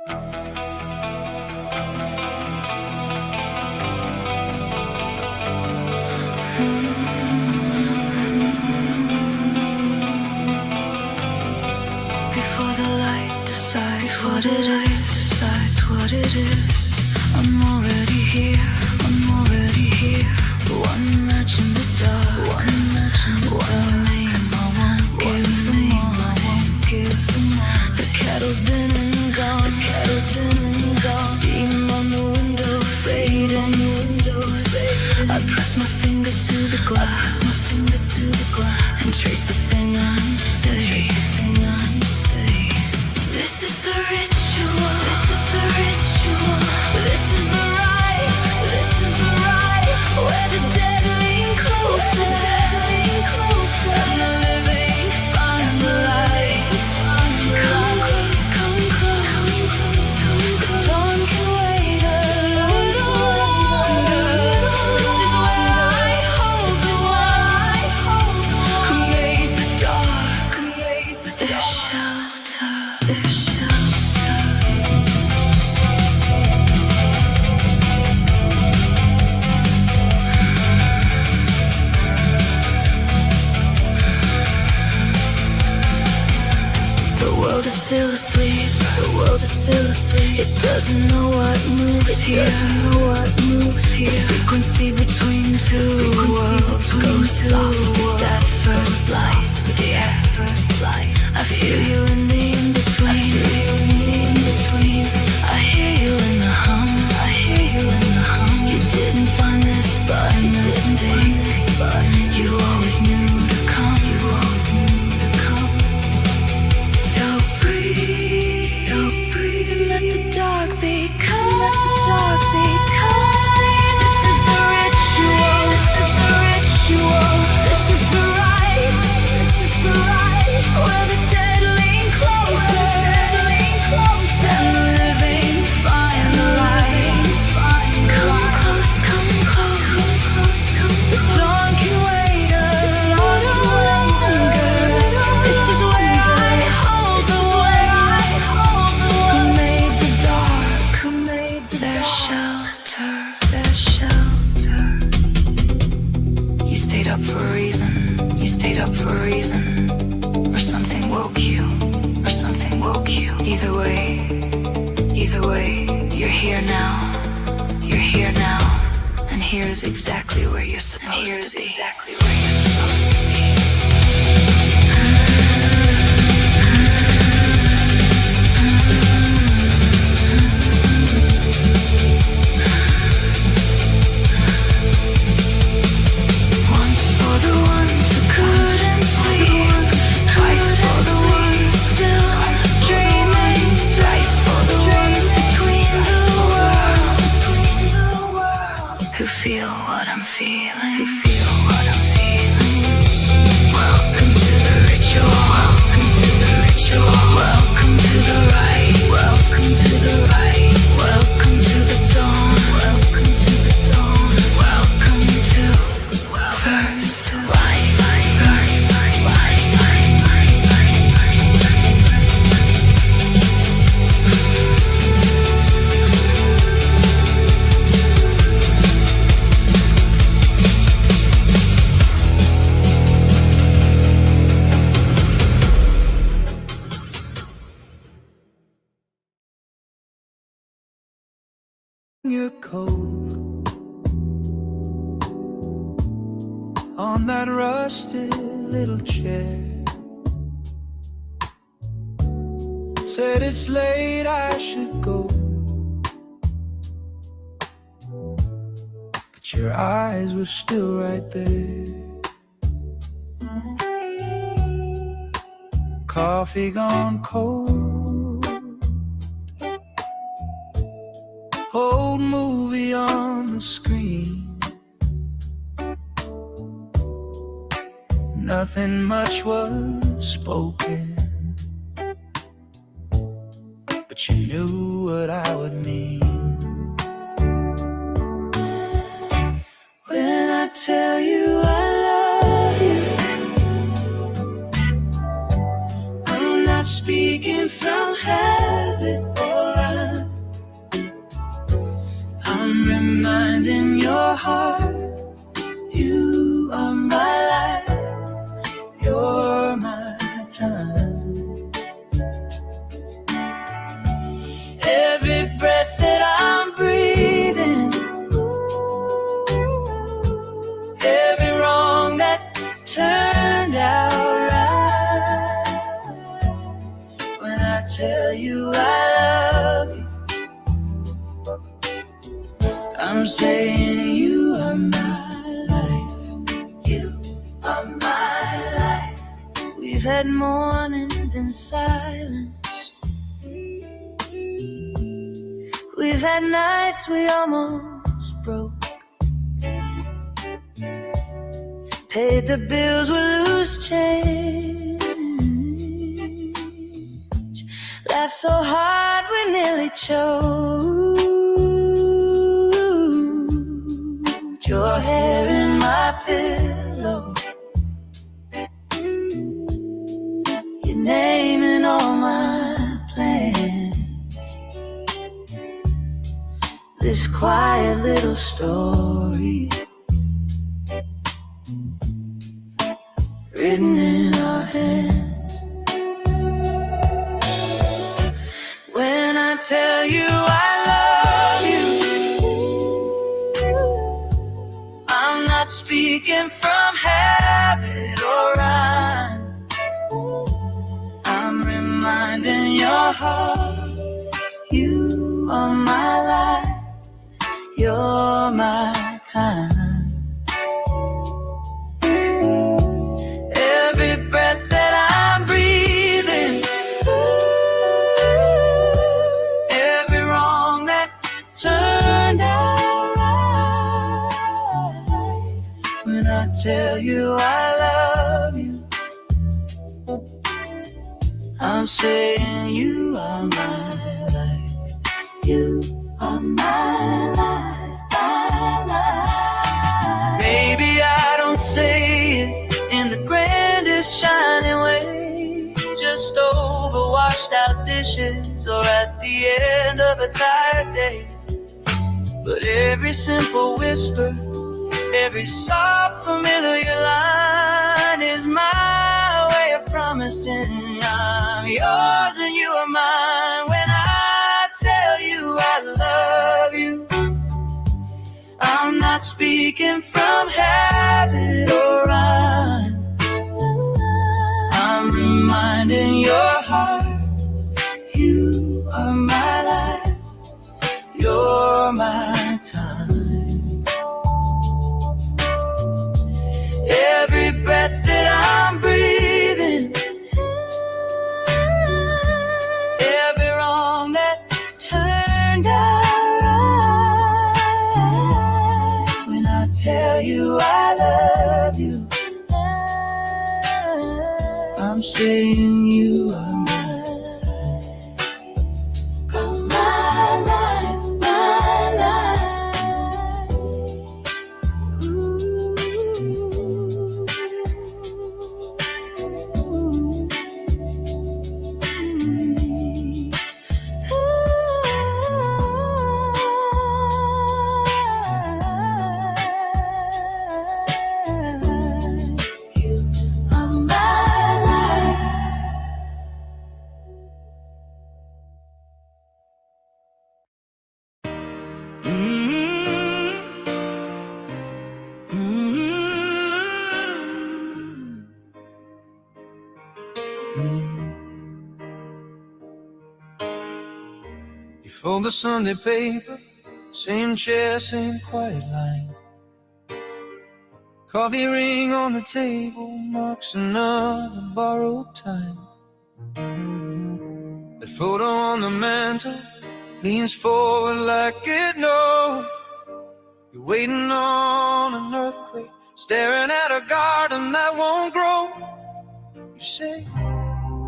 Before the light decides what it is, I'm already here, one match in the dark, one name I won't give them all. The kettle's been and gone, steam on the window fading. I press my finger to the glass, and trace the thing I'm saying. This is the ritual, this is the right, where the dead lean closer, and the living find the light. Come close, the dawn can wait a little longer. This is where I hold the one who made the dark their shelter. The world is still asleep, it doesn't know what moves here. The frequency between two worlds goes soft as that first light. I feel you in the in-between, I hear you in the hum, You didn't find this by mistake, you always knew to come. So breathe and let the dark be kind. This is the ritual, this is the right, where the dead lean closer, and the living find the light. Come close, the dawn can wait a little longer. This is where I hold the one who made the dark their shelter. You stayed up for a reason, or something woke you, Either way, you're here now, and here's exactly where you're supposed to be. Once for the ones who couldn't sleep, twice for the ones still dreaming, thrice for the ones between the worlds who feel what I'm feeling. Welcome to the ritual. Welcome to the right. Welcome to the dawn. Welcome to first light. You're cold on that rusted little chair. Said it's late, I should go, but your eyes were still right there. Coffee gone cold, old movie on the screen. Nothing much was spoken, but you knew what I would mean. When I tell you I love you, I'm not speaking from habit or reminding your heart you are my life, you're my time. Every breath that I'm breathing, every wrong that turned out right, when I tell you I love you, I'm saying you are my life, you are my life. We've had mornings in silence, we've had nights we almost broke, paid the bills with loose change, laughed so hard we nearly choked. Your hair in my pillow, your name in all my plans, this quiet little story written in our hands. When I tell you I love you, I'm not speaking from habit or rhyme, I'm reminding your heart you are my life, you're my time. Every breath that I'm breathing, every wrong that turned out right, when I tell you I love you, I'm saying you are my life, you are my life, my life. Maybe I don't say it in the grandest shining way, just over washed out dishes or at the end of a tired day, but every simple whisper, every soft familiar line is my way of promising I'm yours and you are mine. When I tell you I love you, I'm not speaking from habit or rhyme, I'm reminding your heart you are my life, you're my time. Every breath that I'm breathing, every wrong that turned out right, when I tell you I love you, I'm saying you are my life, my life. Ooh. You are my life. You fold the Sunday paper, same chair, same quiet line. Coffee ring on the table marks another borrowed time. The photo on the mantle leans forward like it knows you're waiting on an earthquake, staring at a garden that won't grow. You say,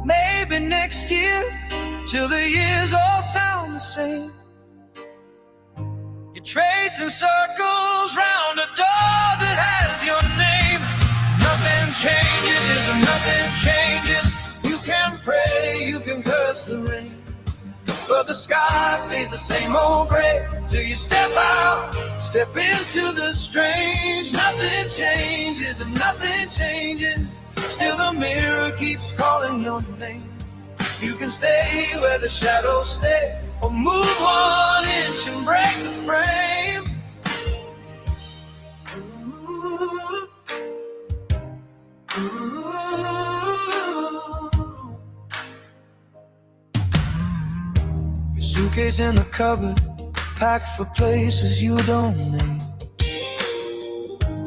maybe next year, till the years all sound the same. You're tracing circles round a door that has your name. Nothing changes, nothing changes. You can pray, you can curse the rain, but but the sky stays the same old gray till you step out, step into the strange. Nothing changes and nothing changes, still the mirror keeps calling your name. You can stay where the shadows stay, or move 1 inch and break the frame. Your suitcase in the cupboard, packed for places you don't name.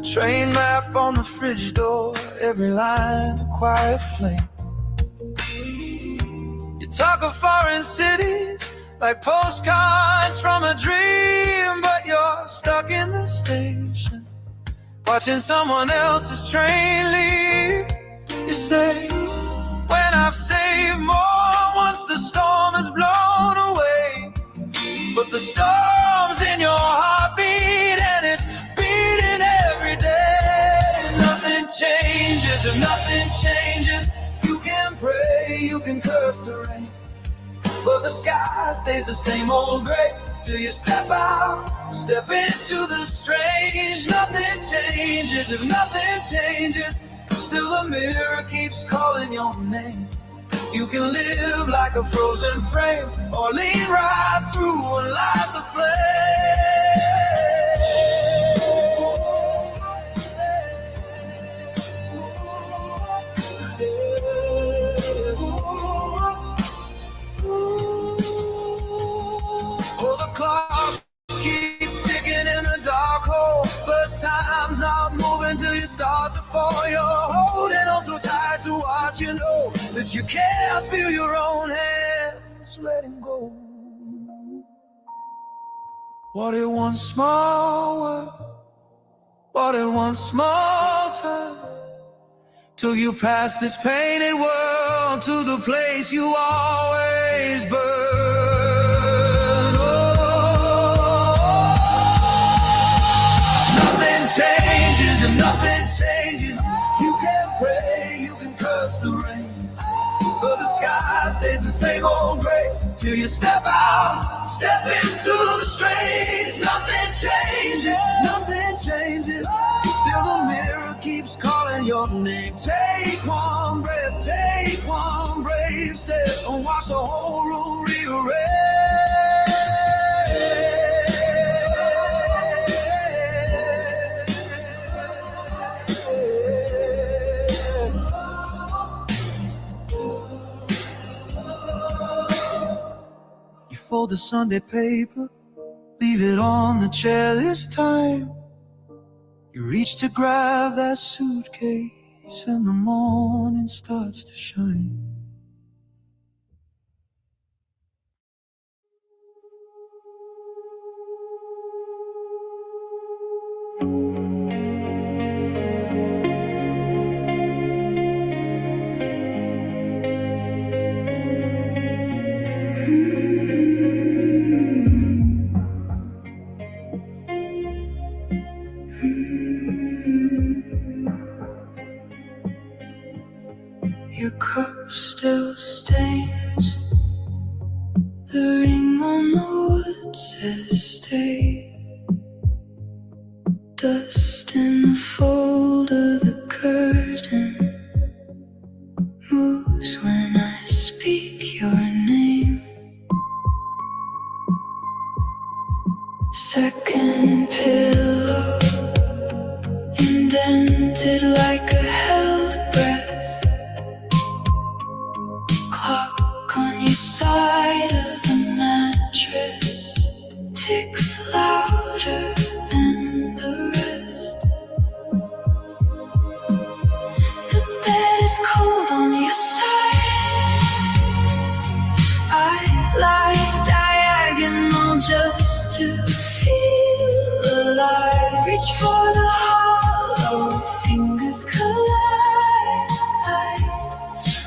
Train map on the fridge door, every line a quiet flame. You talk of foreign cities like postcards from a dream, but you're stuck in the station, watching someone else's train leave. You say, when I've saved more, once the storm is blown away. But the storm's in your heartbeat and it's beating every day. Nothing changes and nothing changes. You can pray, you can curse the rain, but the sky stays the same old gray till you step out, step into the strange. Nothing changes if nothing changes, still the mirror keeps calling your name. You can live like a frozen frame, or lean right through and light the Oh, the clocks keep ticking in the dark hole, but time's not moving till you start to fall. You're holding on so tight to what you know, that you can't feel your own hands letting go. What in one small word, what in one small time, till you pass this painted world to the place you always burn. Nothing changes and nothing changes. You can pray, you can curse the rain, but the sky stays the same old gray till you step out, step into the strange. Nothing changes, nothing changes, still the mirror keeps calling your name. Take one breath, take one brave step, and watch the whole room rearrange. Fold the Sunday paper, leave it on the chair this time. You reach to grab that suitcase and the morning starts to shine. Your cup still stains. The ring on the wood says stay. Dust in the fold of the curtain moves when I speak your name. Second pillow indented like a held breath. Clock on your side of the mattress ticks louder than the rest. The bed is cold on your side. I lie diagonal just to feel alive. Reach for the hollow, fingers collide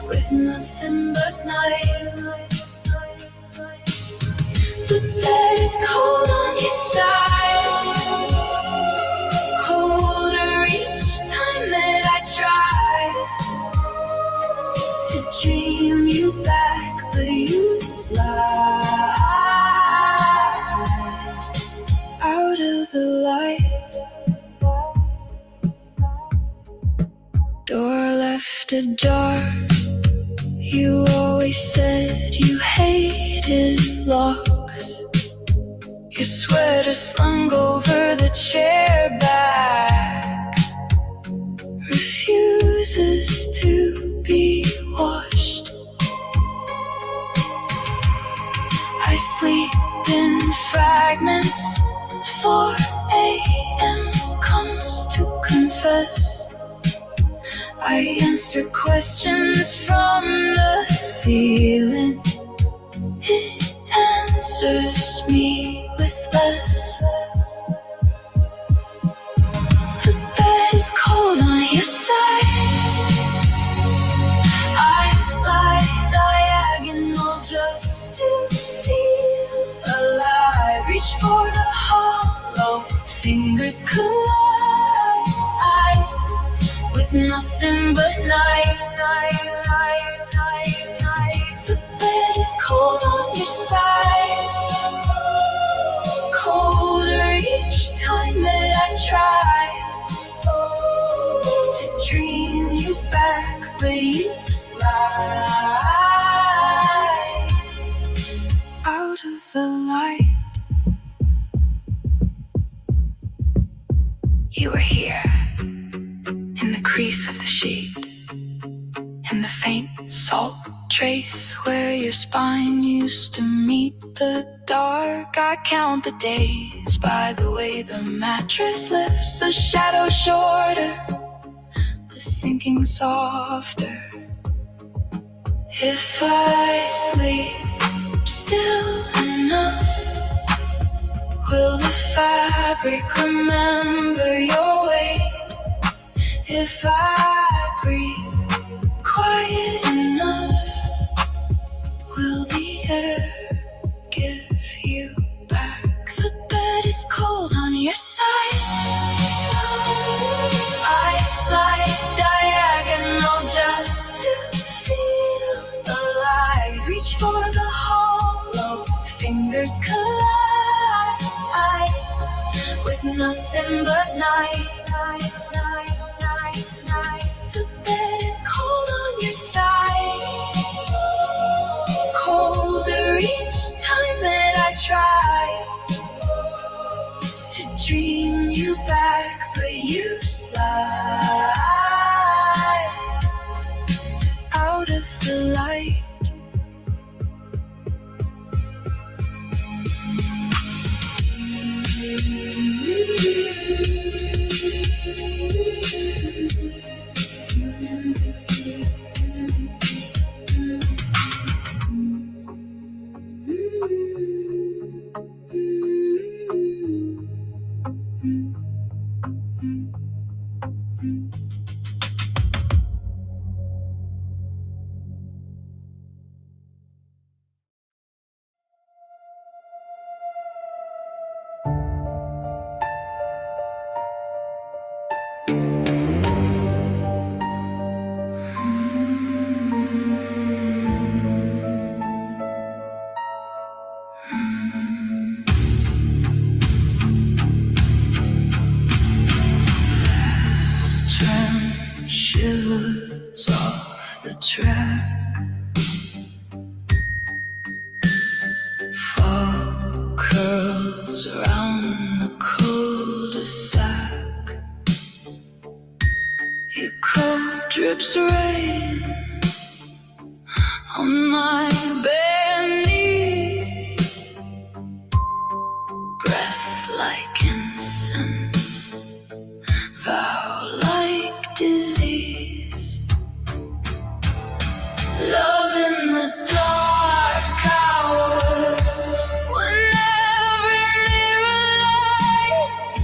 with nothing but night. The bed is cold on your side, colder each time that I try to dream you back, but you slide. after dark. You always said you hated locks. Your sweater slung over the chair back refuses to be washed. I sleep in fragments. 4 a.m. comes to confess. I answer questions from the ceiling. It answers me with less. The bed is cold on your side. I lie diagonal just to feel alive. Reach for the hollow, fingers collide with nothing but night. The bed is cold on your side, colder each time that I try to dream you back, but you slide out of the light. You were here, in the crease of the sheet, in the faint salt trace where your spine used to meet the dark. I count the days by the way the mattress lifts a shadow shorter, a sinking softer. If I sleep still enough, will the fabric remember your weight? If I breathe quiet enough, will the air give you back? The bed is cold on your side. I lie diagonal just to feel alive. Reach for the hollow, fingers collide with nothing but night. The bed is cold on your side, colder each time that I try to dream you back, but you slide out of the light. Shivers off the track, fog curls around the cul-de-sac. Your coat drips rain on my bare knees, breath like incense, vow like disease. Love in the dark hours, when every mirror lights.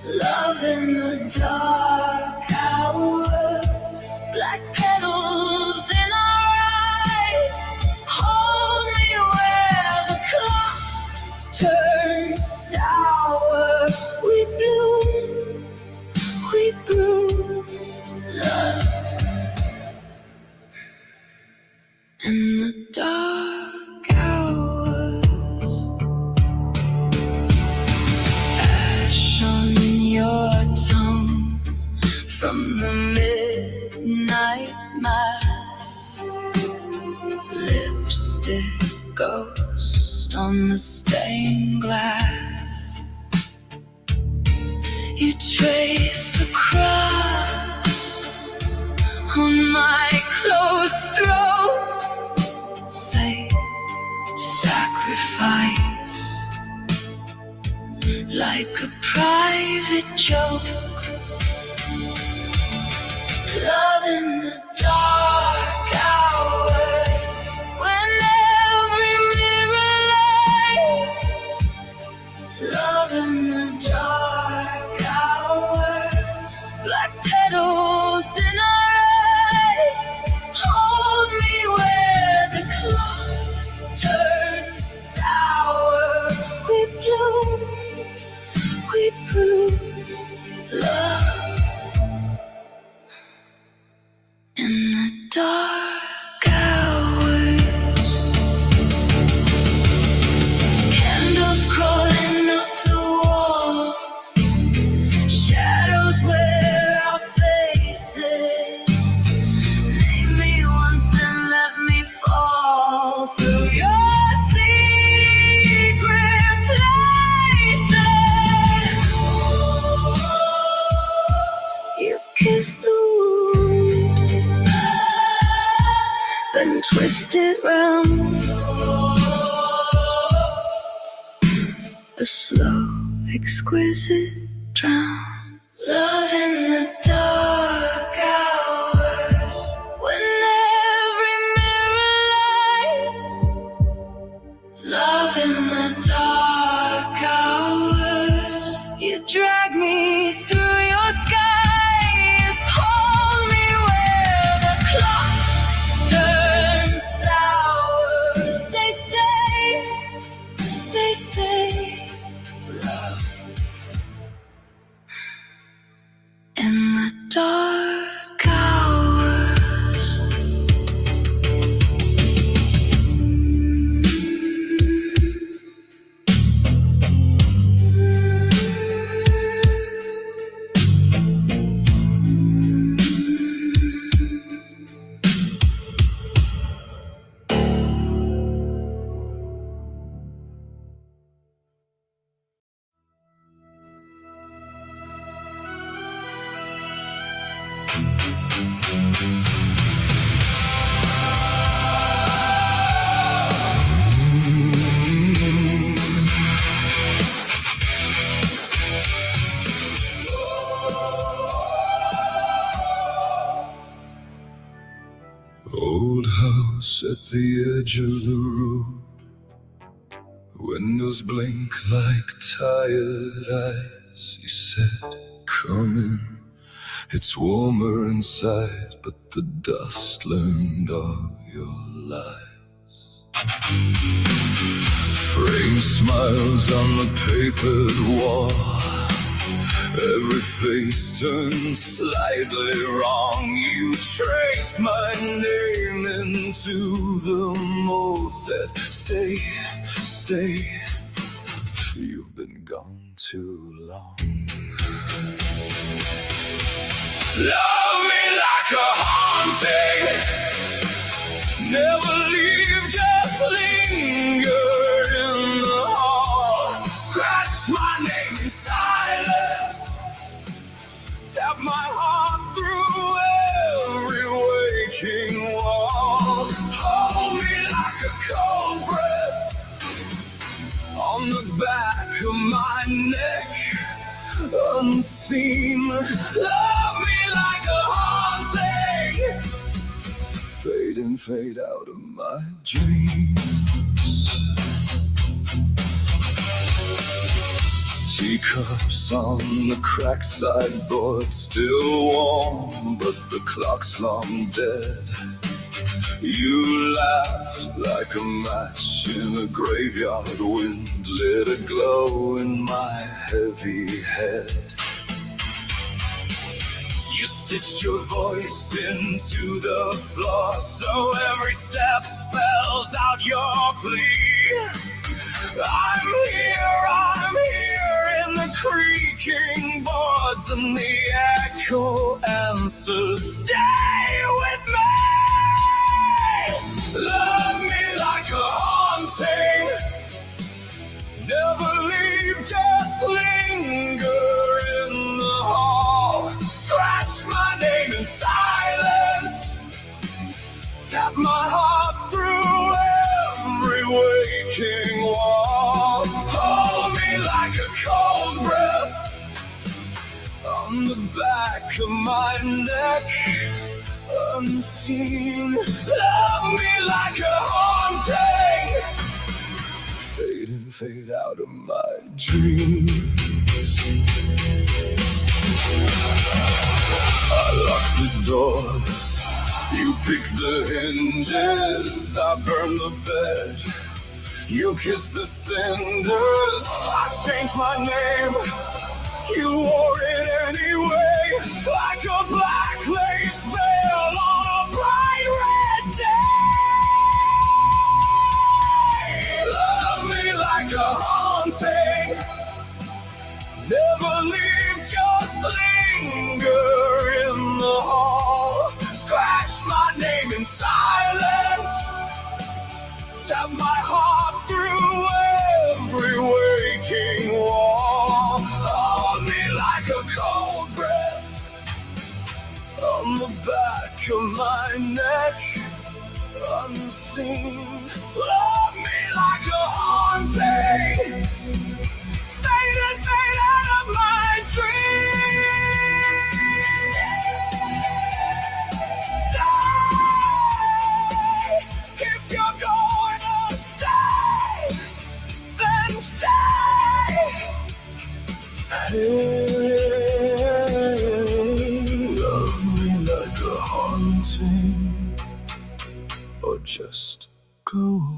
Love in the dark hours, black petals in our eyes. Hold me where the clocks turn sour. We bloom, we bruise, love in the dark hours. Ash on your tongue from the midnight lipstick ghost on the stained glass. You trace a cross on my closed throat. Say sacrifice like a private joke. Love in the dark hours, when every mirror lies. Love in the dark hours, black petals in our eyes. Hold me where the clocks turn sour. We bloom, we bruise, love in the dark hours. Candles crawling up the wall, shadows wear our faces. Name me once, then let me fall through your secret places. You kiss the wound, then twist it round. A slow, exquisite drown. Love in the dark hours, when every mirror lies. Love in the dark hours, you drag me through your skies. Hold me where the clocks turn sour. Say stay, say stay. Love in the dark hours. Old house at the edge of the road, windows blink like tired eyes. You said, come in, it's warmer inside, but the dust learned all your lies. Framed smiles on the papered wall, every face turned slightly wrong. You traced my name into the mold, said, stay, stay, you've been gone too long. Love me like a haunting, never leave, just linger in the hall. Scratch my name in silence, tap my heart through every waking wall. Hold me like a cold breath on the back of my neck, unseen. Love me like a haunting, fade in, fade out of my dreams. Teacups on the cracked sideboard, still warm, but the clock's long dead. You laughed like a match in a graveyard, wind lit a glow in my heavy head. You stitched your voice into the floor, so every step spells out your plea. I'm here in the creaking boards, and the echo answers, stay with me. Love me like a heart through every waking walk. Hold me like a cold breath on the back of my neck, unseen. Love me like a haunting, fade in, fade out of my dreams. I lock the doors, you pick the hinges. I burn the bed, you kiss the cinders. I changed my name, you wore it anyway, like a black lace veil on a bright red day. Love me like a haunting, never leave, just linger in the hall. Scratch my name in silence, tap my heart through every waking wall. Hold me like a cold breath on the back of my neck, unseen. Love me like a haunting, fade and fade out of my dreams. Stay, if you're going to stay, then stay. Hey, love me like a haunting, or just go away.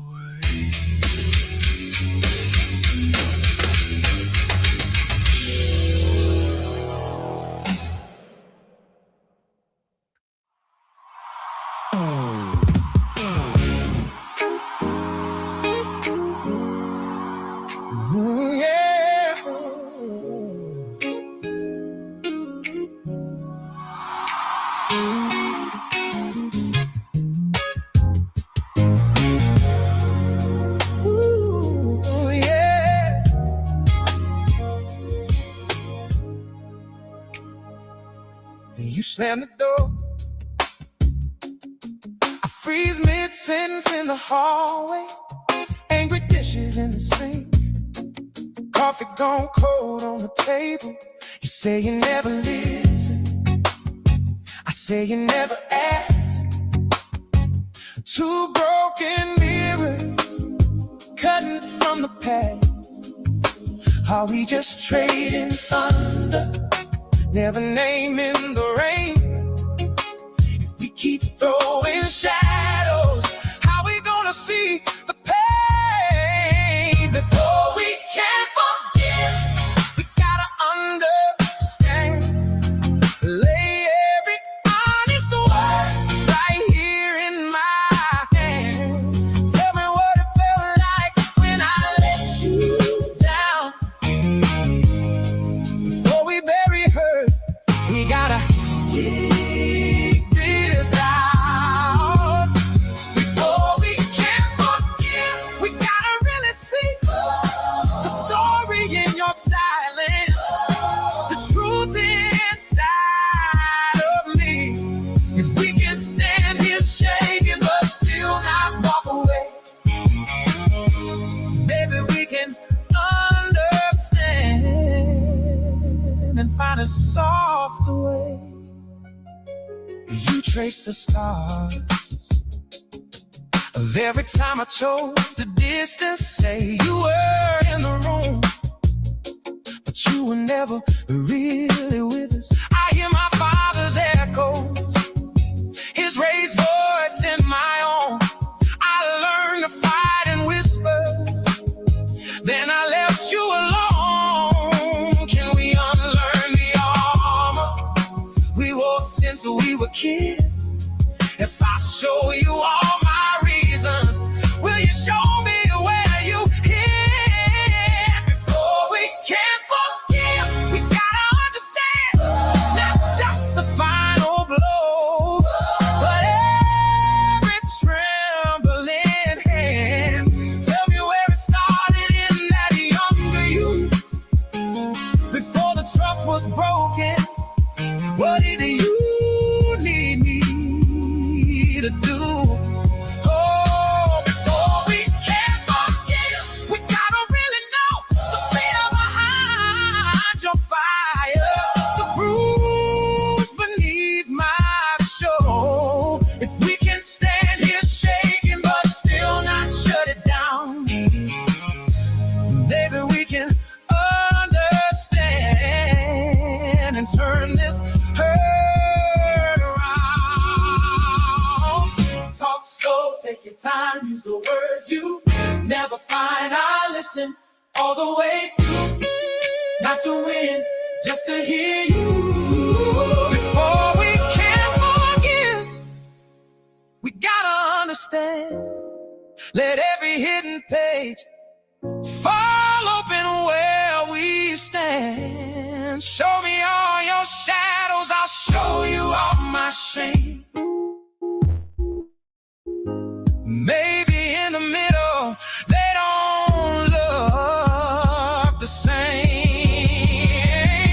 Ooh, yeah. Ooh, yeah. You slam the door, I freeze mid-sentence in the hallway, angry dishes in the sink, coffee gone cold on the table. You say you never listen, I say you never ask. Two broken mirrors cutting from the past. Are we just trading thunder, never naming the rain? If we keep throwing shadows, how we gonna see the pain? Before we can forgive, we gotta understand. Lay every honest word right here in my hand. Tell me what it felt like when I let you down. Before we bury hurt, we gotta dig this out. Before we can forgive, we gotta really see the story in your silence, the truth inside of me. If we can stand here shaking but still not walk away, maybe we can understand and find a softer way. You trace the scars of every time I chose the distance. Say you were in the room, but you were never really with us. I hear my father's echoes, his raised voice in my own. I learned to fight in whispers, then I left you alone. Can we unlearn the armor we wore since we were kids? If I show you all my reasons, will you show me where you hid? Before we can forgive, we gotta understand not just the final blow, but every trembling hand. Tell me where it started in that younger you, before the trust was broken. What did you need me to do? time. Use the words you never find. I listen all the way through, not to win, just to hear you. Before we can forgive, we gotta understand. Let every hidden page fall open where we stand. Show me all your shadows, I'll show you all my shame. Maybe in the middle, they don't look the same.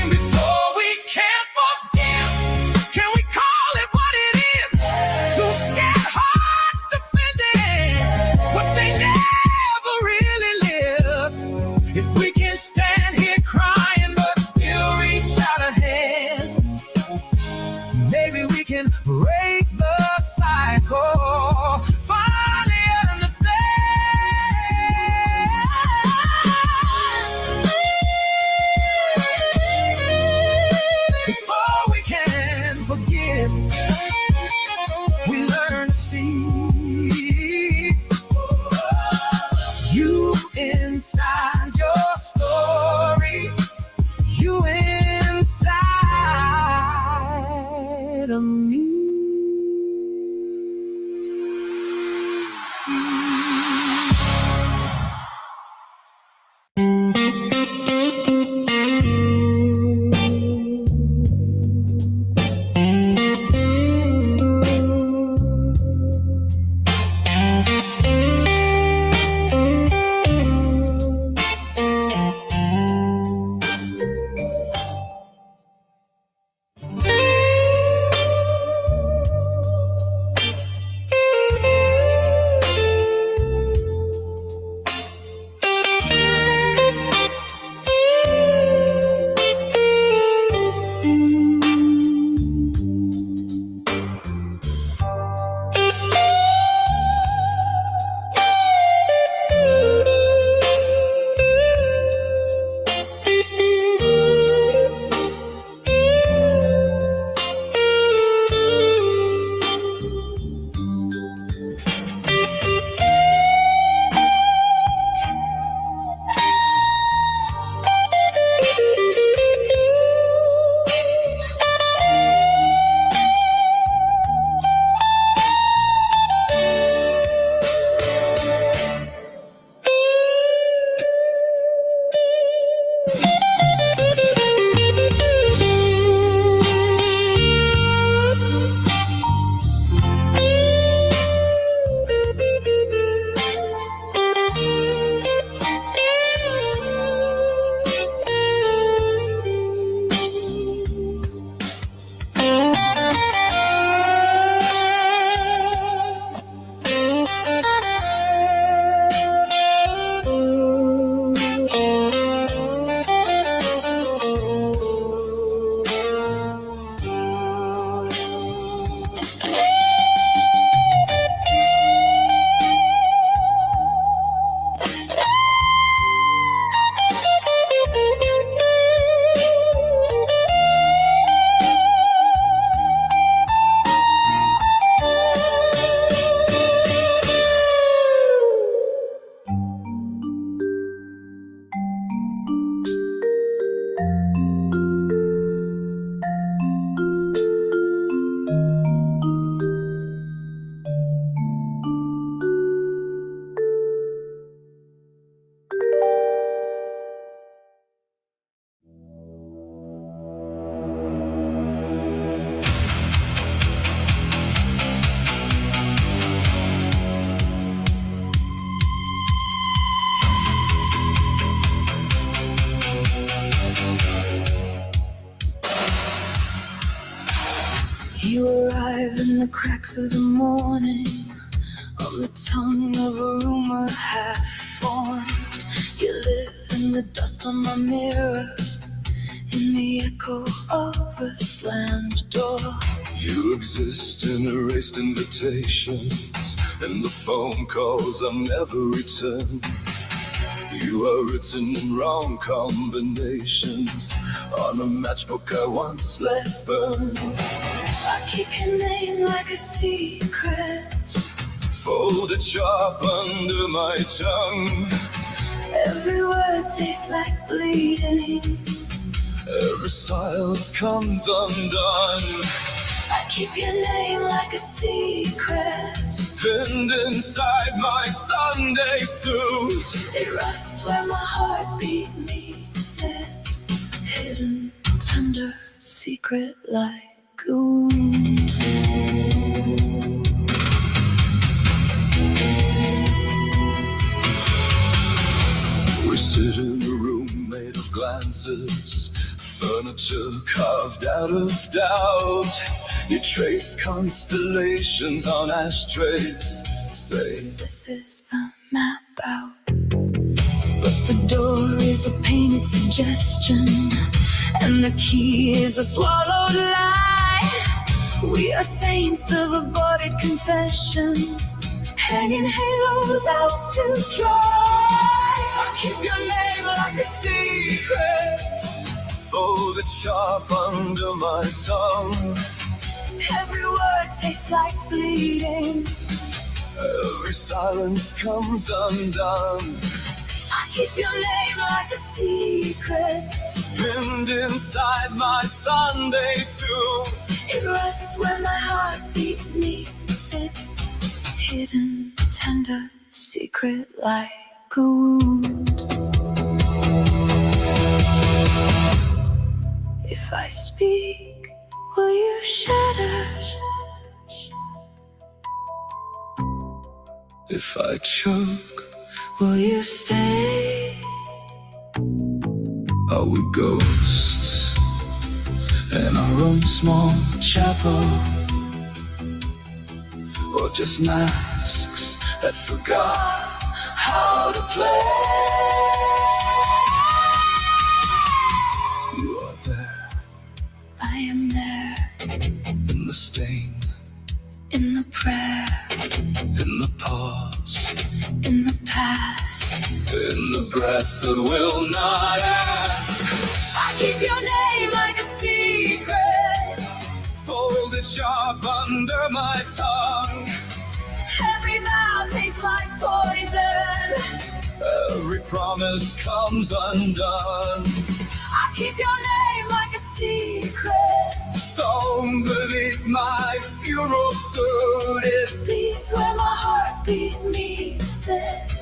Before we can forgive, can we call it what it is? Two scared hearts defending what they never really lived. If we can stand here crying but still reach out a hand, maybe we can break the cycle. Finally understand. Before we can forgive, we learn to see you inside your story, you inside of me. You arrive in the cracks of the morning, on the tongue of a rumor half formed. You live in the dust on my mirror, in the echo of a slammed door. You exist in erased invitations, and the phone calls I'll never return. You are written in wrong combinations on a matchbook I once let burn. I keep your name like a secret, folded sharp under my tongue. Every word tastes like bleeding. Every silence comes undone. I keep your name like a secret. Pinned inside my Sunday suit. It rusts where my heartbeat meets it. Hidden, tender, secret like a wound. We sit in a room made of glances, furniture carved out of doubt. You trace constellations on ashtrays, say, This is the map out. But the door is a painted suggestion, and the key is a swallowed lie. We are saints of aborted confessions, hanging halos out to dry. I keep your name like a secret, folded sharp under my tongue. every word tastes like bleeding. Every silence comes undone. I keep your name like a secret. Pinned inside my Sunday suit. It rusts when my heartbeat meets it. Hidden, tender, secret like a wound. If I speak, will you shatter? If I choke, Will you stay? are we ghosts in our own small chapel? Or just masks that forgot how to play? You are there I am there in the stain, in the prayer, in the pause, in the past. in the breath that will not ask. I keep your name like a secret. Folded sharp under my tongue. Every vow tastes like poison. Every promise comes undone. I keep your name like a secret. Sewn beneath my funeral suit. It Beats where my heartbeat meets it.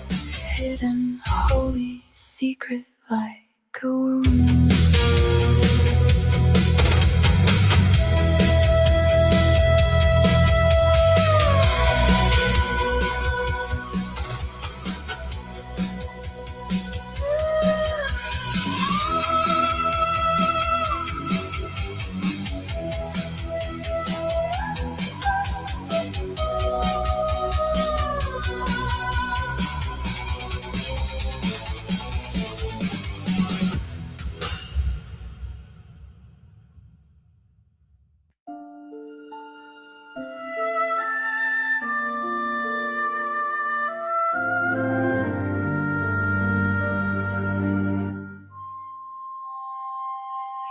Hidden, holy, secret like a wound.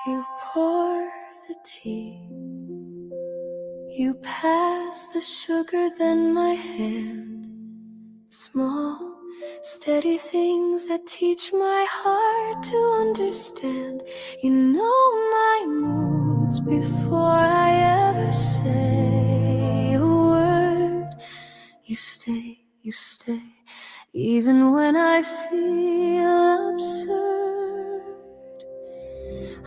You pour the tea, you pass the sugar, then my hand. Small, steady things that teach my heart to understand. You know my moods before I ever say a word. You stay, even when I feel absurd.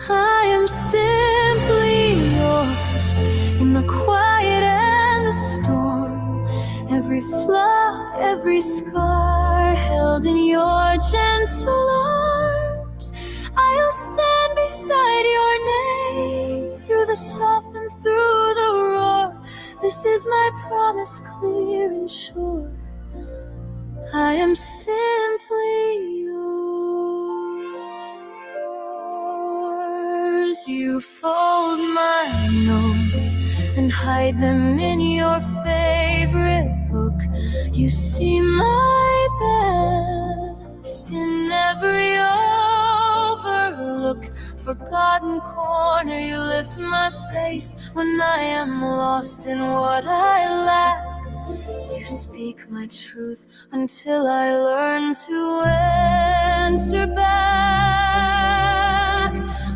I am simply yours in the quiet and the storm. Every flaw, every scar held in your gentle arms. I'll stand beside your name through the soft and through the roar. This is my promise, clear and sure. I am simply yours. You fold my notes and hide them in your favorite book. You see my best in every overlooked, forgotten corner. You lift my face when I am lost in what I lack. You speak my truth until I learn to answer back.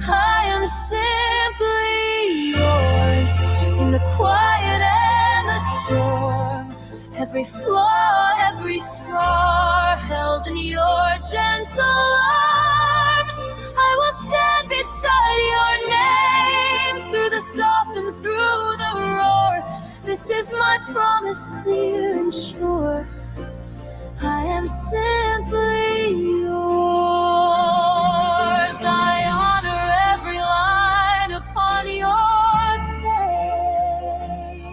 I am simply yours in the quiet and the storm. Every flaw, every scar held in your gentle arms. I will stand beside your name through the soft and through the roar. This is my promise, clear and sure. I am simply yours. I honor every line upon your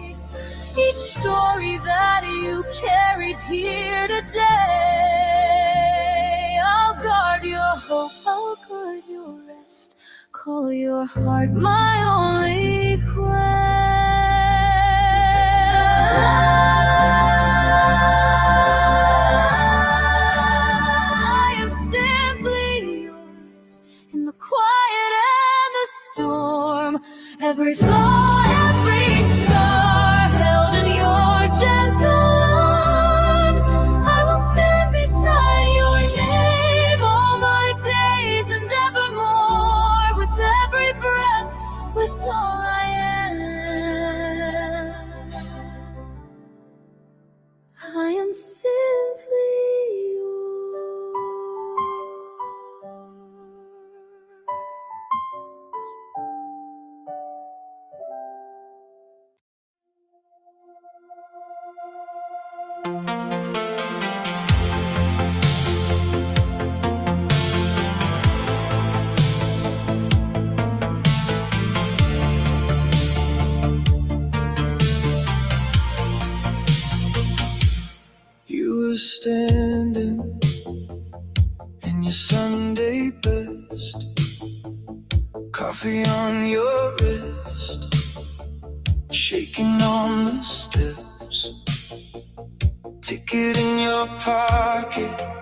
face. Each story that you carried here today. I'll guard your hope, I'll guard your rest. Call your heart my only quest. I am simply yours in the quiet and the storm. Every flaw, every scar held in your gentle arms. I will stand beside your name all my days and evermore. With every breath, with all I am, I am simply yours. You were standing in your Sunday best, coffee on your wrist, shaking on the steps, ticket in your pocket.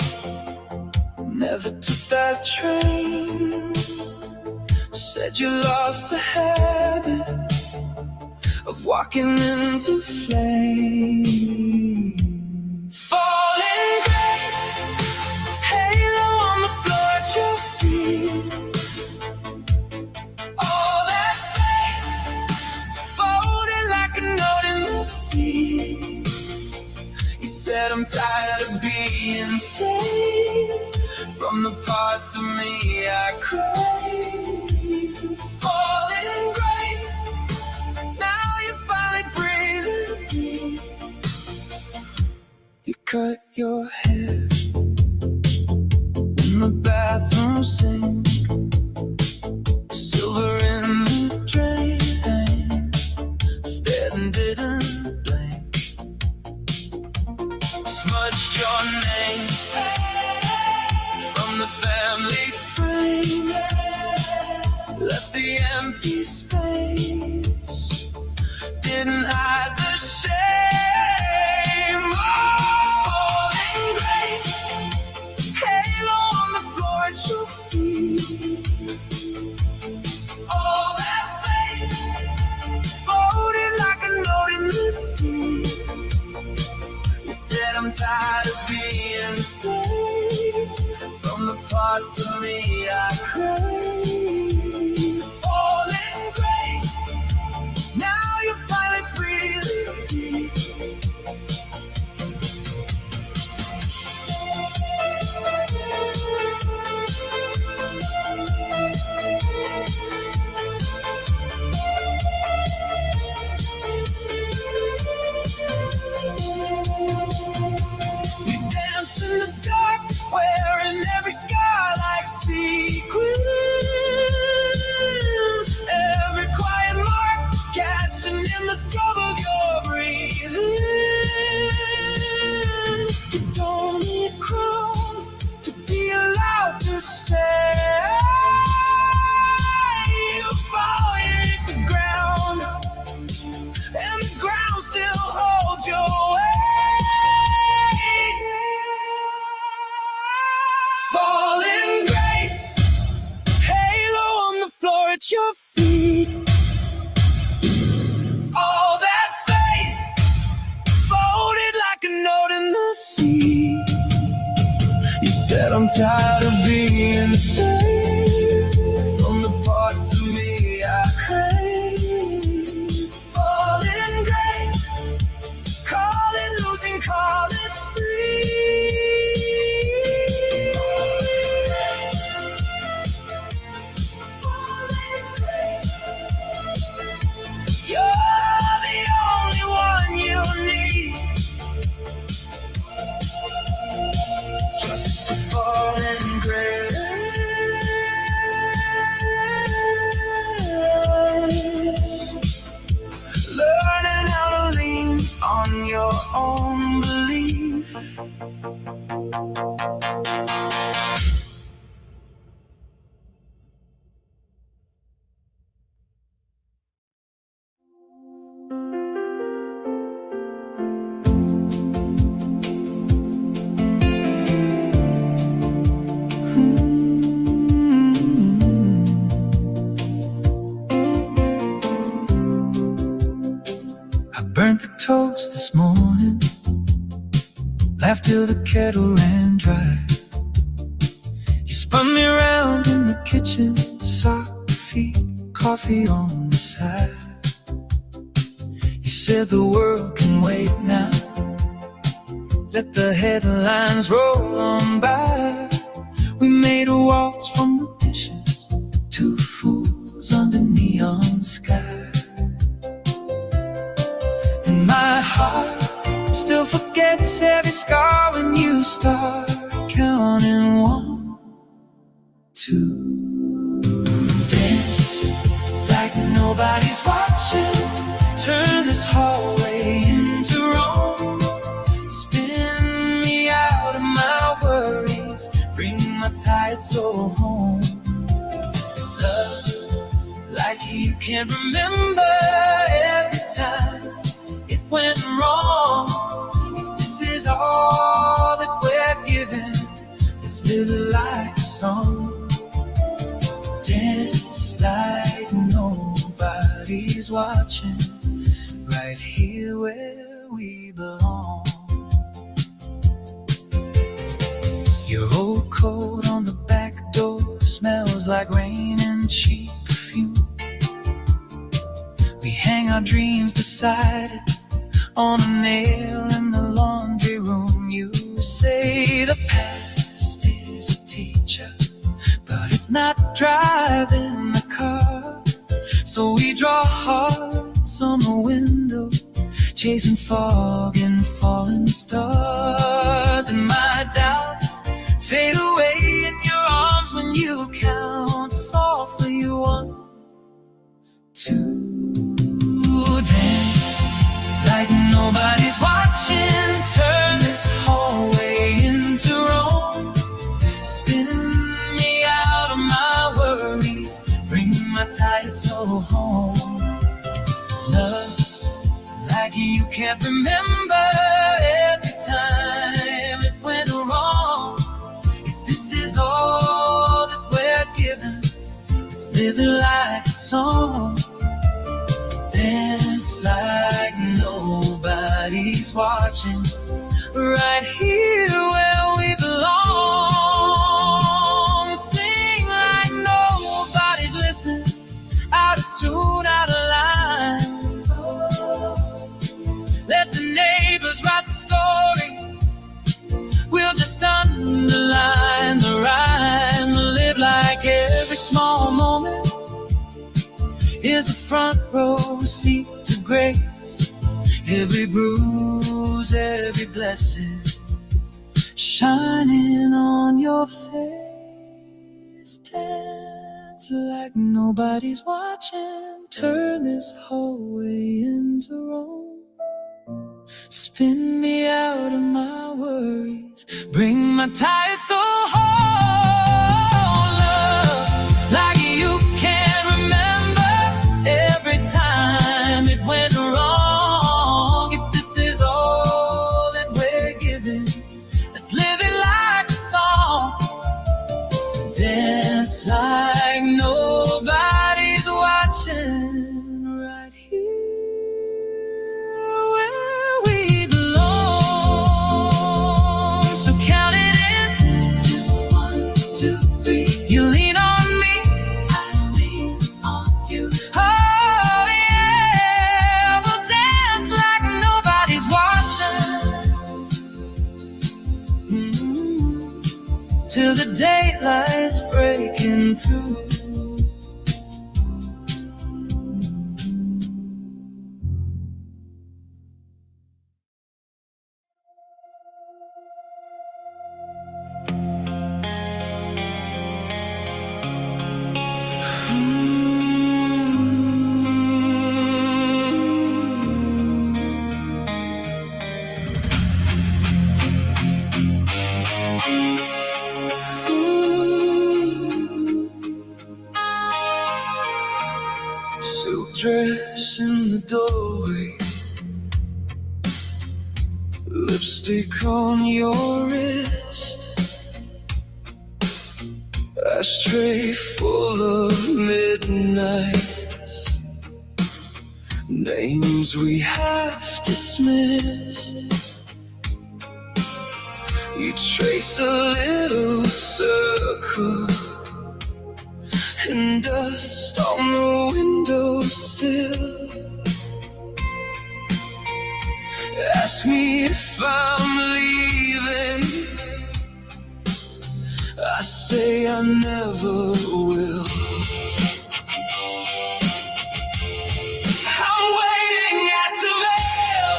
Never took that train. Said you lost the habit of walking into flame. Falling grace, halo on the floor at your feet. All that faith, folded like a note in the sea. You said I'm tired of being saved from the parts of me I crave. Falling grace, now you're finally breathing deep. You cut your hair in the bathroom sink, silver in the drain, stared and didn't blink. Smudged your name from the family frame, left the empty space, didn't hide the shame. At your feet, all that faith, folded like a note in the sea. You said I'm tired of being saved from the parts of me I crave. Falling grace, now you're finally breathing deep. Wearing every scar like sequins. Said I'm tired of being saved from the parts of me I crave. Falling grace, call it losing, call it free. Falling grace, you're the only one you need. Just a falling grace. Learning how to lean on your own belief. I burnt the toast this morning, laughed till the kettle ran dry. You spun me around in the kitchen, sock feet, coffee on the side. You said the world can wait now, let the headlines roll on by. We made a waltz from the dishes, two fools under neon sky. And my heart still forgets every scar when you start counting 1, 2. Dance like nobody's watching, turn this hallway into Rome. Spin me out of my worries, bring my tired soul home. Love like you can't remember every time it went wrong. If this is all that we're given, let's live it like a song. Dance like nobody's watching, right here where we belong. Your old coat on the back door smells like rain and cheap perfume. We hang our dreams beside it on a nail in the laundry room. You say the past is a teacher, but it's not driving the car. So we draw hearts on the window, chasing fog and falling stars. And my doubts fade away in your arms when you count softly 1, 2. Dance like nobody's watching, turn this hallway into Rome. Spin me out of my worries, bring my tired soul home. Love like you can't remember every time it went wrong. If this is all that we're given, let's live it like a song. Dance like nobody's watching, right here where we belong. Sing like nobody's listening, out of tune, out of line. Let the neighbors write the story, we'll just underline the rhyme. Live like every small moment is a front row seat to grace. Every bruise, every blessing shining on your face. Dance like nobody's watching, turn this hallway into Rome. Spin me out of my worries, bring my tired soul home. Love like you can't remember every time it went wrong. If this is all that we're given, let's live it like a song. Dance like nobody's watching, right here where we belong. So count it in, till the daylight's breaking through. Silk dress in the doorway, lipstick on your wrist, ashtray full of midnights, names we have dismissed. You trace a little circle and dust on the windowsill. Ask me if I'm leaving, I say I never will. I'm waiting at the veil,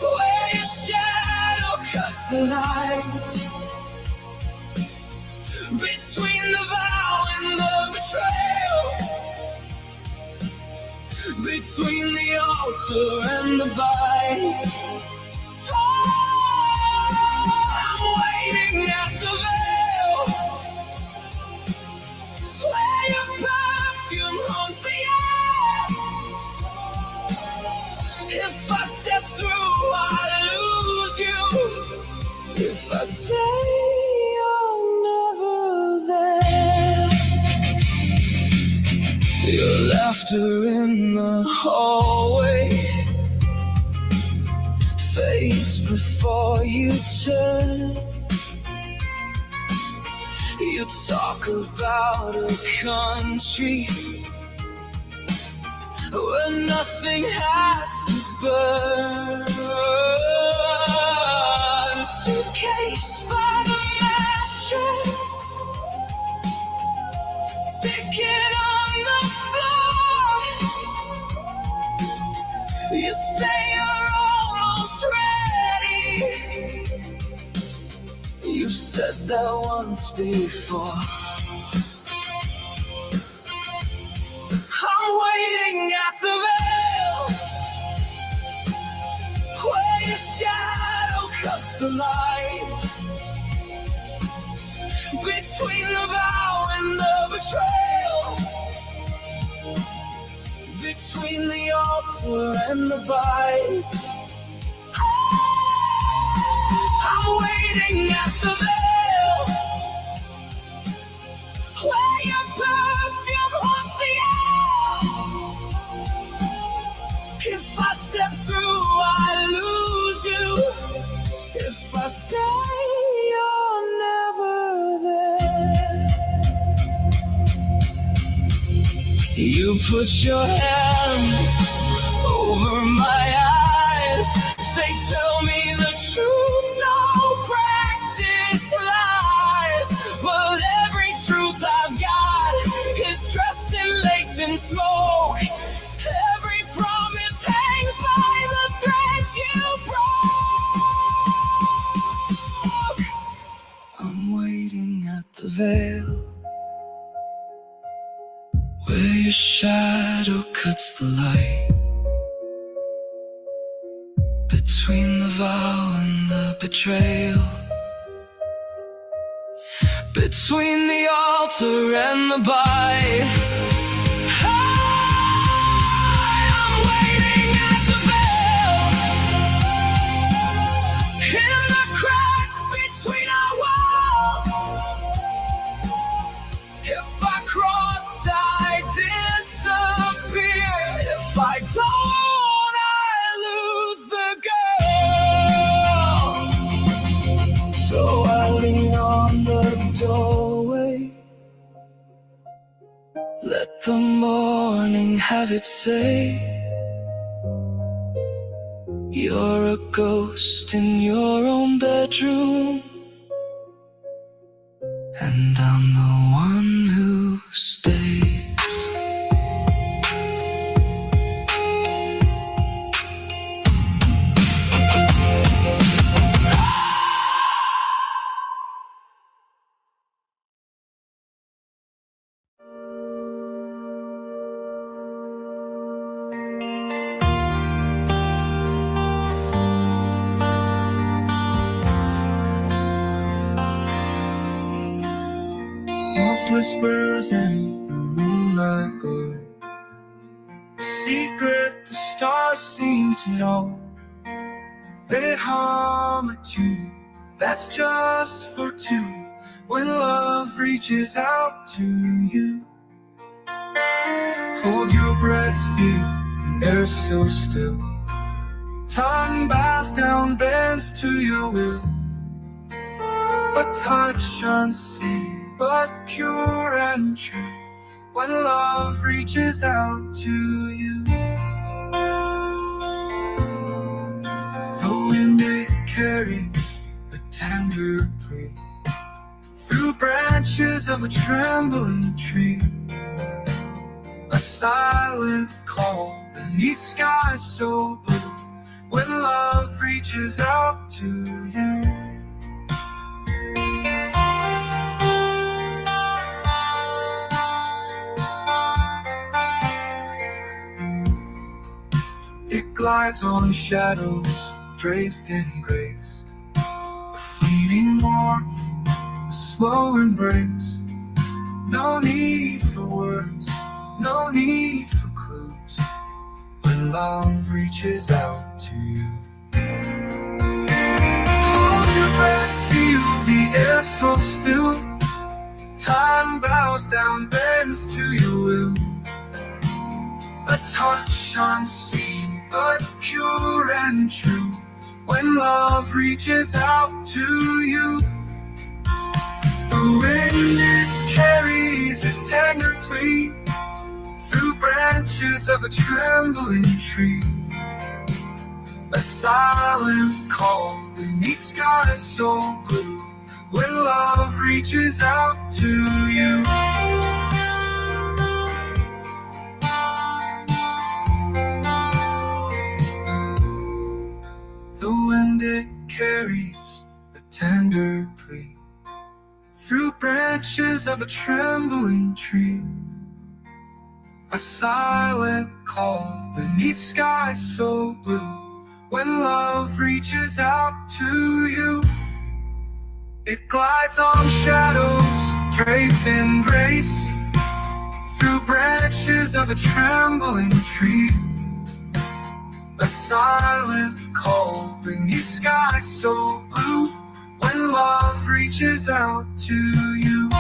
where your shadow cuts the light, between the vow and the betrayal, between the altar and the bite. Oh, I'm waiting at the veil, where your perfume haunts the air. If I step through, I lose you. If I stay, you're never there. Your laughter in the hallway fades before you turn. You talk about a country where nothing has to burn. Suitcase by the mattress, ticket on the floor. You say you're almost ready. You've said that once before. I'm waiting at the veil, where your shadow cuts the light, between the vow and the betrayal, between the altar and the bite. I'm waiting at the veil, where your perfume haunts the air. If I step through, I lose you. If I stay, you're never there. You put your hands over my eyes, say, tell me the truth, no practice lies. But every truth I've got is dressed in lace and smoke. Every promise hangs by the threads you broke. I'm waiting at the veil, where your shadow cuts the light, between the vow and the betrayal, between the altar and the bite. I'm waiting at the veil, in the crack between our walls. If I cross, I disappear. If I don't, I lose the girl. So I lean on the doorway, let the morning have its say. You're a ghost in your own bedroom, whispers in the moonlight glow, a secret the stars seem to know. They hum a tune that's just for two, when love reaches out to you. Hold your breath, feel the air so still. Time bows down, bends to your will. A touch unseen, but pure and true, when love reaches out to you. The wind it carries a tender plea through branches of a trembling tree. A silent call beneath skies so blue, when love reaches out to you. It glides on shadows, draped in grace, a fleeting warmth, a slow embrace. No need for words, no need for clues, when love reaches out to you. Hold your breath, feel the air so still. Time bows down, bends to your will. A touch unseen, but pure and true, when love reaches out to you. The wind it carries a tender plea through branches of a trembling tree. A silent call beneath skies so blue, when love reaches out to you. The wind it carries a tender plea through branches of a trembling tree. A silent call beneath skies so blue, when love reaches out to you. It glides on shadows, draped in grace, through branches of a trembling tree. A silent call beneath skies so blue, when love reaches out to you.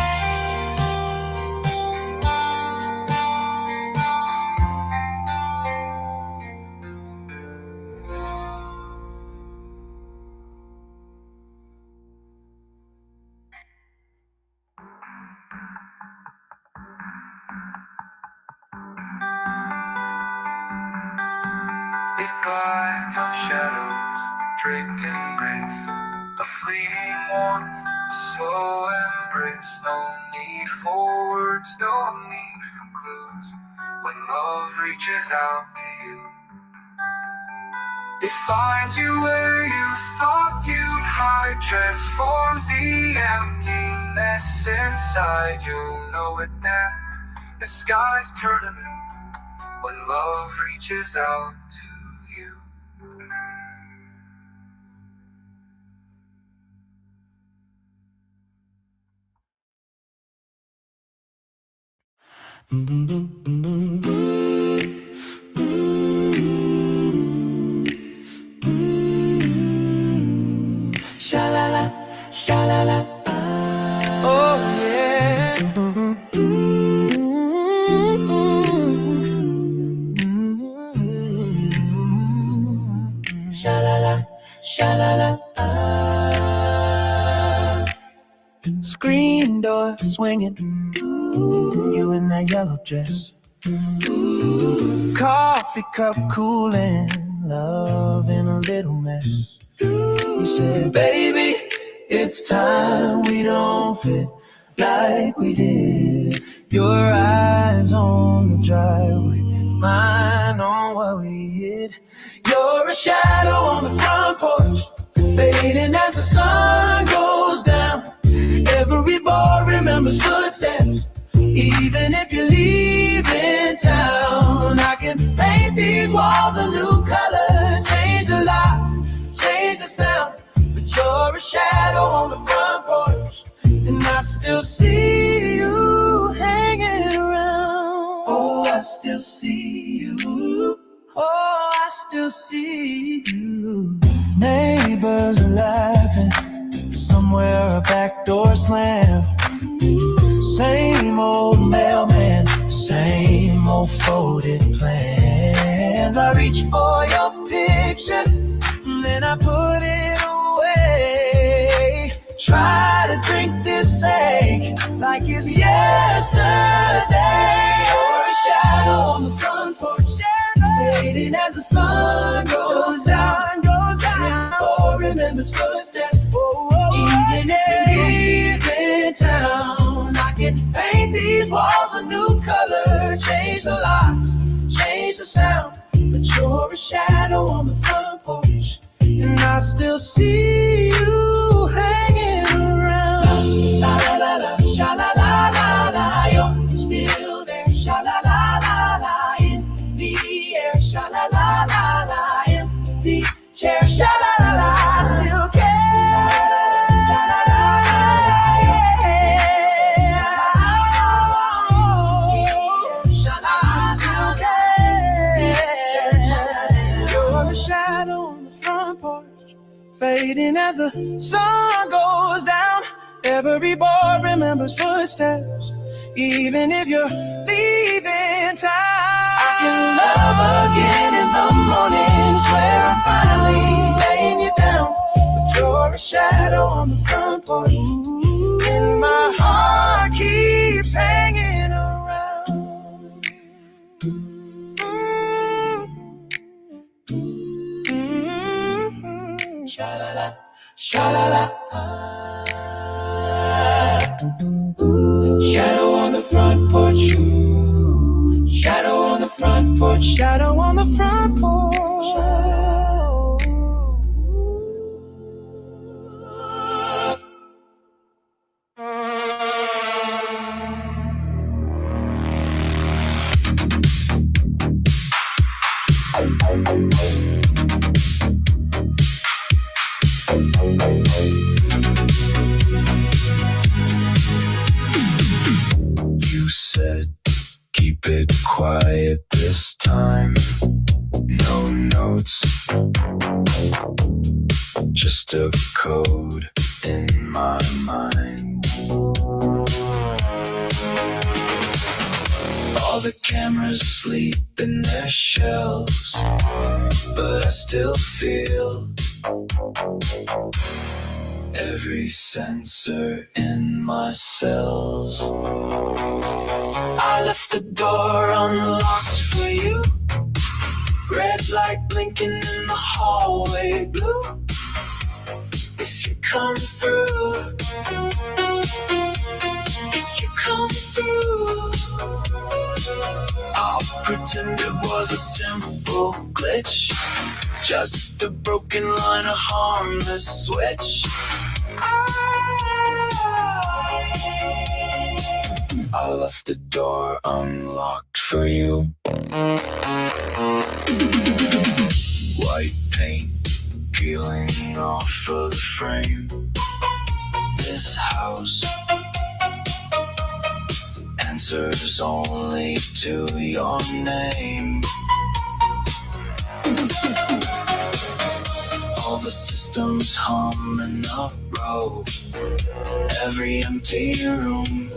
It glides on shadows, draped in grace, a fleeting warmth, a slow embrace. No need for words, no need for clues, when love reaches out to you. It finds you where you thought you'd hide, transforms the emptiness inside. You'll know it then, the skies turn anew, when love reaches out to you. Sha-la-la, sha-la-la, Oh yeah. sha-la-la, sha-la-la. Screen door swinging, you in that yellow dress. Coffee cup cooling, love in a little mess. You said, baby, it's time we don't fit like we did. Your eyes on the driveway, mine on what we hid. You're a shadow on the front porch, fading as the sun goes down. Every boy remembers footsteps, even if you leave in town. I can paint these walls a new color, change the lights, change the sound, but you're a shadow on the front porch, and I still see you. I still see you. Oh, I still see you. Neighbors are laughing. Somewhere a back door slam. Same old mailman, same old folded plans. I reach for your picture, then I put it away. Try to drink this ache like it's yesterday. Or a shadow on the front porch, fading as the sun goes down. Or remembers footsteps, even if you leave in town. I can paint these walls a new color, change the locks, change the sound, but you're a shadow on the front porch, and I still see you hanging around. La la la la, sha la la la la, you're still there. Sha la la la la, in the air. Sha la la la la, empty chair. Sha la la la, I still care. Sha la la la, yeah. Sha la, I still care. You're a shadow on the front porch, fading as the sun goes down. Every boy remembers footsteps, even if you're leaving town. I can love again in the morning, swear I'm finally laying you down, but you're a shadow on the front porch, and my heart keeps hanging around. Sha-la-la, sha-la-la. Shadow on the front porch. Shadow on the front porch. Shadow on the front porch. You said keep it quiet this time. No notes, just a code in my mind. All the cameras sleep in their shells, but I still feel every sensor in my cells. I left the door unlocked for you. Red light blinking in the hallway blue. If you come through, if you come through, I'll pretend it was a simple glitch, just a broken line, a harmless switch. I left the door unlocked for you. White paint peeling off of the frame. This house answers only to your name. All the systems hum in a row. Every empty room,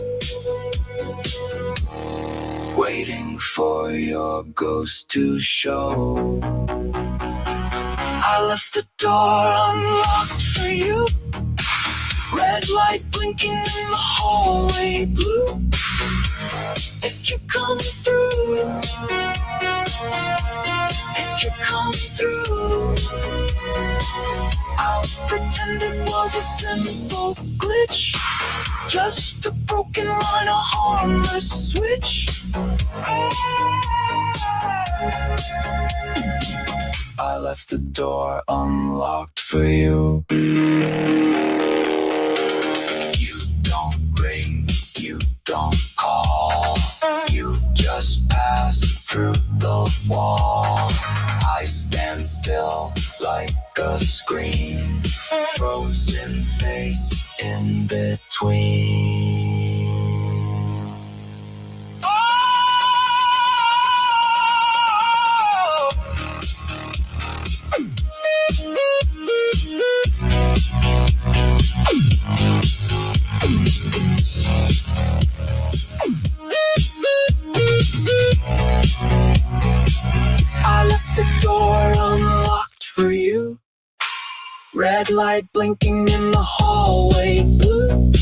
waiting for your ghost to show. I left the door unlocked for you. Red light blinking in the hallway blue. If you come through, if you come through, I'll pretend it was a simple glitch, just a broken line, a harmless switch. I left the door unlocked for you. You don't ring, you don't call, you just pass through the wall. I stand still like a screen, frozen face in between. light blinking in the hallway blue.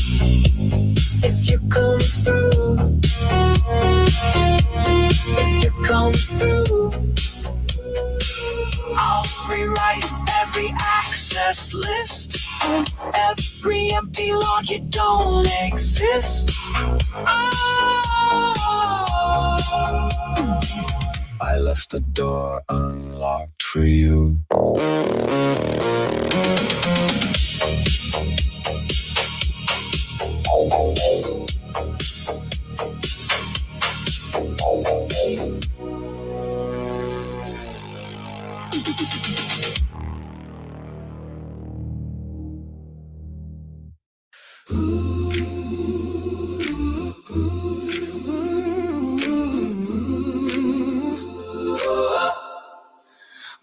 If you come through, if you come through, I'll rewrite every access list, every empty log, you don't exist. I left the door unlocked for you.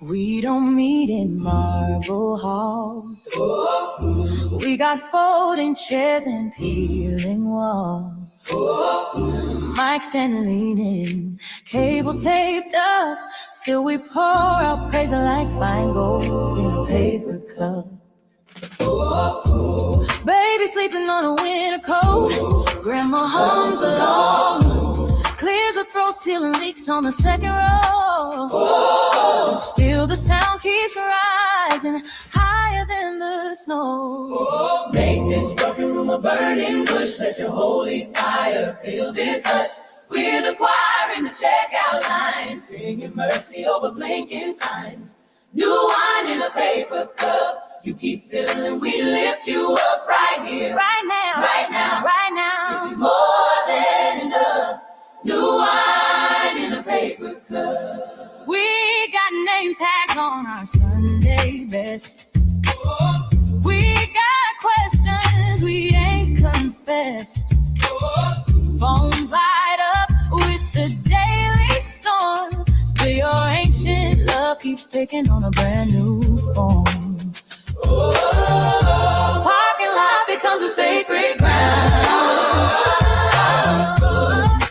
We don't meet in Marble Hall. We got folding chairs and peeling walls. Mic stand leaning, cable taped up. Still we pour out praise like fine gold in a paper cup. Baby sleeping on a winter coat. Grandma hums along, clears her throat, ceiling leaks on the second row. Still the sound keeps rising, higher than the snow. Make this broken room a burning bush. Let your holy fire fill this hush. We're the choir in the checkout line, singing mercy over blinking signs. New wine in a paper cup. You keep filling, we lift you up right here, Right now, right now, right now. This is more than enough. New wine in a paper cup. We got name tags on our Sunday best. We got questions we ain't confessed. Phones light up with the daily storm. Still your ancient love keeps taking on a brand new form. Parking lot becomes a sacred ground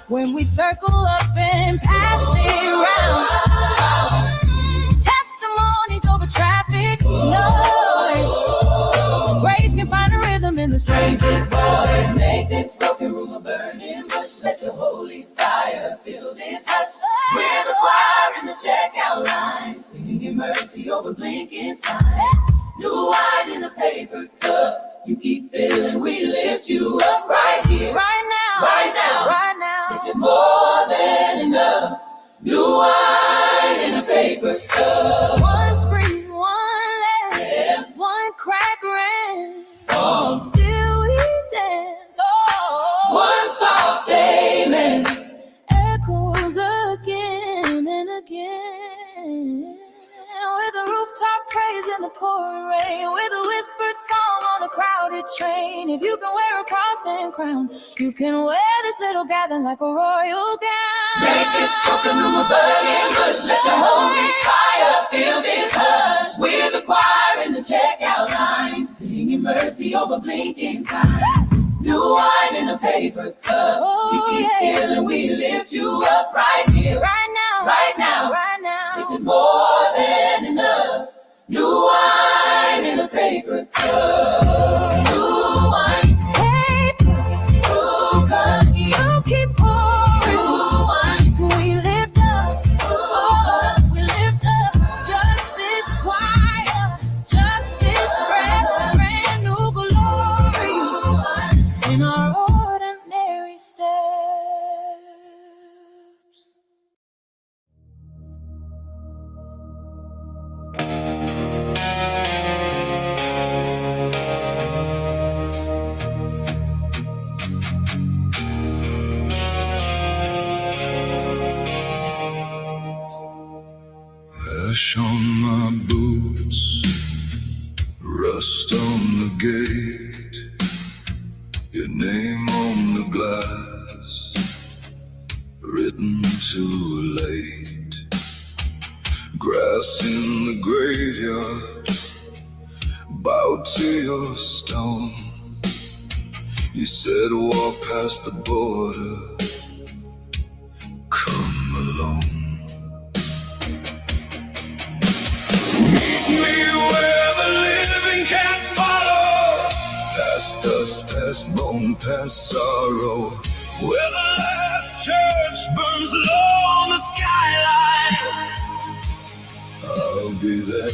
when we circle up and pass it round. Testimonies over traffic noise. Grace can find a rhythm in the strangest voice. Make this broken room a burning bush. Let your holy fire fill this hush. We're the choir in the checkout line, singing mercy over blinking signs. New wine in a paper cup. You keep filling, we lift you up right here, Right now, right now, right now. This is more than enough. New wine in a paper cup. One scream, one laugh, one crack ran. Still we dance. One soft amen. Echoes again and again. With a rooftop praise in the pouring rain, with a whispered song on a crowded train. If you can wear a cross and crown, you can wear this little gathering like a royal gown. Make this broken room a burning bush. Let your holy fire fill this hush. We're the choir in the checkout line, singing mercy over blinking signs. New wine in a paper cup. You keep filling, we lift you up right here, Right now, right now, right now. This is more than enough. New wine in a paper cup. New wine, Paper, new cup, you keep pouring. new wine, We lift up, oh, we lift up. Just this choir, just this breath, brand new glory in our ordinary steps. Ash on my boots, rust on the gate, your name on the glass, written too late. Grass in the graveyard, bow to your stone. You said walk past the border, come alone. Meet me where the living can Past dust, past bone, past sorrow, where the last church burns low on the skyline. I'll be there.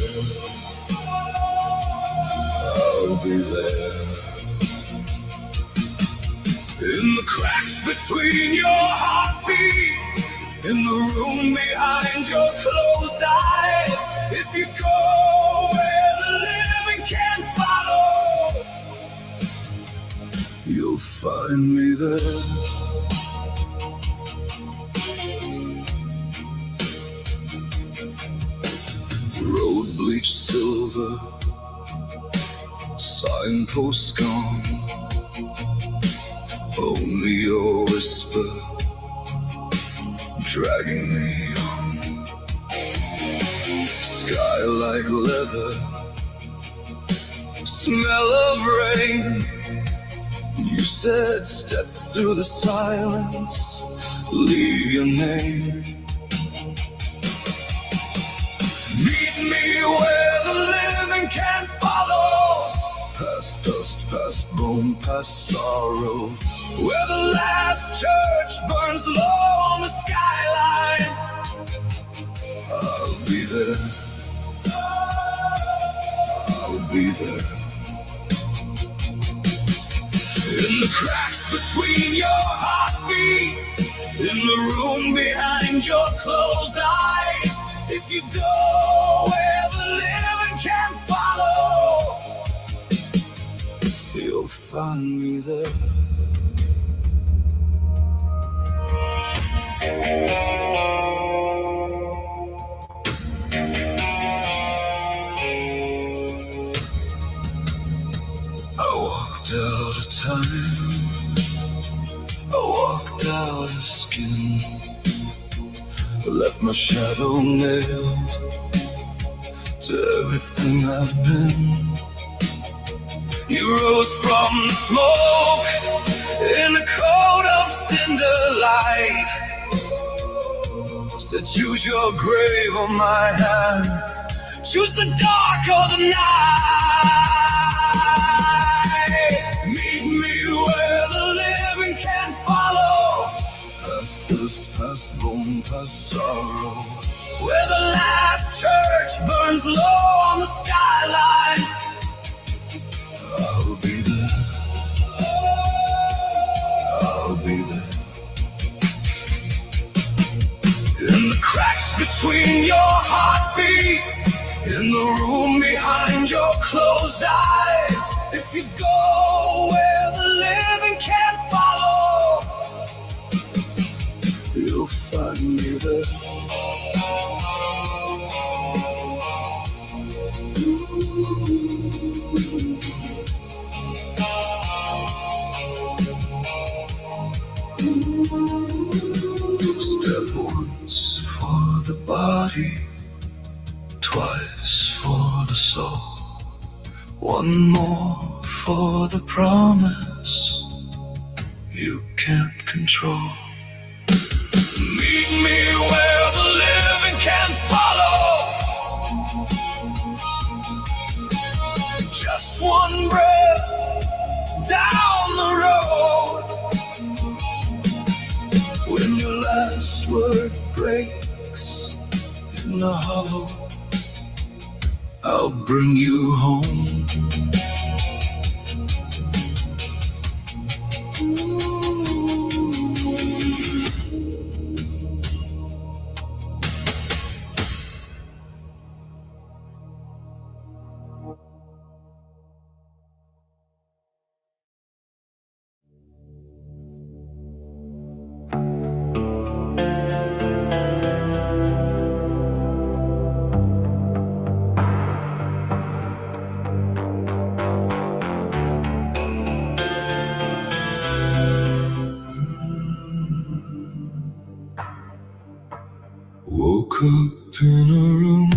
I'll be there. In the cracks between your heartbeats, in the room behind your closed eyes. If you go where the living can't follow, you'll find me there. Road bleached silver, signposts gone, only your whisper dragging me on. Sky like leather, smell of rain. You said step through the silence, leave your name. Meet me where the living can't follow. Past dust, past bone, past sorrow, where the last church burns low on the skyline. I'll be there. I'll be there. In the cracks between your heartbeats, in the room behind your closed eyes. If you go where the living can't follow, you'll find me there. I walked out of time, I walked out of skin, I left my shadow nailed to everything I've been. You rose from the smoke in a coat of cinder light. Said choose your grave or my hand, choose the dark or the night. Meet me where the living can't follow. Past dust, past bone, past sorrow, where the last church burns low on the skyline. I'll be there. I'll be there. In the cracks between your heartbeats, in the room behind your closed eyes. If you go where the living can't follow, you'll find me there. Step once for the body, twice for the soul, one more for the promise you can't control. Meet me where the living can follow. Just one breath down the road. When your last word breaks in the hollow, I'll bring you home. Woke up in a room,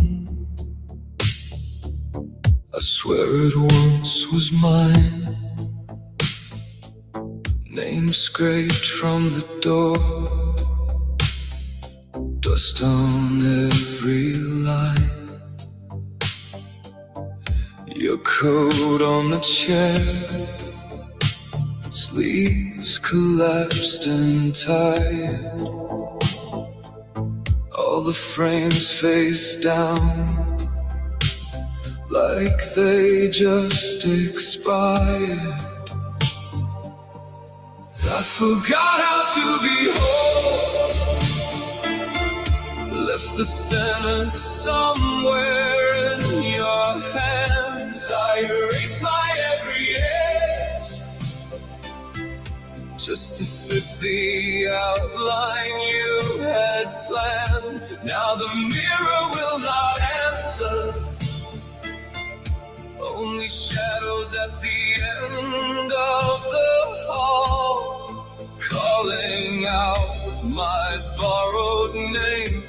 I swear it once was mine. Name scraped from the door, dust on every line. Your coat on the chair, Sleeves collapsed and tired, all the frames face down, like they just expired. I forgot how to be whole, left the center somewhere in your hands. I erased my every edge, just to fit the outline you had planned. Now the mirror will not answer, only shadows at the end of the hall, calling out my borrowed name.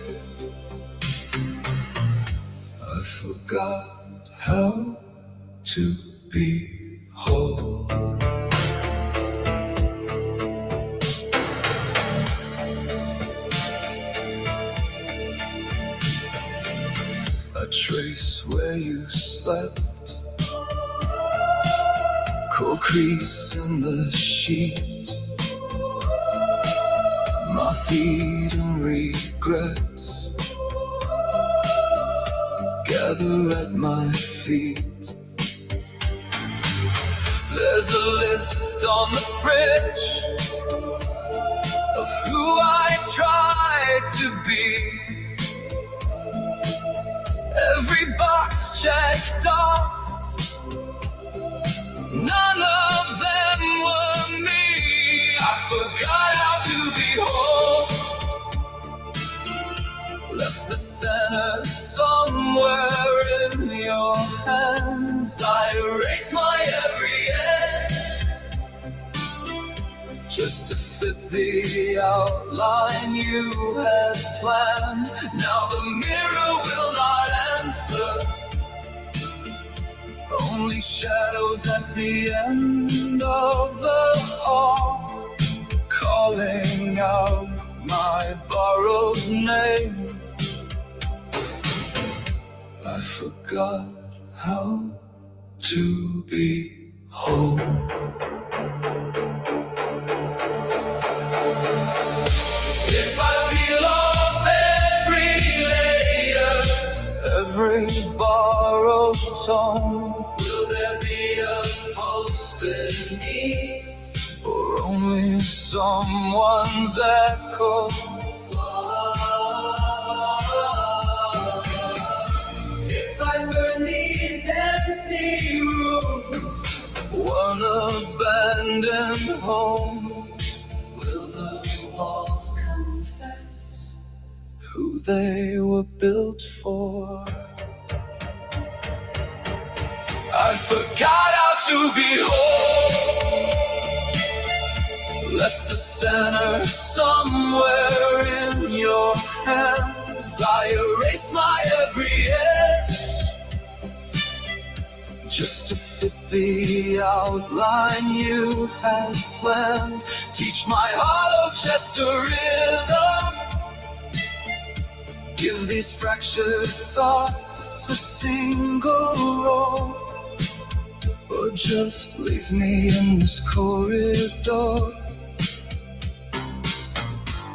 I forgot how to be whole. A trace where you slept, cold crease in the sheet, moth-eaten regrets gather at my feet. There's a list on the fridge of who I tried to be. Every box checked off, none of them were me. I forgot how to be whole, left the center somewhere in your hands. I erased my every edge, just to fit the outline you had planned. Now the mirror will not answer, only shadows at the end of the hall, calling out my borrowed name. I forgot how to be whole. If I peel off every layer, every borrowed tone, will there be a pulse beneath, or only someone's echo? If I burn these empty rooms, one abandoned home, will the walls confess who they were built for? I forgot how to be whole, left the center somewhere in your hands. I erased my every edge, just to fit the outline you had planned. Teach my hollow chest a rhythm, give these fractured thoughts a single roll, or just leave me in this corridor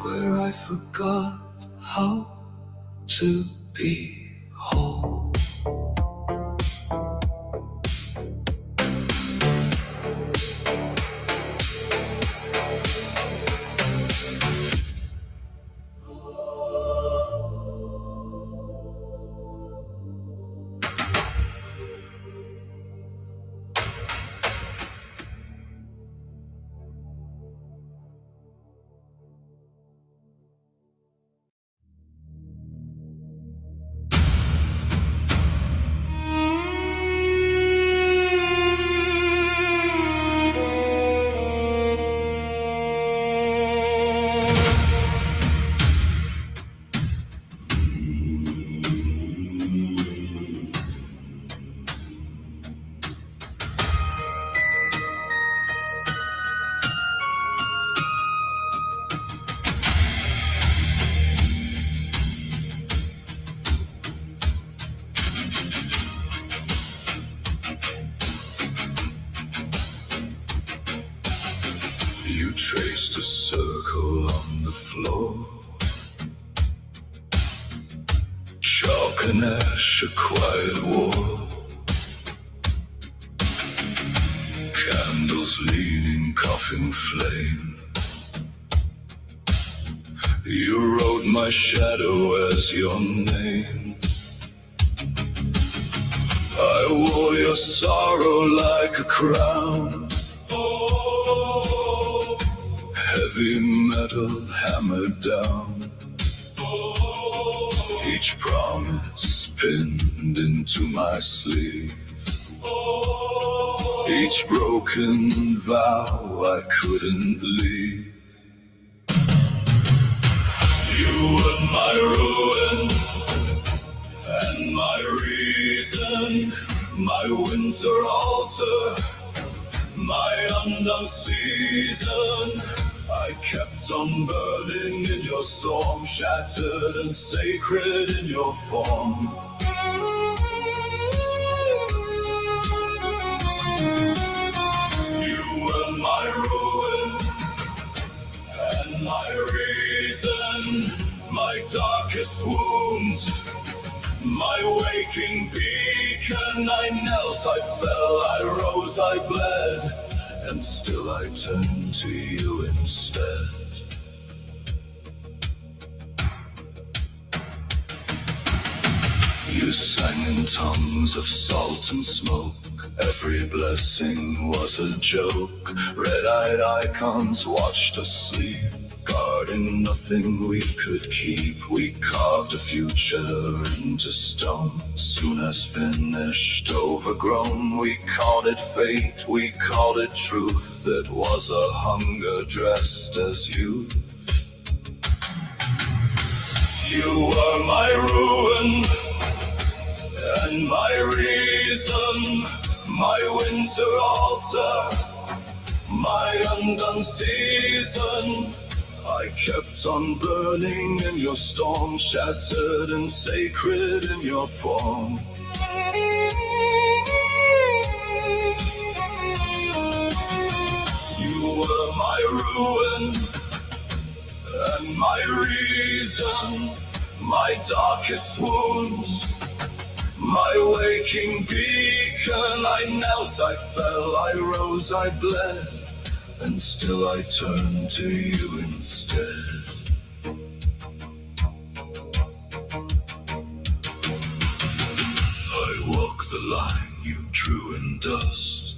where I forgot how to be whole. You traced a circle on the floor. Chalk and ash, a quiet war. Candles leaning, coughing flame. You wrote my shadow as your name. I wore your sorrow like a crown. Heavy metal hammered down. Each promise pinned into my sleeve. Each broken vow I couldn't leave. You were my ruin and my reason, my winter altar, my undone season. I kept on burning in your storm, shattered and sacred in your form. You were my ruin and my reason, my darkest wound, my waking beacon. I knelt, I fell, I rose, I bled, and still I turn to you instead. You sang in tongues of salt and smoke. Every blessing was a joke. Red-eyed icons watched us sleep, guarding nothing we could keep. We carved a future into stone. Soon as finished, overgrown, we called it fate, we called it truth. It was a hunger dressed as youth. You were my ruin and my reason, my winter altar, my undone season. I kept on burning in your storm, shattered and sacred in your form. You were my ruin and my reason, my darkest wound, my waking beacon. I knelt, I fell, I rose, I bled, and still I turn to you instead. I walk the line you drew in dust,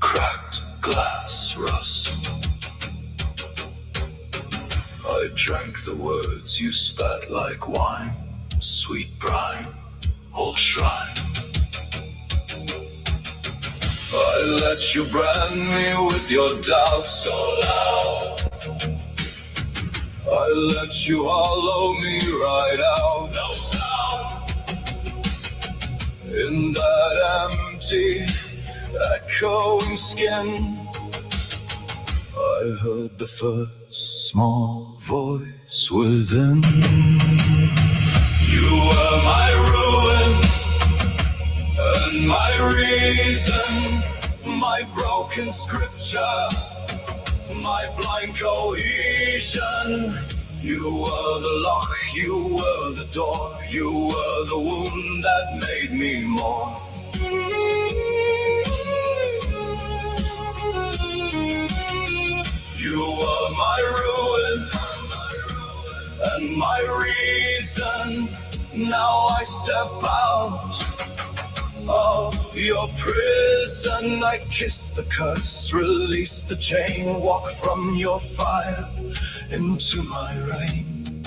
cracked glass rust. I drank the words you spat like wine, sweet brine, old shrine. I let you brand me with your doubts so loud. I let you hollow me right out. No sound in that empty, echoing skin. I heard the first small voice within. You were my ruin and my reason, my broken scripture, my blind cohesion. You were the lock, you were the door, you were the wound that made me more. You were my ruin and my reason. Now I step out of your prison. I kiss the curse, release the chain, walk from your fire into my rain.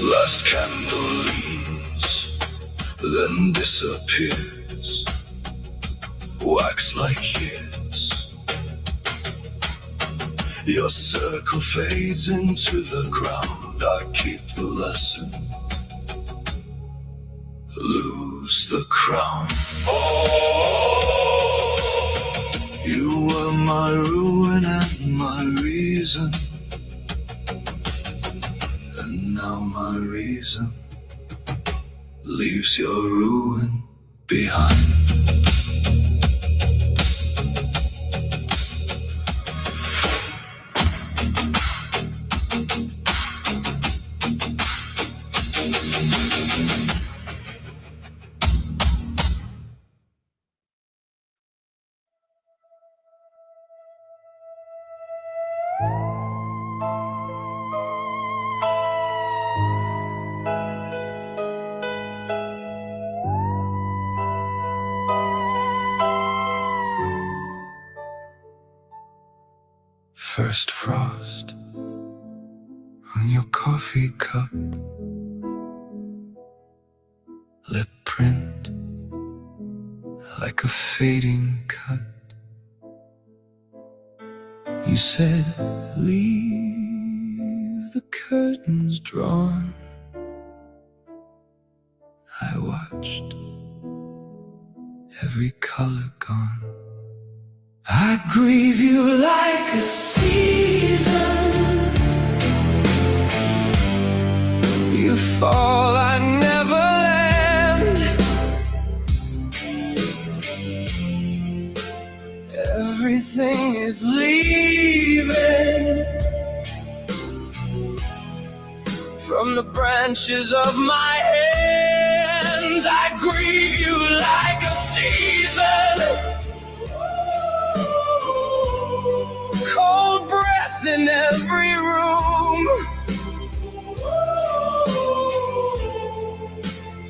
Last candle leaves, then disappears, wax like years. Your circle fades into the ground. I keep the lesson, lose the crown. You were my ruin and my reason, and now my reason leaves your ruin behind. first frost on your coffee cup, lip print like a fading cut. You said, leave the curtains drawn. I watched, every color gone. I grieve you like a season. You fall, I never land. Everything is leaving from the branches of my hands. I grieve you like a season. Cold breath in every room.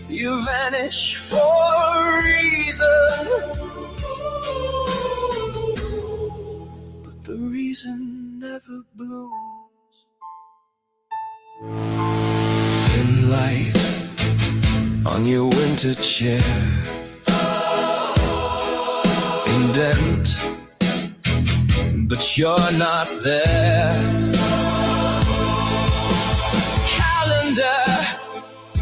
You vanish for a reason, but the reason never blooms. Thin light on your winter chair, indent, but you're not there. Calendar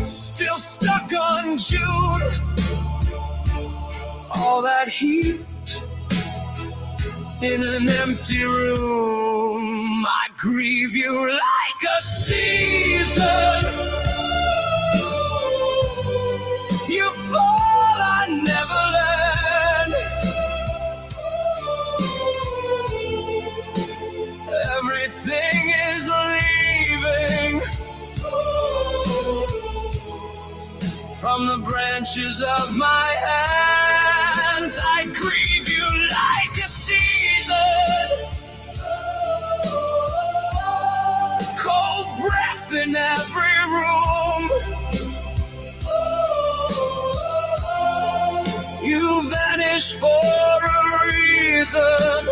still stuck on June. All that heat in an empty room. I grieve you like a season. You fall, I never land. Everything is leaving from the branches of my hands. I grieve you like a season. Cold breath in every room. You vanish for a reason,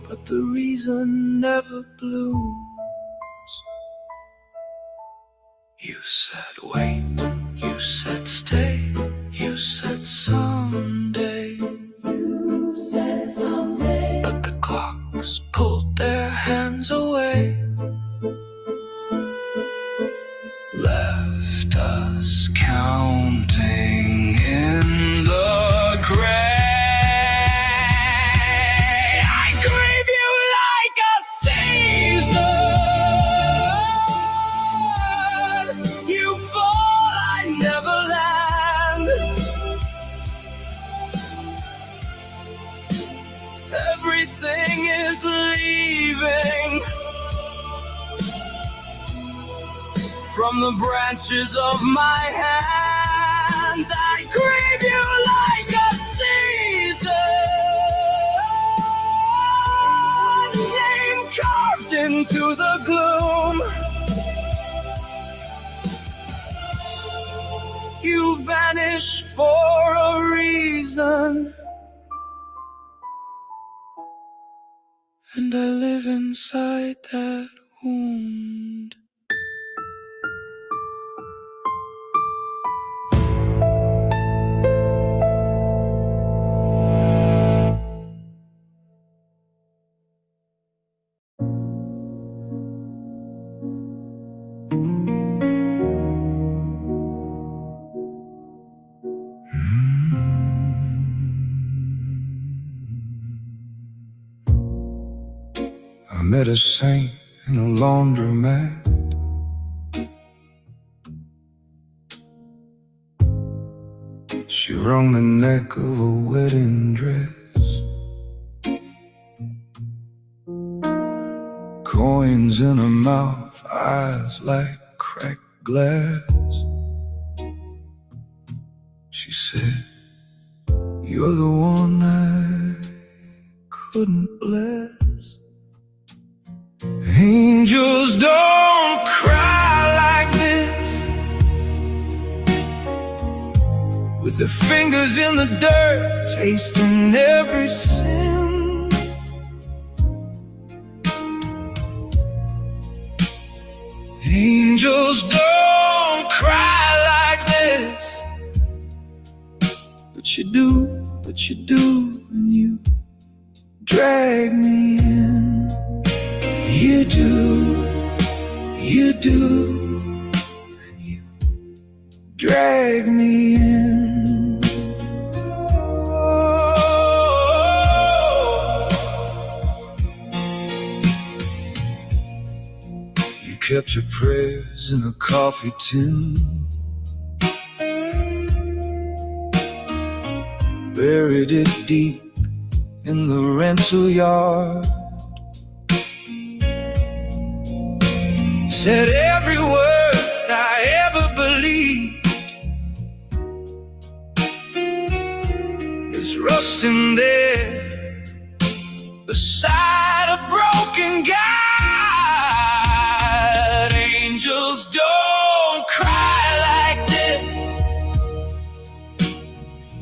but the reason never blooms. You said wait, you said stay, you said someday. You said someday, But the clocks pulled their hands away, left us counting in the gray. I grieve you like a season. You fall, I never land. Everything is leaving from the branches of my hands. I grieve you like a season, name carved into the gloom. You vanish for a reason, and I live inside that wound. I met a saint in a laundromat. She wrung the neck of a wedding dress, coins in her mouth, eyes like cracked glass. She said, you're the one I couldn't bless. Angels don't cry like this, with their fingers in the dirt, tasting every sin. Angels don't cry like this, but you do when you drag me in. You do when you drag me in. You kept your prayers in a coffee tin, buried it deep in the rental yard. Said every word I ever believed is rusting there beside a broken God. Angels don't cry like this,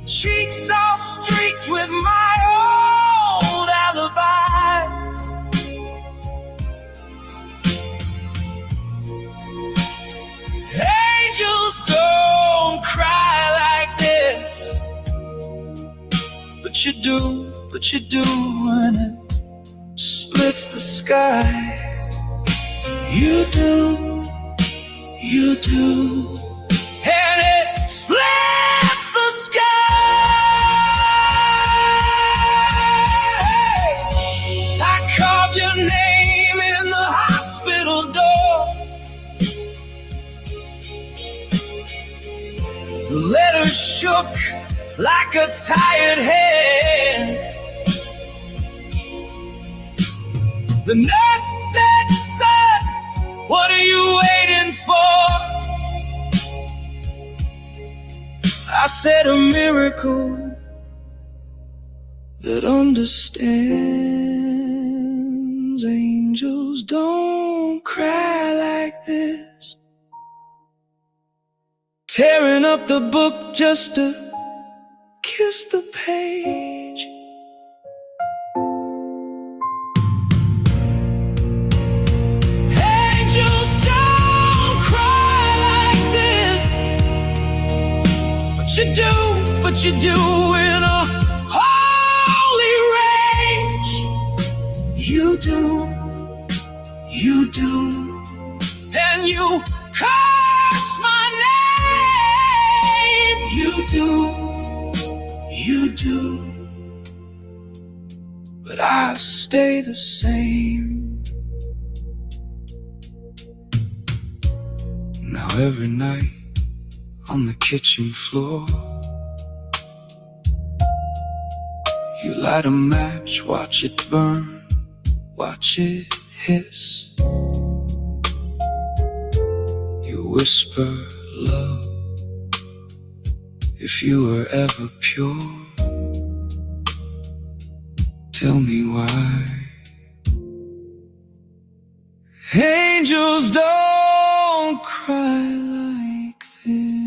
cheeks all streaked with my old alibis. Angels don't cry like this, but you do when it splits the sky. You do, and it splits the sky. I called your name in the hospital door. The letter shook like a tired hand. The nurse said, son, what are you waiting for? I said, a miracle that understands. Angels don't cry like this, tearing up the book just to kiss the page. Angels don't cry like this, but you do in a holy rage. You do, and you curse my name. You do, but I stay the same. Now every night on the kitchen floor, you light a match, watch it burn, watch it hiss. You whisper love, if you were ever pure, tell me why. Angels don't cry like this.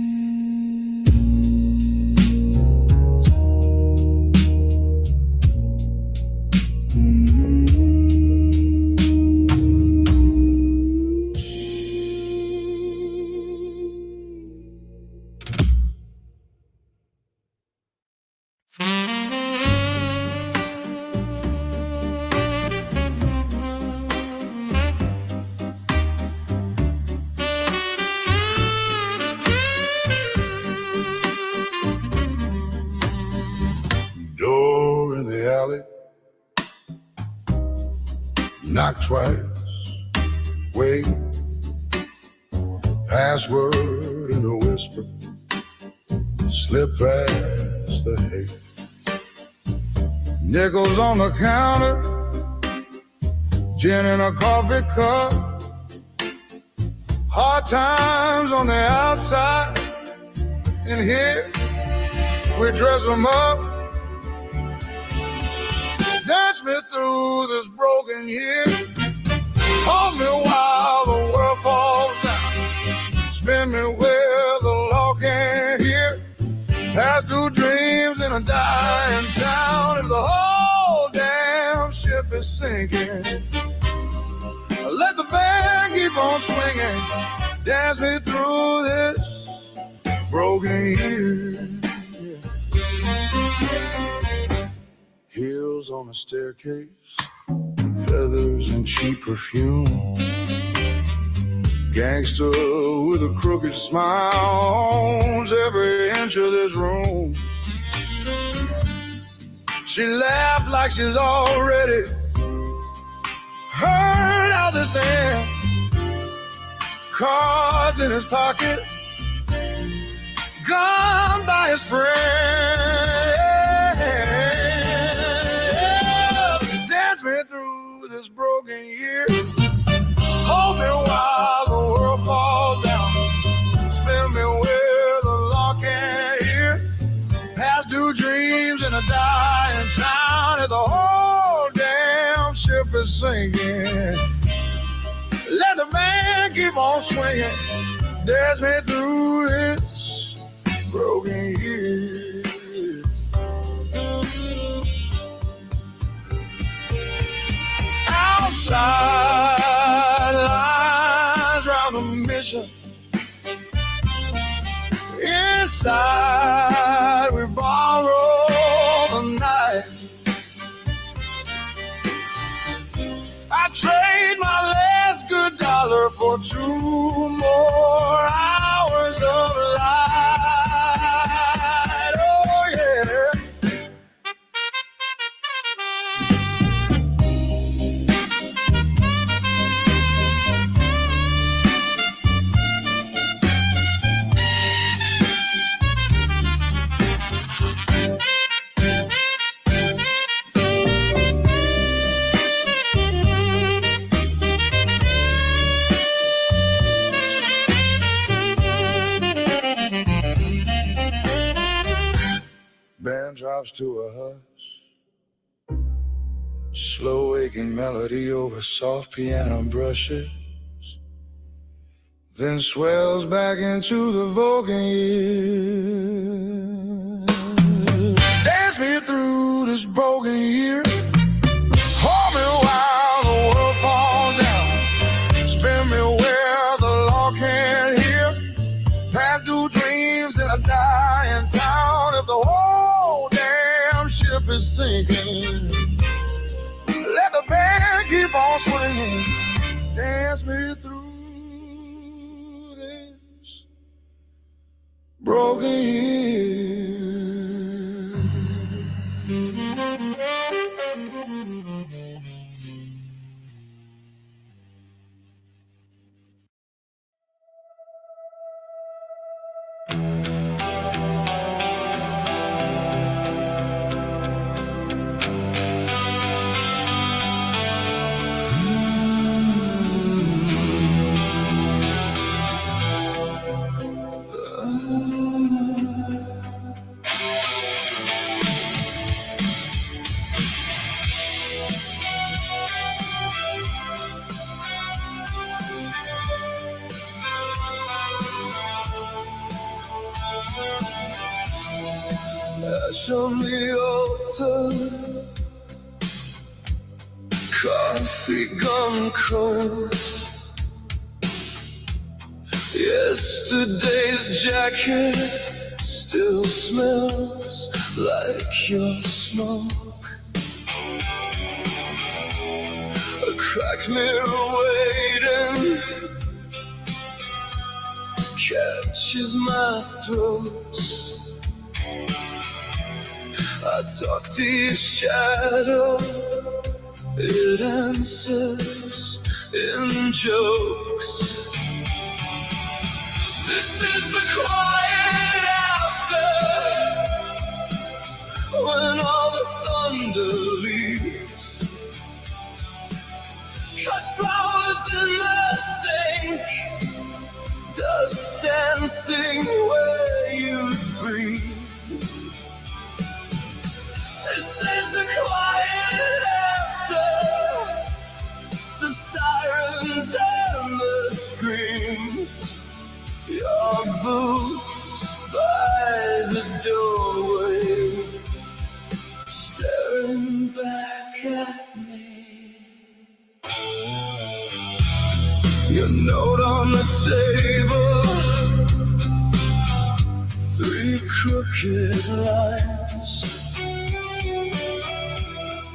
Door in the alley, knock twice, wait, password in a whisper, slip past the hate. Nickels on the counter, gin in a coffee cup, hard times on the outside, and here we dress them up. Dance me through this broken year, hold me while the world falls down, spin me where the law can't hear, pass through dreams in a dying town. If the whole damn ship is sinking, let the band keep on swinging, Dance me through this broken year. Heels on a staircase, feathers and cheap perfume. Gangster with a crooked smile owns every inch of this room. She laughed like she's already heard all this end. Cards in his pocket, gone by his friend. Dance me through this broken year, hoping while the world falls down. Spin me where the law can't hear. Past due dreams in a dying town. If the whole damn ship is sinking, let the man keep on swinging. Dance me through this broken year. Outside lines round the mission. Inside we borrow the night. I trade my last good dollar for 2 more hours of light. Oh yeah. Band drops to a hush, slow waking melody over soft piano brushes, then swells back into the voguing year. Dance me through this broken year, hold me while the world falls down. Spin me where the law can't hear. Past due dreams in a dying town. If the whole damn ship is sinking, let the band keep on swinging. Dance me through this broken year. Ash on the altar, coffee gone cold. Yesterday's jacket still smells like your smoke. A cracked mirror waiting catches my throat. I talk to your shadow, it answers in jokes. This is the quiet after, when all the thunder leaves. Cut flowers in the sink, dust dancing where you breathe. This is the quiet after, the sirens and the screams. Your boots by the doorway, staring back at me. Your note on the table crooked lines.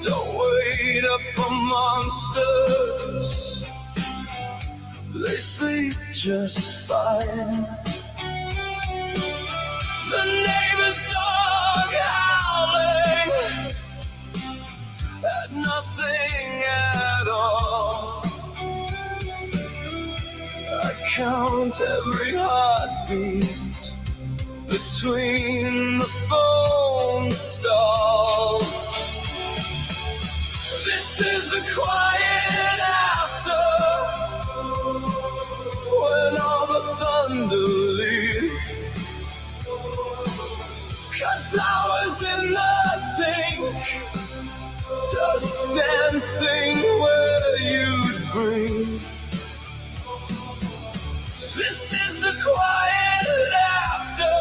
Don't wait up for monsters, they sleep just fine. The neighbor's dog howling at nothing at all. I count every heartbeat between the phone stalls. This is the quiet after, when all the thunder leaves. Cut flowers in the sink, dust dancing where you'd breathe. This is the quiet after,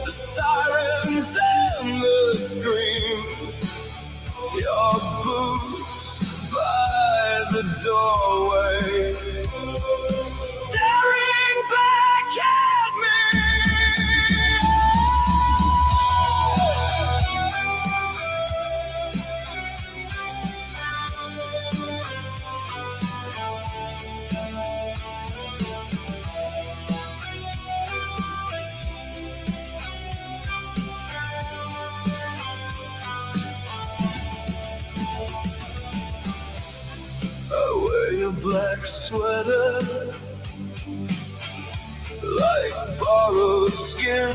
the sirens and the screams. Your boots by the doorway, staring back at me. I wear your black sweater like borrowed skin.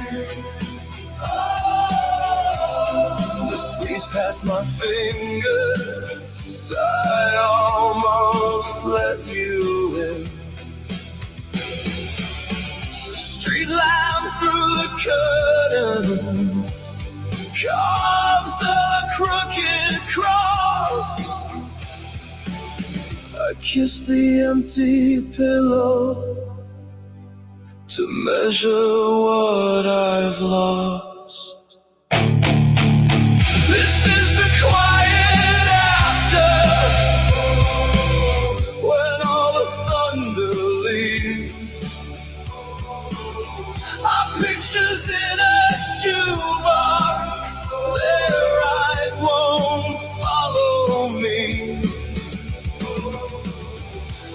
The sleeves past my fingers, I almost let you in. The street lamp through the curtains carves a crooked cross. I kiss the empty pillow to measure what I've lost. This is the quiet after, when all the thunder leaves. Our pictures in a shoebox, their eyes won't follow me.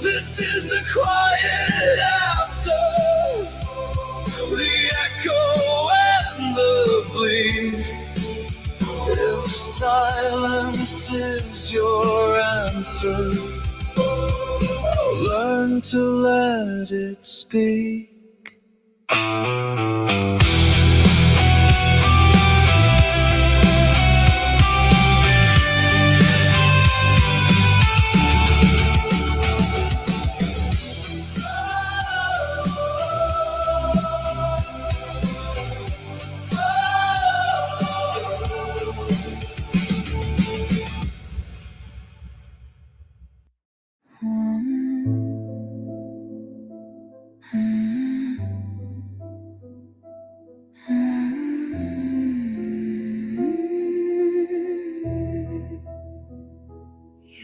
This is the quiet after, the echo and the bleed. If silence is your answer, I'll learn to let it speak.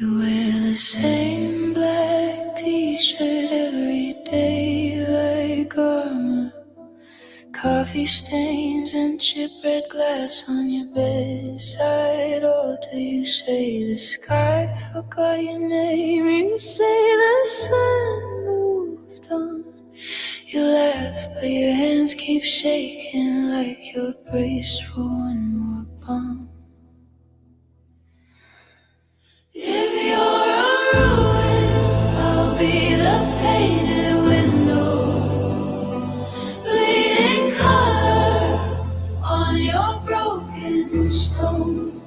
You wear the same black t-shirt every day like armor. Coffee stains and chipped red glass on your bedside altar. You say the sky forgot your name. You say the sun moved on. You laugh but your hands keep shaking like you're braced for one more bomb. If you're a ruin, I'll be the painted window, bleeding color on your broken stone.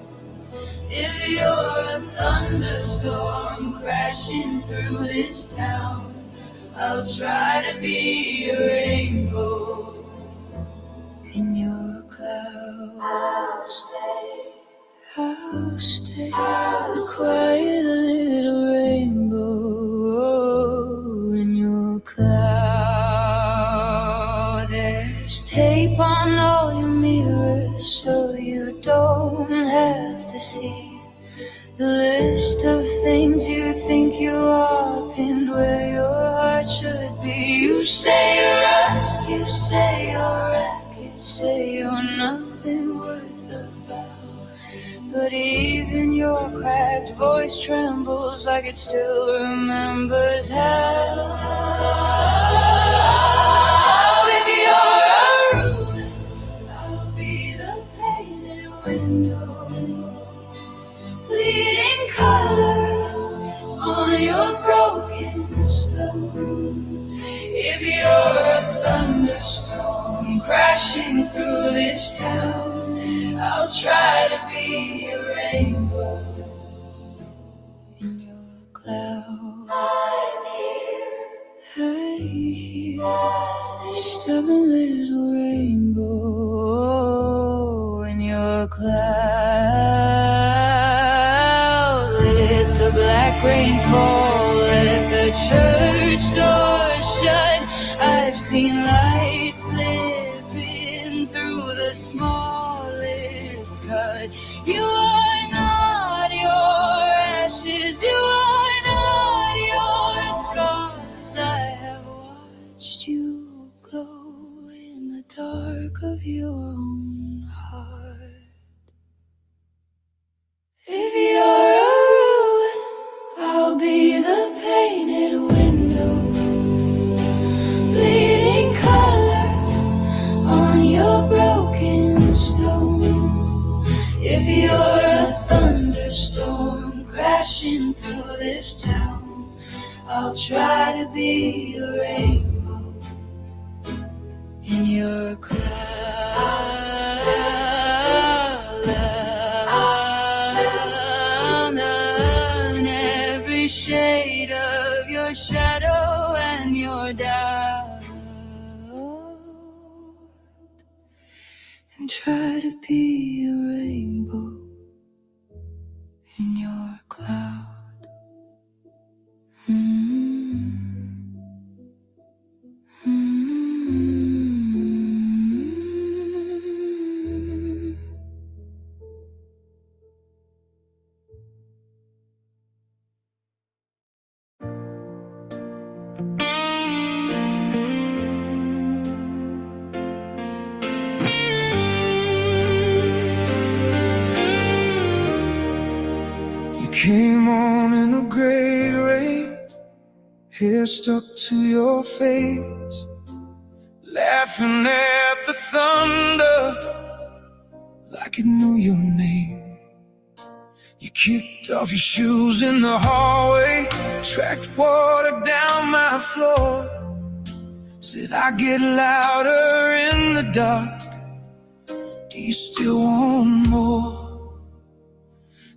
If you're a thunderstorm crashing through this town, I'll try to be a rainbow in your cloud. I'll stay. I'll stay, a quiet little rainbow in your cloud. There's tape on all your mirrors so you don't have to see the list of things you think you are pinned where your heart should be. You say you're rust, you say you're wreck, say you're nothing worth a vow, but even your cracked voice trembles like it still remembers how. If you're a ruin, I'll be the painted window, bleeding color on your broken stone. If you're a thunderstorm crashing through this town, I'll try to be a rainbow in your cloud. I'm here, just a little rainbow in your cloud. Let the black rain fall, let the church door shut. I've seen light slipping through the smallest cut. You are not your ashes, you are not your scars. I have watched you glow in the dark of your own heart. If you're a ruin, I'll be the painted window, bleeding color on your broken stone. If you're a thunderstorm crashing through this town, I'll try to be a rainbow in your cloud. Every shade of your shadow and your doubt, and try to be a rainbow in your cloud. Came on in a gray rain, hair stuck to your face, laughing at the thunder like it knew your name. You kicked off your shoes in the hallway, tracked water down my floor, said I get louder in the dark, do you still want more?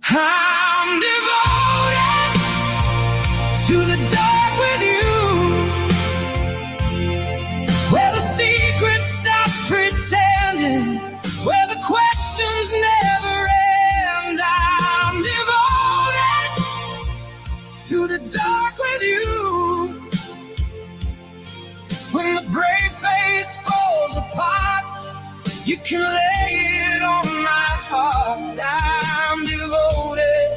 I'm devoted to the dark with you, where the secrets stop pretending, where the questions never end. I'm devoted to the dark with you. When the brave face falls apart, you can lay it on my heart. I'm devoted,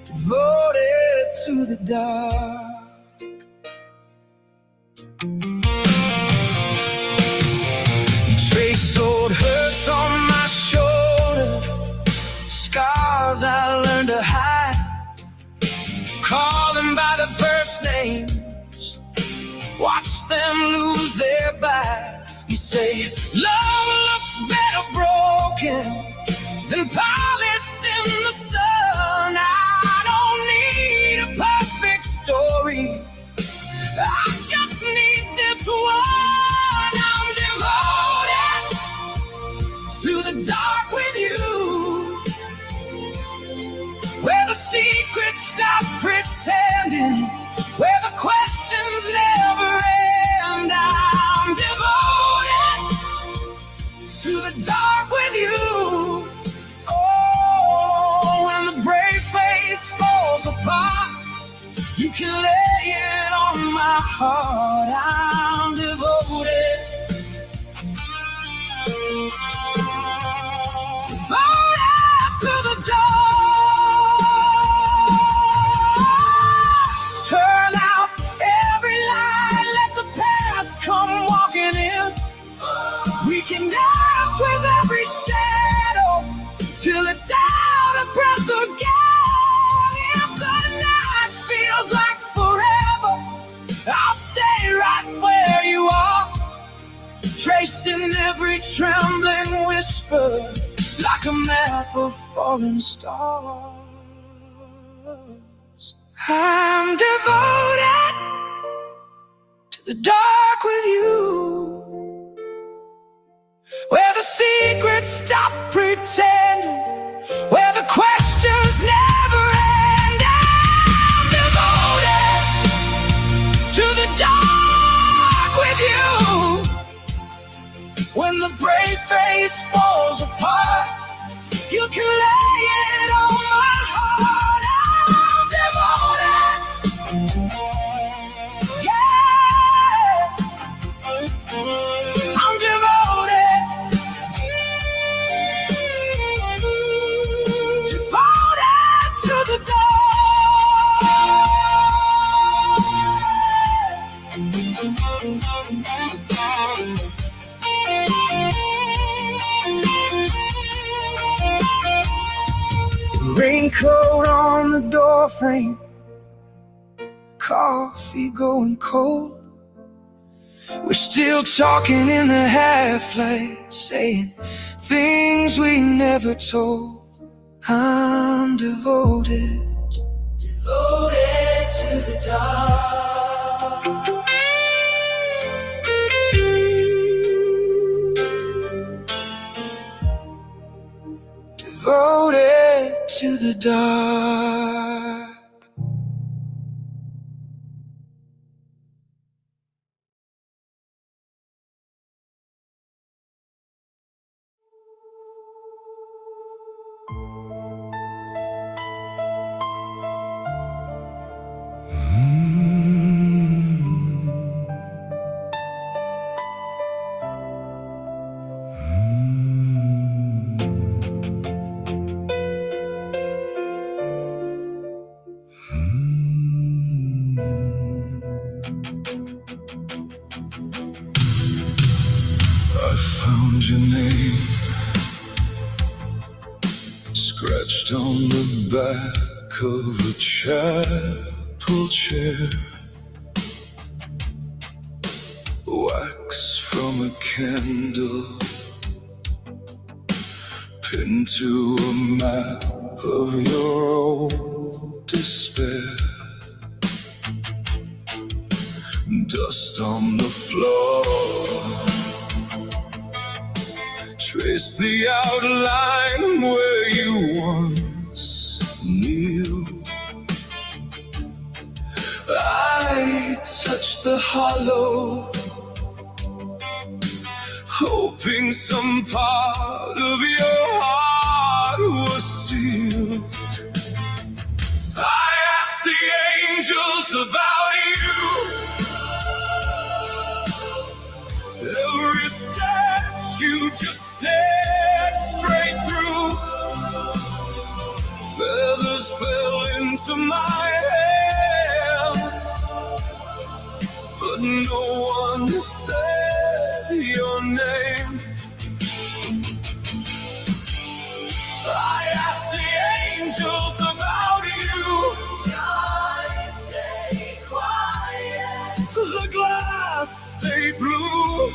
devoted to the dark. You trace old hurts on my shoulder, scars I learned to hide, call them by the first names, watch them lose their bite. You say love looks better broken than polished in the sun. I don't need a perfect story, I just need this one. I'm devoted to the dark with you, where the secrets stop pretending, where the questions never end. I'm devoted to the dark with you. Oh, when the brave face falls apart, you can lay it on my heart. I'm devoted, devoted to the dark. Turn out every lie, let the past We can dance with every shadow till it's out of breath again. If the night feels like forever, I'll stay right where you are, tracing every trembling whisper like a map of falling stars. I'm devoted to the dark with you, where the secrets stop pretending, where the questions never end. I'm devoted to the dark with you, when the brave face falls apart, you can lay it on my heart. I'm devoted, yeah, I'm devoted, devoted to the raincoat on the doorframe, coffee going cold. We're still talking in the half-light, saying things we never told. I'm devoted, devoted to the dark. Devoted to the dark. I found your name scratched on the back of a chapel chair, wax from a candle pinned to a map of your old despair. Dust on the floor, trace the outline where you once kneeled. I touch the hollow, hoping some part of your heart was sealed. I ask the angels about you, every statue just stared straight through. Feathers fell into my hands, but no one said your name. I asked the angels about you. Skies stay quiet, the glass stay blue.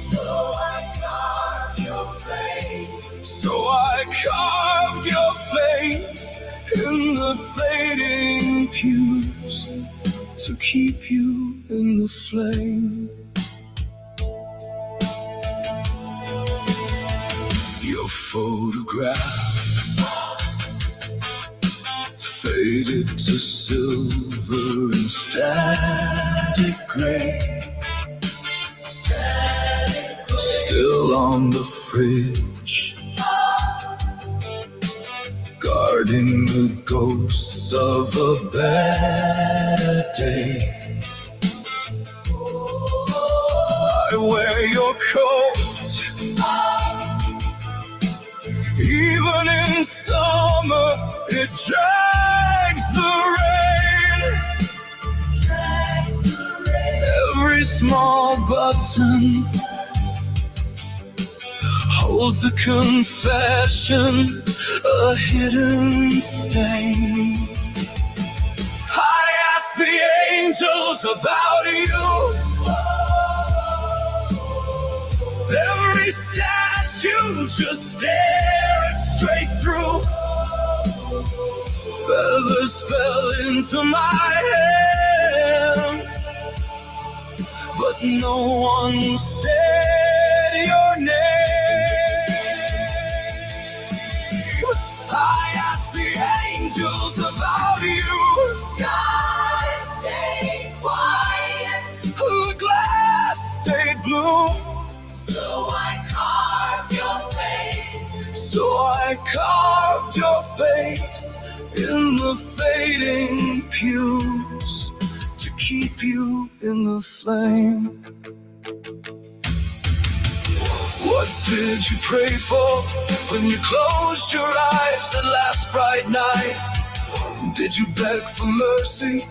So I carved your face. So I carved your face in the fading pews to keep you in the flame. Your photograph faded to silver and static gray, still on the fridge, guarding the ghosts of a bad day. I wear your coat, even in summer it drags the rain. Every small button holds a confession, a hidden stain. I ask the angels about you. Every statue just stare it straight through. Feathers fell into my hands, but no one said your name. I asked the angels about you. Sky stayed quiet, The glass stayed blue. so I carved your face. So I carved your face in the fading pews to keep you in the flame. What did you pray for when you closed your eyes that last bright night? Did you beg for mercy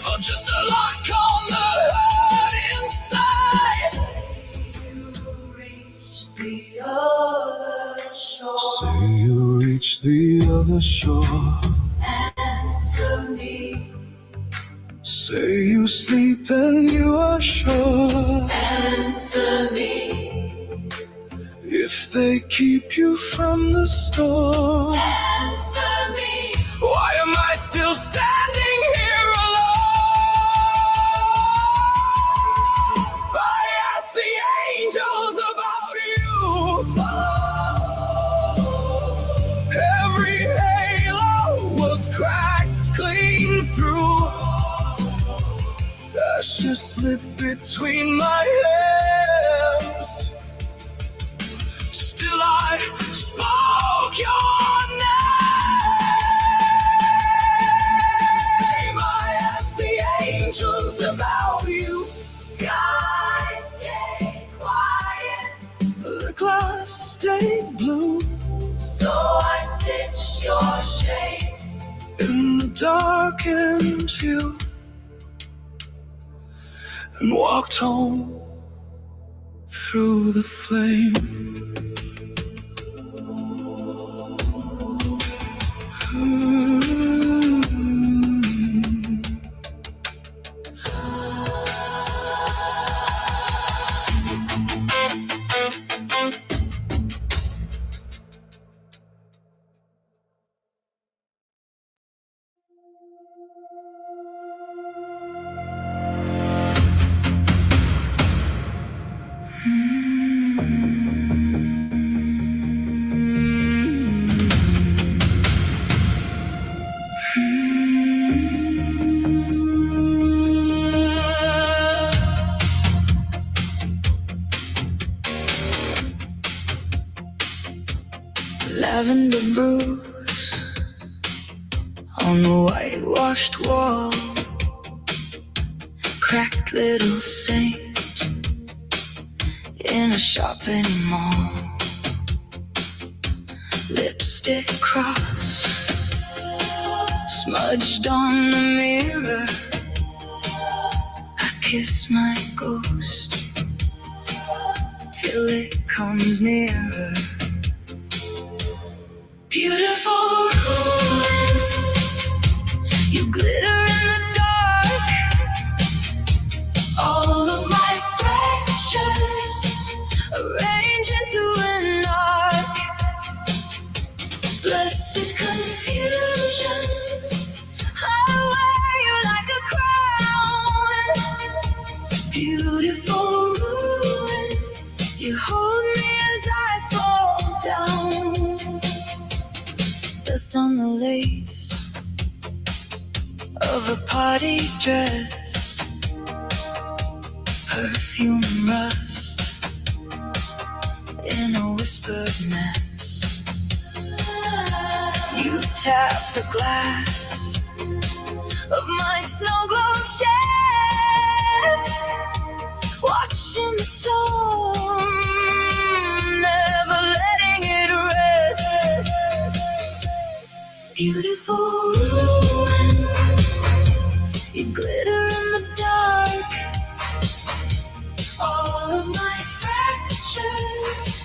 or just a lock on the hurt inside? The other shore, Say you reach the other shore. answer me, Say you sleep and you are sure. answer me. If they keep you from the storm, Answer me. why am I still standing here alone? I ask the angels about you. Every halo was cracked clean through. Ashes slip between my hands. Still I spoke your name. I asked the angels about you. Sky stay quiet, The glass stayed blue. so I stitch your shape. In the darkened view, and walked home through the flame. Lavender bruise on the whitewashed wall, cracked little saint in a shopping mall, lipstick cross smudged on the mirror. I kiss my ghost till it comes nearer. Beautiful ruin, you glitter in the dark. All of my fractures arrange into an arc. Blessed confusion, I wear you like a crown. Beautiful ruin, you hold me as I fall down. Dust on the lace of a party dress, perfume and rust in a whispered mess. You tap the glass of my snow-glowed chest, watching the storm, never letting it rest. Beautiful ruin, you glitter in the dark. All of my fractures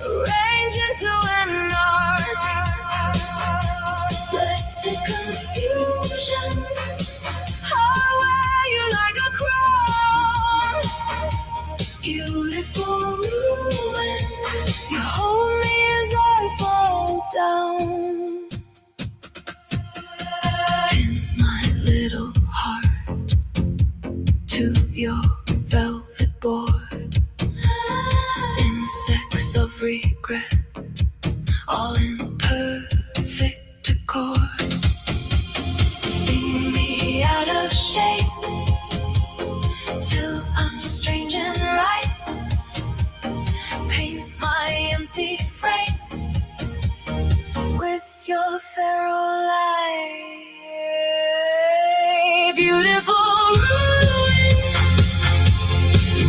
arrange arrange into an arc. Blessed confusion, I wear you like a crown. Beautiful ruin, you hold me as I fall down. In my little heart, to your velvet board, insects of regret, all in perfect accord. Sing me out of shape till I'm strange and right. Paint my empty frame with your feral light. Beautiful ruin,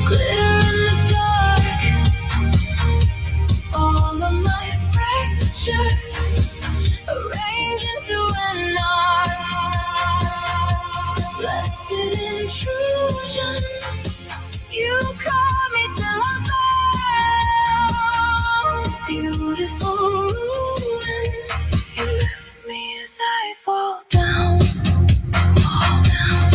glitter in the dark. All of my fractures arrange into an arc. Blessed intrusion, you caught me till I fell. Beautiful ruin, you lift me as I fall down, fall down.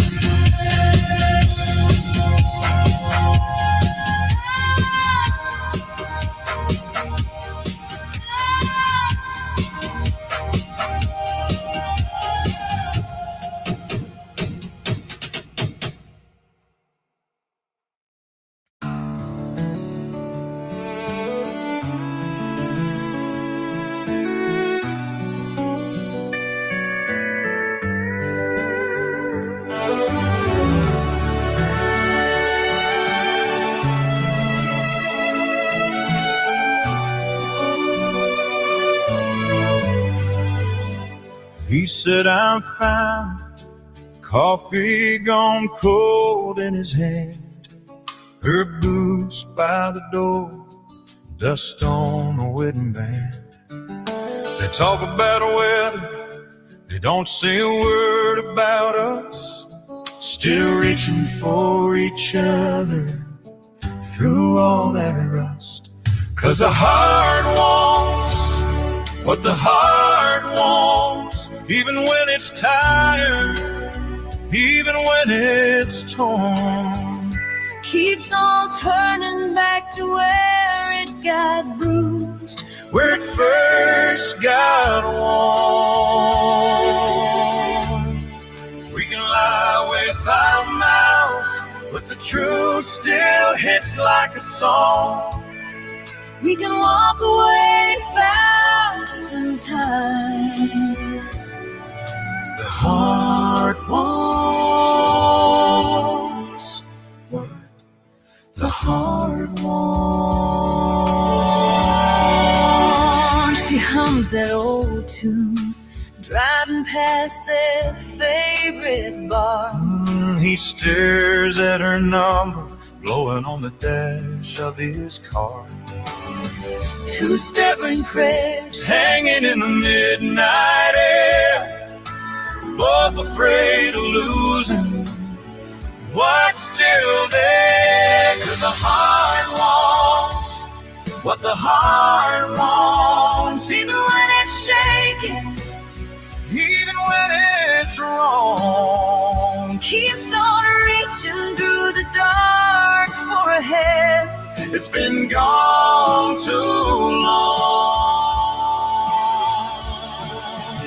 He said, I'm fine, coffee gone cold in his hand, her boots by the door, dust on a wedding band. They talk about weather, they don't say a word about us, still reaching for each other through all that rust. 'Cause the heart wants what the heart wants, even when it's tired, even when it's torn. Keeps on turning back to where it got bruised, Where it first got warm. We can lie with our mouths, but the truth still hits like a song. we can walk away 1,000 times. The heart wants what the heart wants. She hums that old tune, driving past their favorite bar. He stares at her number, blowing on the dash of his car. Two stubborn prayers Hanging in the midnight air, both afraid of losing what's still there. 'Cause the heart wants what the heart wants, even when it's shaking, even when it's wrong. keeps on reaching through the dark for a hand. It's been gone too long.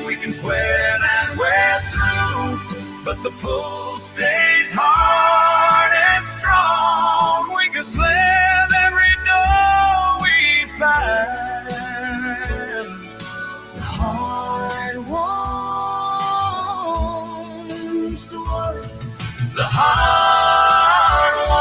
We can swear that we're through, but the pull stays hard and strong. We can slam every door we find. The heart wants what The heart wants.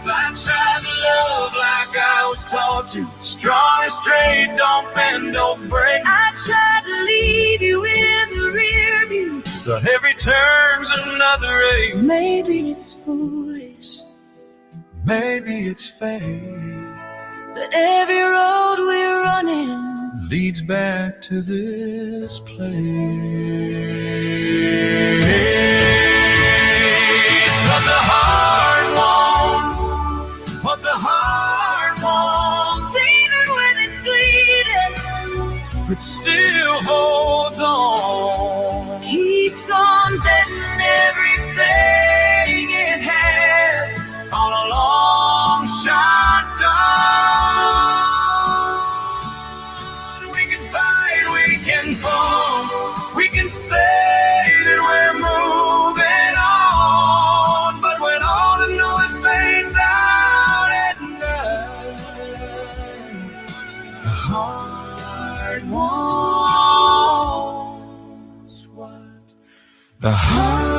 I tried to love like I was taught to. Strong and straight, don't bend, don't break. I tried to leave you in the rear view. But every turn's another ache. Maybe it's foolish, Maybe it's faith but every road we're running leads back to this place. 'Cause the heart wants what the heart wants. The heart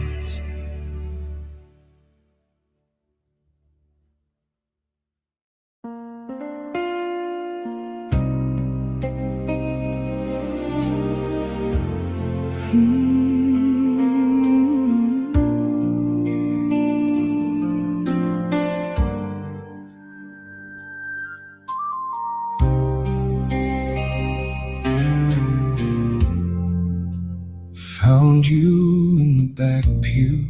wants. Found you in the back pew,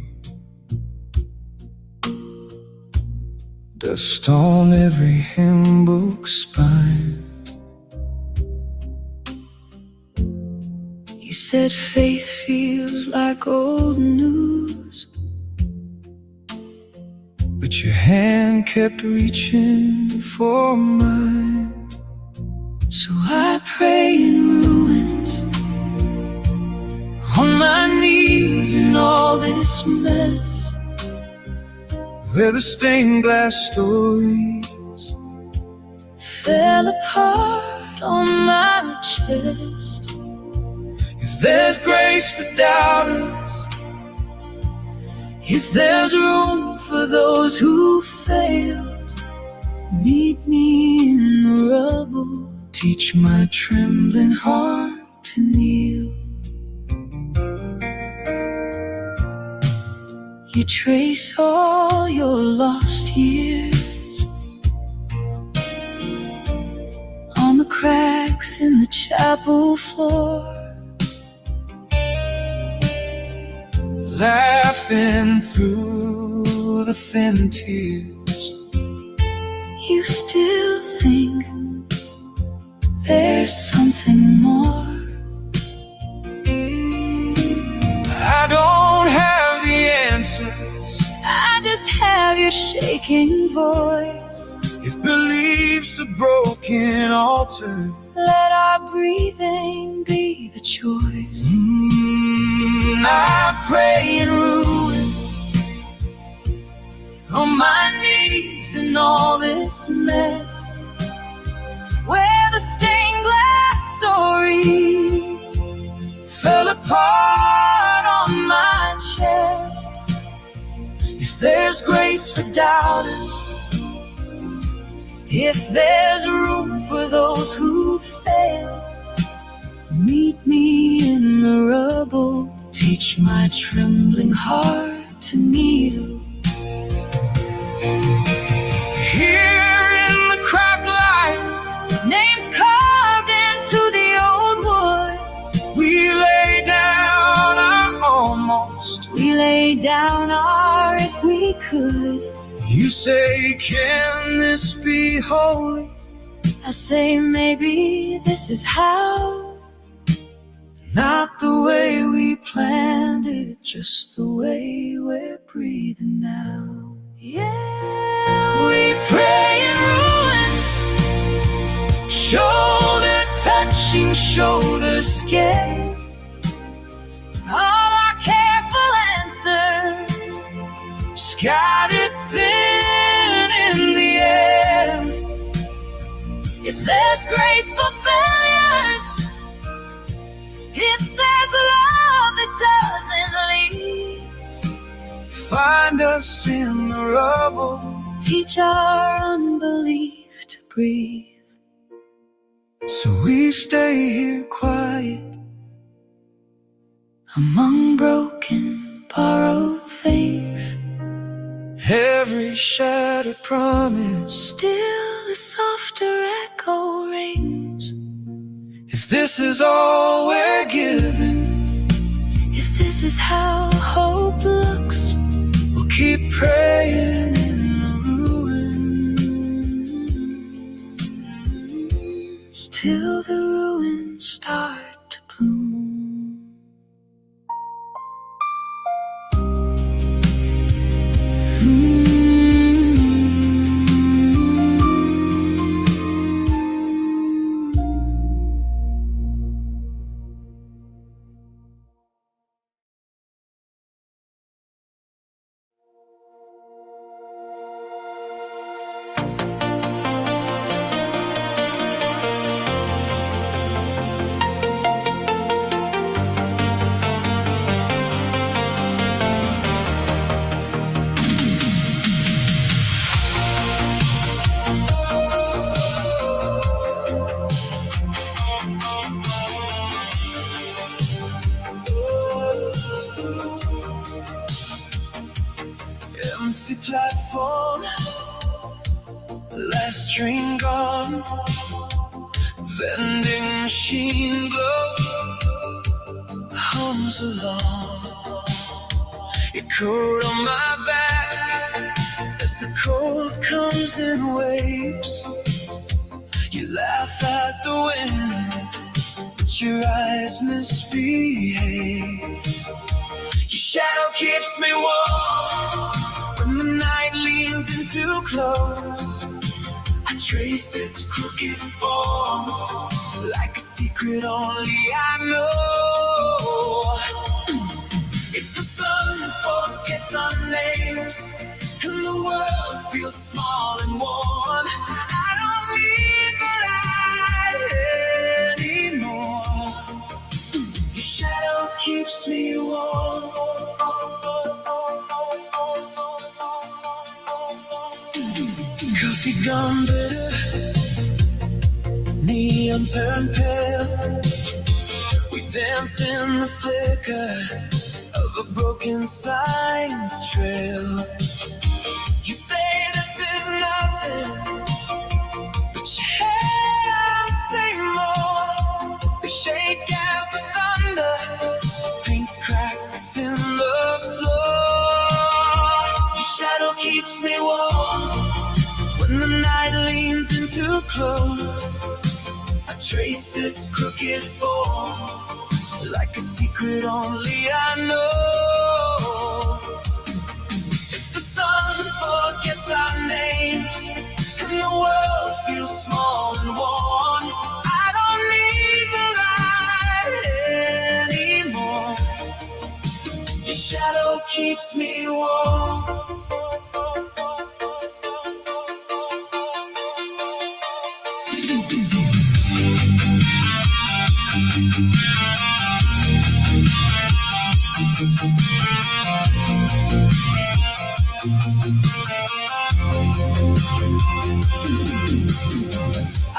dust on every hymn book spine. You said faith feels like old news, But your hand kept reaching for mine. so I pray in ruins, on my knees in all this mess. Where the stained glass stories Fell apart on my chest. If there's grace for doubters, If there's room for those who failed, meet me in the rubble. teach my trembling heart To kneel. You trace all your lost years on the cracks in the chapel floor. laughing through the thin tears. You still think there's something more. I don't have the answers. I just have your shaking voice. If belief's a broken altar, Let our breathing be the choice. I pray in ruins, On my knees in all this mess, where the stained glass stories fell apart on my chest. If there's grace for doubters, If there's room for those who failed, meet me in the rubble. teach my Trembling heart to kneel. here in the cracked light. Names carved into the old wood. We lay down our almost. We lay down our if we could. You say, can this be holy? I say maybe this is how. Not the way we planned it, Just the way we're breathing now. Yeah, we pray in ruins, shoulder touching, shoulder skin. all our careful answers Scattered thin in the air. if there's grace for failures, if there's love that doesn't leave, Find us in the rubble. teach our unbelief to breathe. So we stay here quiet, Among broken, borrowed things, every shattered promise. still a softer echo rings. If this is all we're given, If this is how hope looks, we'll keep praying in the ruins. till the ruins start to bloom. Empty platform, last train gone. Vending machine glow hums along. Your coat on my back as the cold comes in waves. You laugh at the wind, but your eyes misbehave. Your shadow keeps me warm when the night leans in too close. I trace its crooked form like a secret only I know. If the sun forgets our names and the world feels small and worn, I don't need the light anymore. Your shadow keeps me warm. Coffee gone bitter, neon turned pale. We dance in the flicker of a broken signs trail. You say this is nothing, but your hands say more. They shake as the thunder paints cracks in the floor. Your shadow keeps me warm when the night leans in too close. I trace its crooked form like a secret only I know. If the sun forgets our names and the world feels small and worn, I don't need the light anymore. Your shadow keeps me warm.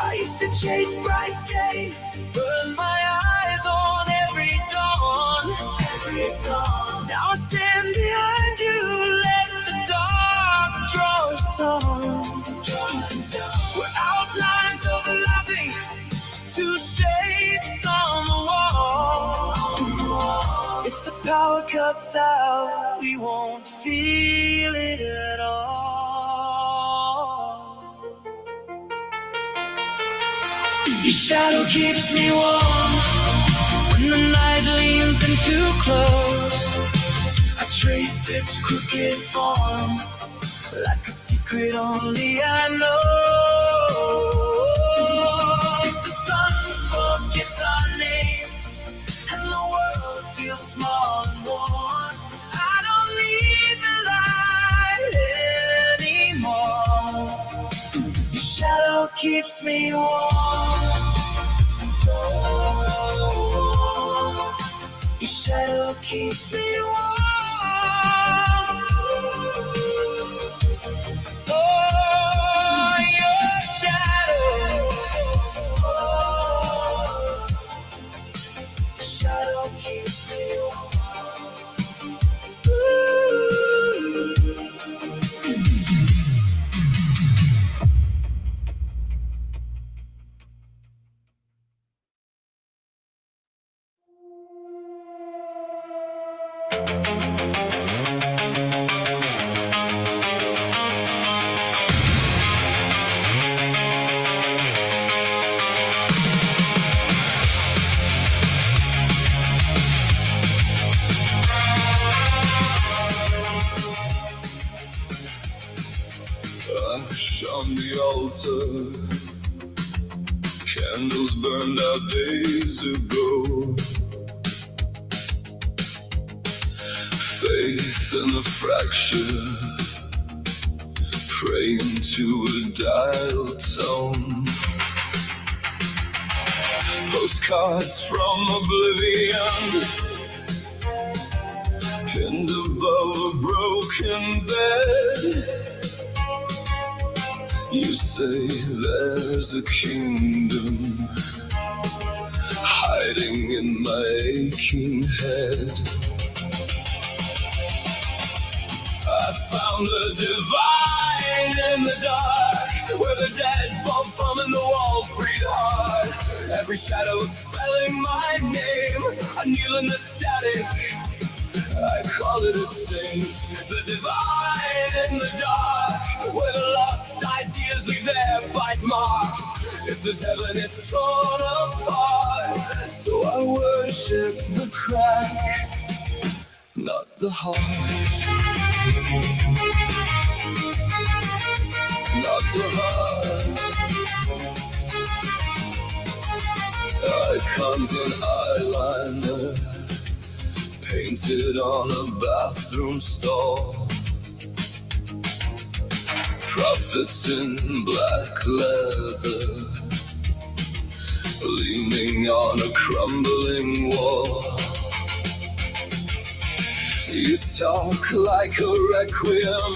I used to chase bright days, burn my eyes on every dawn, every dawn. Now I stand behind you, let the dark draw us on. We're outlines overlapping, two shapes on the wall. If the power cuts out, we won't feel it at all. Your shadow keeps me warm when the night leans in too close. I trace its crooked form like a secret only I know. If the sun forgets our names and the world feels small and worn, I don't need the light anymore. Your shadow keeps me warm. So warm. Your shadow keeps me warm. Oh, your shadow. Your shadow keeps me warm. Ash on the altar, candles burned out days ago. Faith in a fracture, praying to a dial tone. Postcards from oblivion, pinned above a broken bed. You say there's a kingdom hiding in my aching head. I found the divine in the dark, where the dead bulbs hum and the walls breathe hard. Every shadow spelling my name, I kneel in the static, I call it a saint. The divine in the dark, where the lost ideas leave their bite marks. If there's heaven, it's torn apart, so I worship the crack, not the heart. Not the heart. Icons and eyeliner painted on a bathroom stall. Prophets in black leather leaning on a crumbling wall. You talk like a requiem,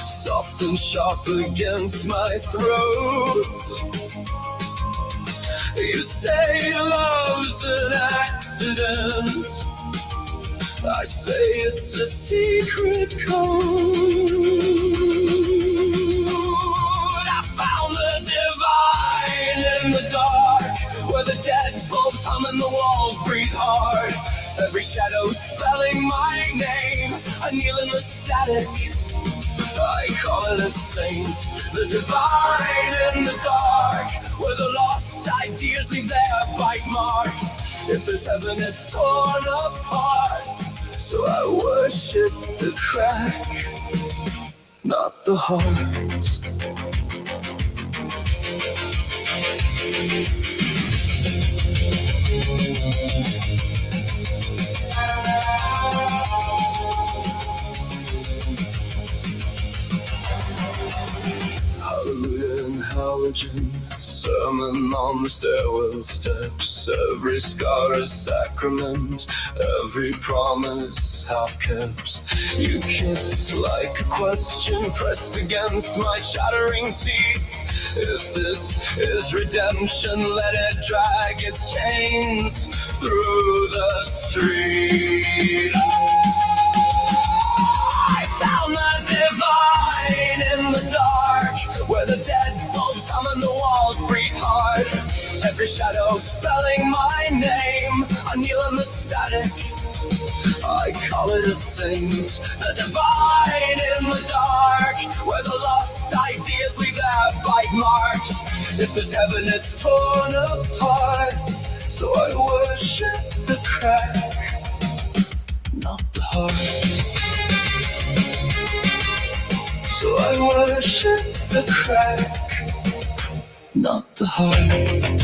soft and sharp against my throat. You say love's an accident, I say it's a secret code. I found the divine in the dark, where the dead bulbs hum and the walls breathe hard. Every shadow spelling my name, I kneel in the static, I call it a saint. The divine in the dark, where the lost ideas leave their bite marks. If there's heaven, it's torn apart, so I worship the crack, not the heart. Hallelujah and halogen, sermon on the stairwell steps. Every scar a sacrament, every promise half kept. You kiss like a question pressed against my chattering teeth. If this is redemption, let it drag its chains through the street. I found the divine in the dark, where the dead bulbs hum and the walls breathe hard. Every shadow spelling my name, I kneel in the static, I call it a saint. The divine in the dark, where the lost ideas leave their bite marks. If there's heaven, it's torn apart, so I worship the crack, not the heart. So I worship the crack, not the heart.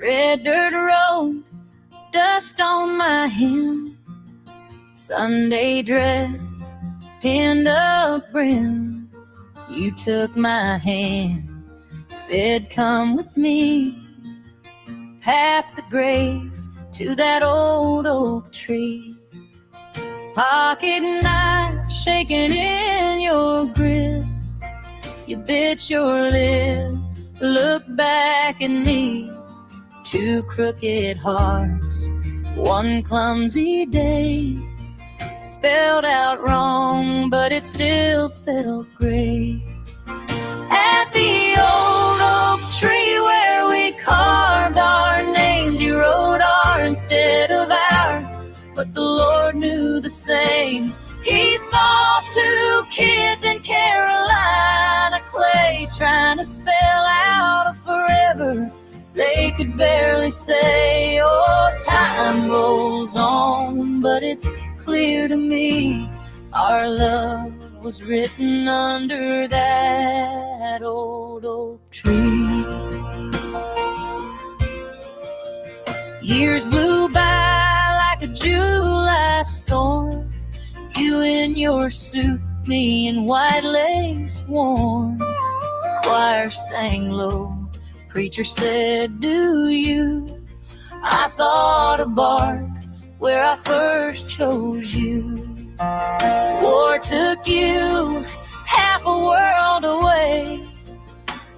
Red dirt road, dust on my hem, Sunday dress, pinned up brim. You took my hand, said come with me, past the graves to that old oak tree. Pocket knife shaking in your grip, you bit your lip, look back at me. Two crooked hearts, one clumsy day, spelled out wrong, but it still felt great. At the old oak tree where we carved our names, you wrote our instead of our, but the Lord knew the same. He saw two kids in Carolina clay trying to spell out a forever they could barely say. Oh, time rolls on, but it's clear to me our love was written under that old oak tree. Years blew by like a July storm, you in your suit, me in white lace worn. Choir sang low, preacher said, do you? I thought of bark where I first chose you. War took you half a world away.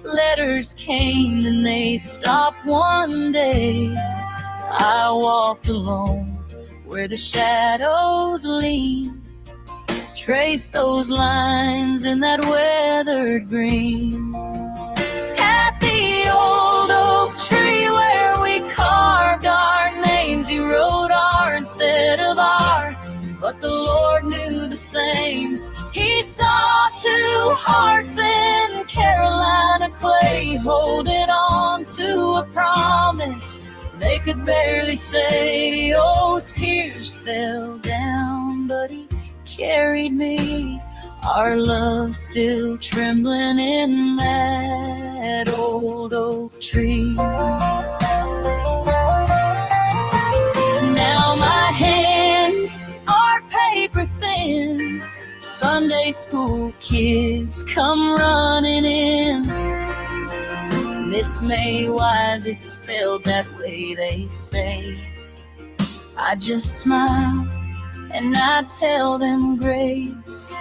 Letters came and they stopped one day. I walked alone where the shadows lean, trace those lines in that weathered green. At the old oak tree where we carved our names, you wrote R instead of R, but the Lord knew the same. He saw two hearts in Carolina clay, holding on to a promise they could barely say. Oh, tears fell down, but he carried me, our love still trembling in that old oak tree. Now my hands are paper thin, Sunday school kids come running in. Miss May, why is it spelled that way, they say. I just smile and I tell them grace.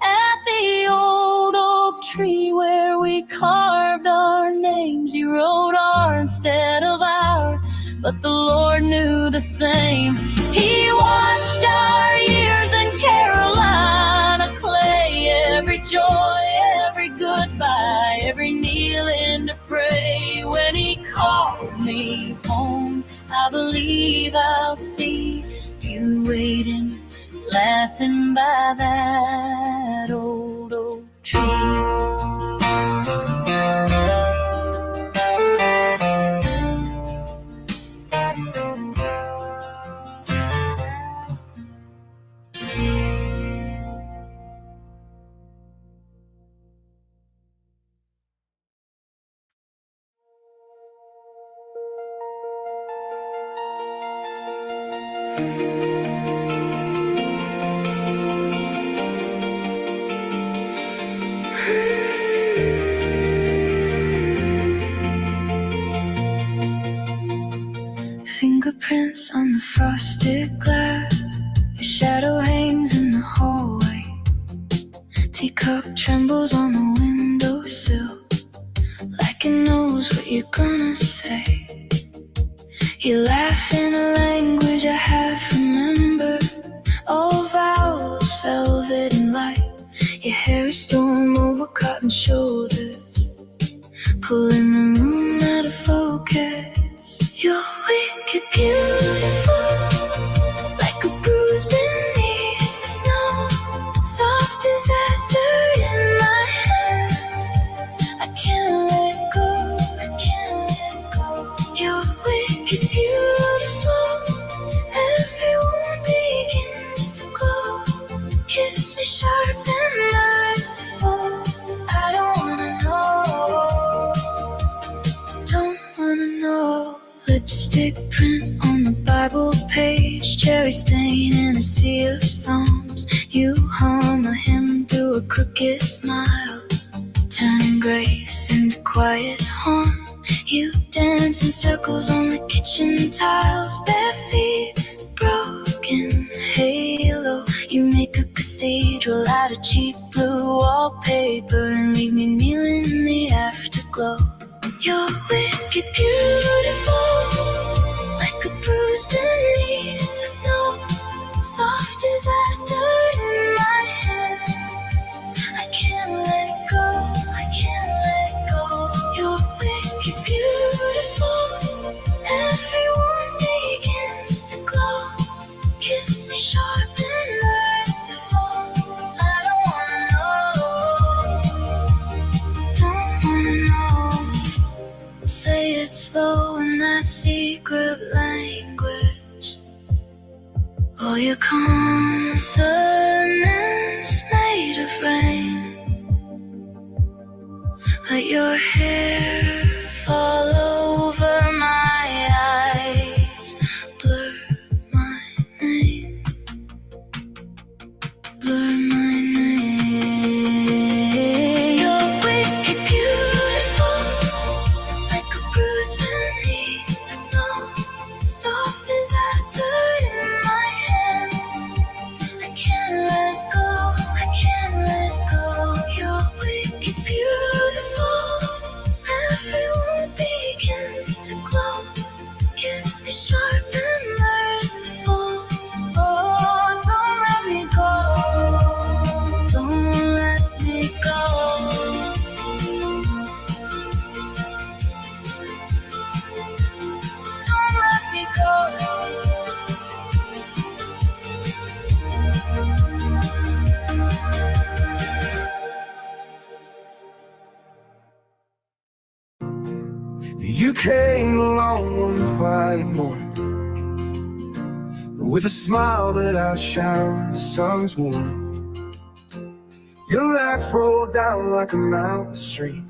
At the old oak tree where we carved our names, you wrote R instead of our, but the Lord knew the same. He watched our years in Carolina clay, every joy, every goodbye, every kneeling to pray. When he calls me home, I believe I'll see you waiting, laughing by that old oak tree. Fingerprints on the frosted glass, your shadow hangs in the hallway. Teacup trembles on the windowsill, like it knows what you're gonna say. You laugh in a language I half remember, all vowels, velvet and light. Your hair is storm over cotton shoulders, pulling the room out of focus. You're wicked beautiful, like a bruise beneath the snow. Soft disaster in my hands, I can't let go, I can't let go. You're wicked beautiful, everyone begins to glow. Kiss me sharp and merciful, I don't wanna know, don't wanna know. Lipstick print on the Bible page, cherry stain in a sea of psalms. You hum a hymn through a crooked smile, turning grace into quiet harm. You dance in circles on the kitchen tiles, bare feet, broken halo. You make a cathedral out of cheap blue wallpaper and leave me kneeling in the afterglow. You're wicked beautiful, like a bruise beneath the snow. Soft disaster in my hands, I can't let go, I can't let go. You're wicked beautiful, everyone begins to glow. Kiss me sharp and merciful, I don't wanna know, don't wanna know. Say it slow in that secret language. Oh, your consonants made of rain. Let your hair fall over my eyes, blur my name. disaster in my hands. I can't let go, I can't let go. You're wicked beautiful. Everyone begins to glow. Kiss me sharp and merciful. Oh, don't let me go. Don't let me go. Don't let me go. You came along one quiet morning with a smile that outshone the sun's warmth. Your laugh rolled down like a mountain stream,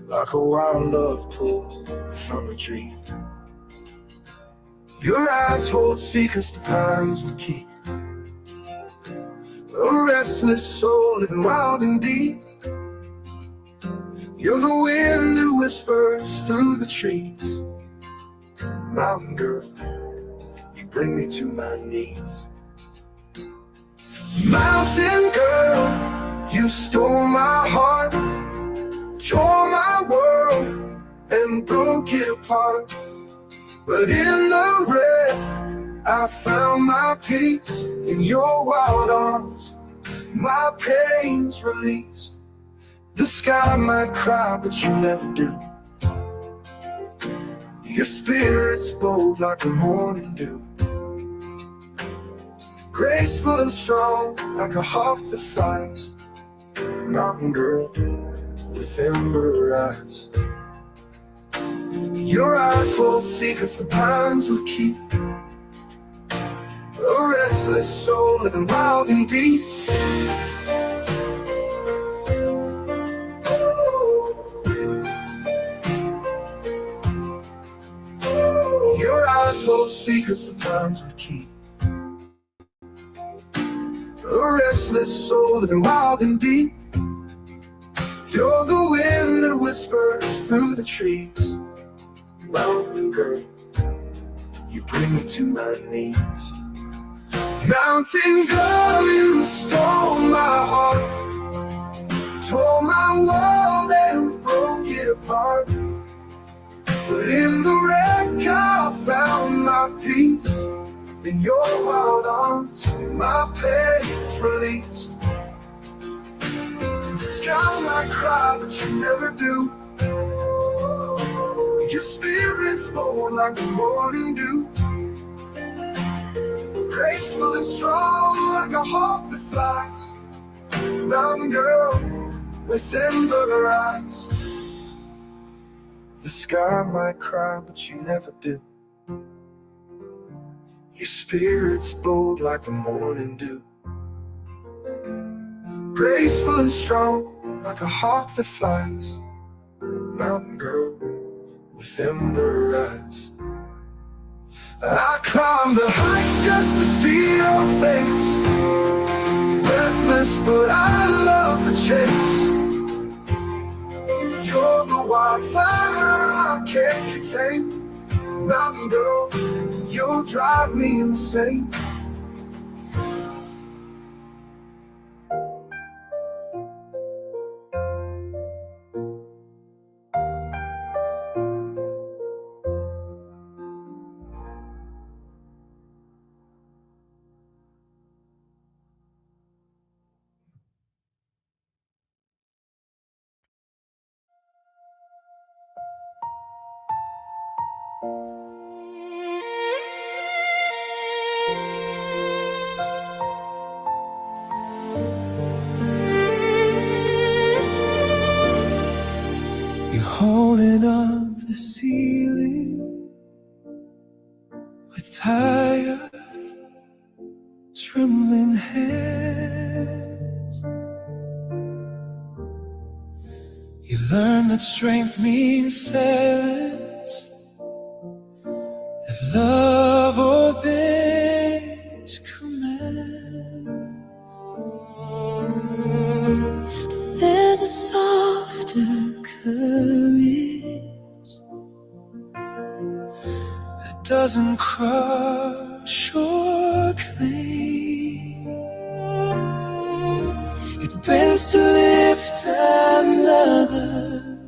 like a wild love pulled from a dream. Your eyes hold secrets the pines will keep, a restless soul living wild and deep. You're the wind that whispers through the trees. Mountain girl, you bring me to my knees. Mountain girl, you stole my heart, tore my world and broke it apart. But in the red, I found my peace. In your wild arms, my pain's released. The sky might cry, but you never do. Your spirit's bold like the morning dew, graceful and strong like a hawk that flies. Mountain girl with ember eyes. Your eyes hold secrets the pines will keep, a restless soul living wild and deep. Your eyes hold secrets the pines would keep, a restless soul living wild and deep. You're the wind that whispers through the trees. Mountain girl, you bring me to my knees. Mountain girl, you stole my heart, tore my world and broke it apart. But in the wreck I found my peace. In your wild arms, my pain's released. The sky might cry, but you never do. Your spirit's bold like the morning dew, graceful and strong like a hawk that flies. Mountain girl with ember eyes. The sky might cry, but you never do. Your spirit's bold like the morning dew, graceful and strong like a hawk that flies. Mountain girl with ember eyes. I climb the heights just to see your face, breathless but I love the chase. You're the wildfire I can't contain. Mountain girl, you'll drive me insane. Holding up the ceiling with tired, trembling hands. You learn that strength means silence, that love obeys commands. There's a softer courage That doesn't crush or claim. It bends to lift another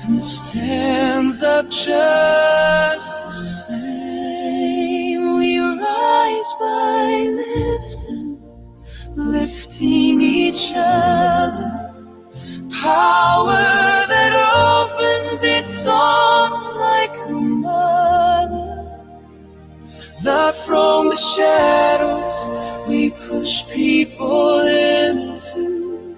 and stands up just the same. We rise by lifting each other. Power that opens its arms like a mother. Not from the shadows we push people into,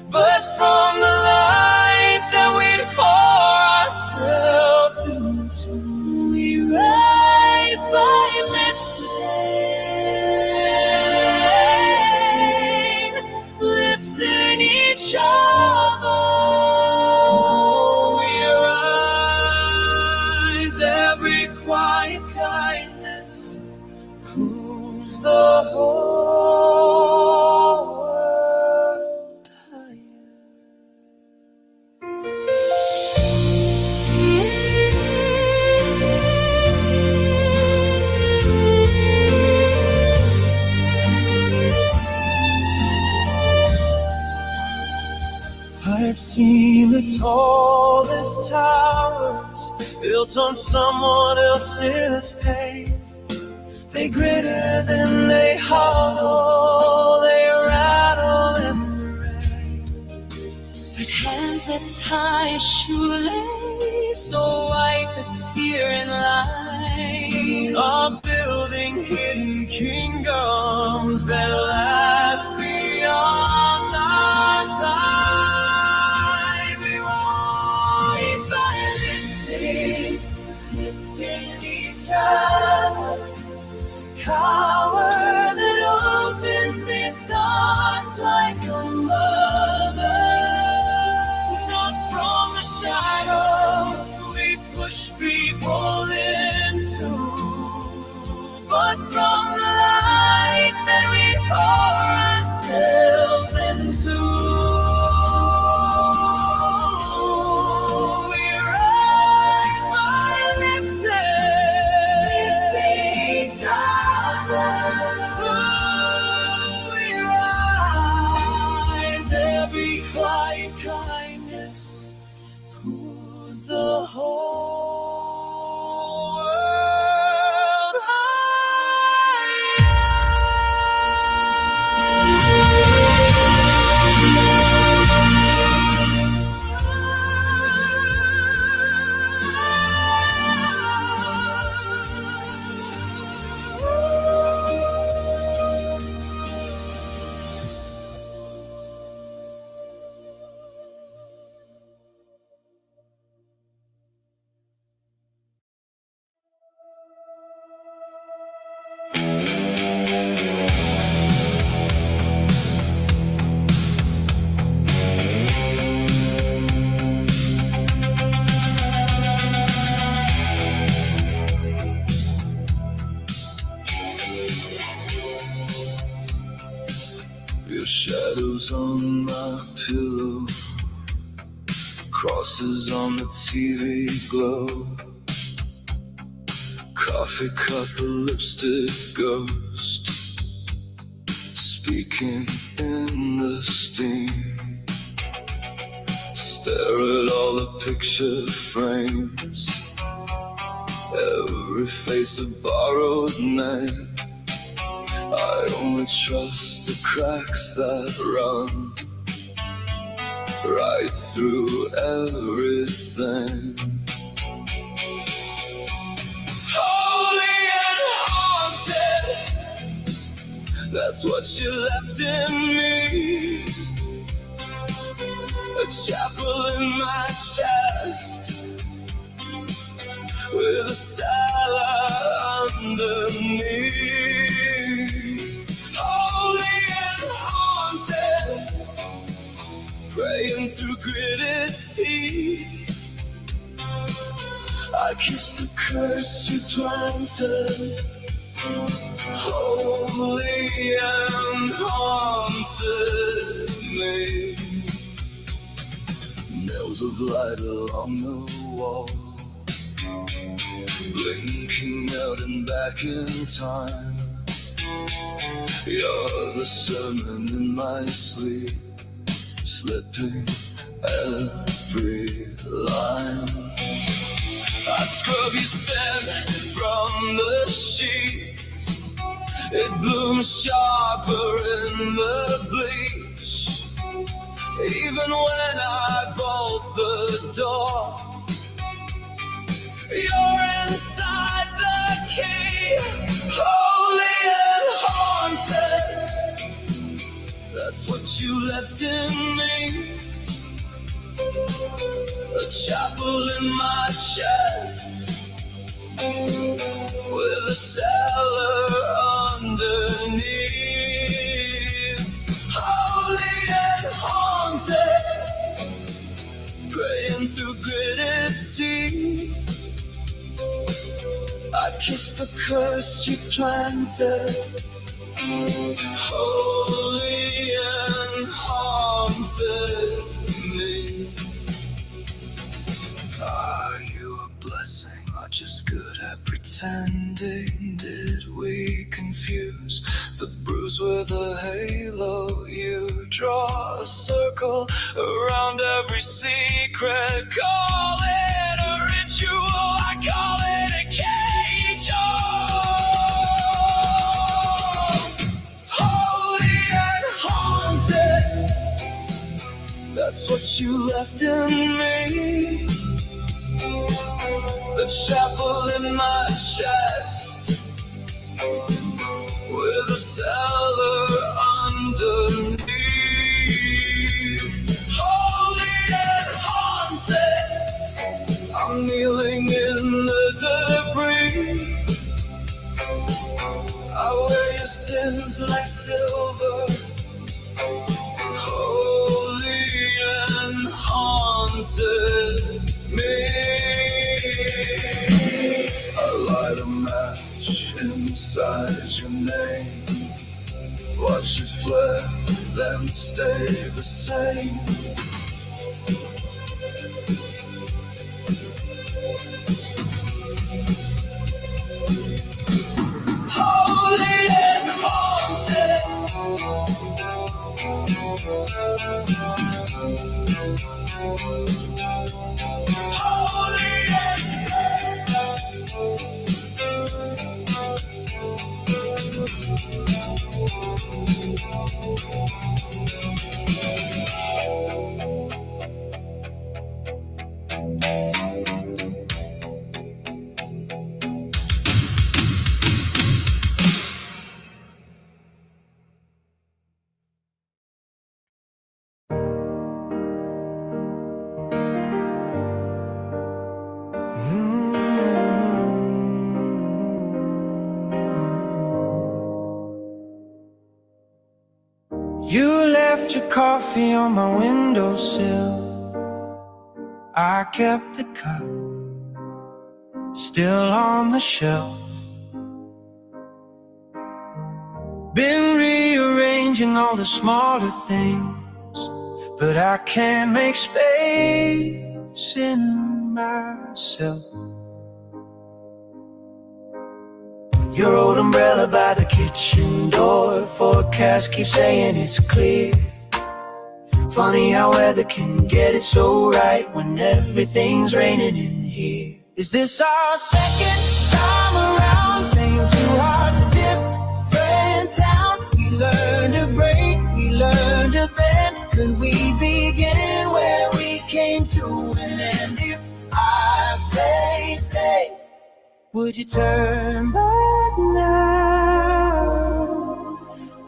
but from the light that we pour ourselves into. We rise by lifting each other. We rise, every quiet kindness pulls the whole world higher. I've seen the tallest towers built on someone else's pain. They glitter, then they hollow, they rattle in the rain. Like hands that tie a shoelace, so wipe a tear in line. Are building hidden kingdoms that last beyond our time. Lifting each other, power that opens its arms like a mother. Not from the shadows we push people into, but from the light that we pour ourselves into. Every quiet kindness pulls the whole world Your shadows on my pillow, crosses on the TV glow. Coffee cup, a lipstick ghost, speaking in the steam. Stare at all the picture frames, every face a borrowed name. I only trust the cracks that run right through everything. Holy and haunted, that's what you left in me. A chapel in my chest with a cellar underneath. Holy and haunted, praying through gritted teeth. I kiss the curse you planted. Holy and haunted me. Nails of light along the wall, blinking out and back in time. You're the sermon in my sleep, slipping every line. I scrub your scent from the sheets. It blooms sharper in the bleach. Even when I bolt the door, you're inside the key. Holy and haunted, that's what you left in me. A chapel in my chest, with a cellar underneath. Holy and haunted, praying through gritted teeth. I kiss the curse you planted. Holy and haunted me. Are you a blessing or just good at pretending? Did we confuse the bruise with a halo? You draw a circle around every secret. Call it a ritual, I call it a cage. Holy and haunted, that's what you left in me. The chapel in my chest, with a cellar underneath. Holy and haunted, I'm kneeling in the debris. I wear your sins like silver. Holy and haunted me. I light a match inside your name. Watch it flare, then stay the same. Holy and haunted, holy You left your coffee on my windowsill. I kept the cup still on the shelf. Been rearranging all the smaller things, but I can't make space in myself. Your old umbrella by the kitchen door, forecast keeps saying it's clear. Funny how weather can get it so right when everything's raining in here. Is this our second time around? Same two hearts, a different town. We learned to break, we learned to bend. Could we begin where we came to an end? If I say stay, would you turn back now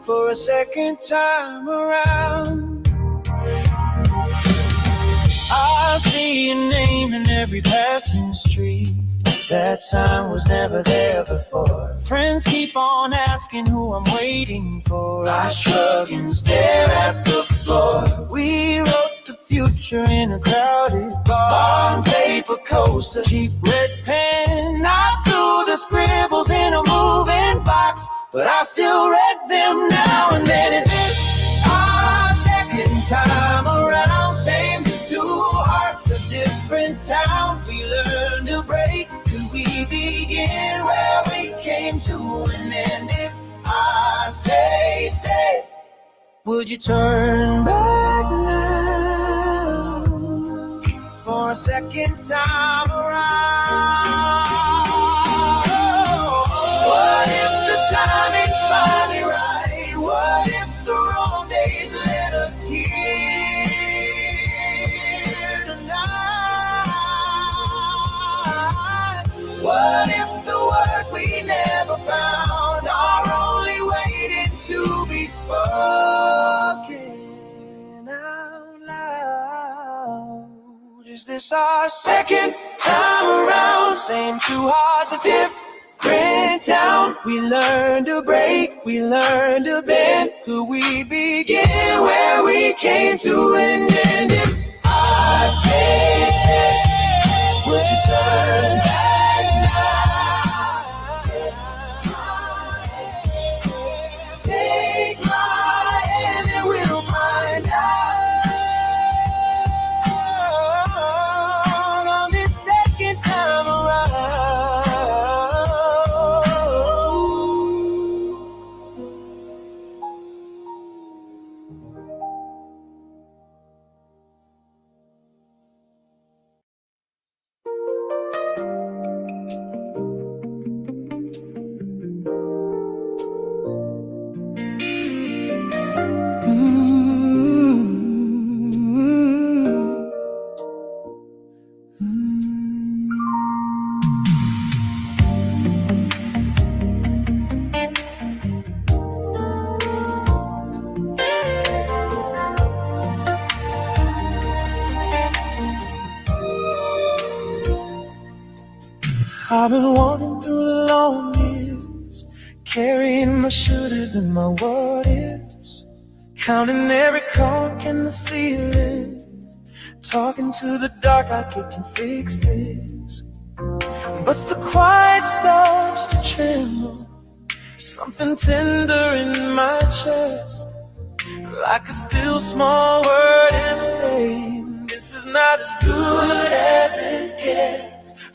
for a second time around? I see your name in every passing street. That sign was never there before. Friends keep on asking who I'm waiting for. I shrug and stare at the floor. We wrote the future in a crowded bar. On paper coaster, cheap red pen. I threw the scribbles in a moving box, but I still read them now and then. Is this our second time around? Same two hearts, a different town. We learned to break. Could we begin Would you turn back now for a second time around? What if the timing's finally right? What if the wrong days led us here tonight? What if the words we never found are only waiting to be spoken out loud? Is this our second time around? Same two hearts, a different town. We learned to break, we learned to bend. Could we begin where we came to an end? If I say yes, would you turn back now? Take my hand and we'll find out on this second time around. I've been walking through the long years, carrying my shouldas and my what ifs, counting every cork in the ceiling, talking to the dark like it can fix this. But the quiet starts to tremble, something tender in my chest, like a still small word is saying, this is not as good as it gets.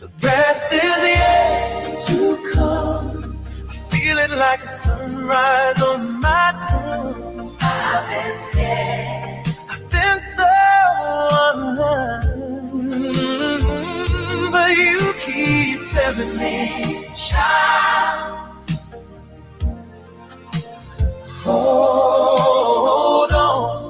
The best is yet to come. I feel it like a sunrise on my tongue. I've been scared, I've been so undone, but you keep telling me, child, hold on.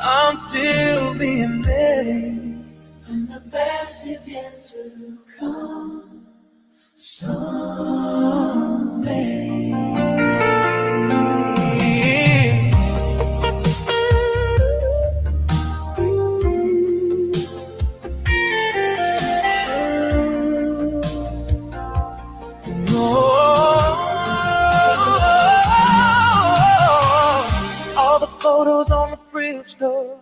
I'm still being made, and the best is yet to come someday. All the photos on the fridge door,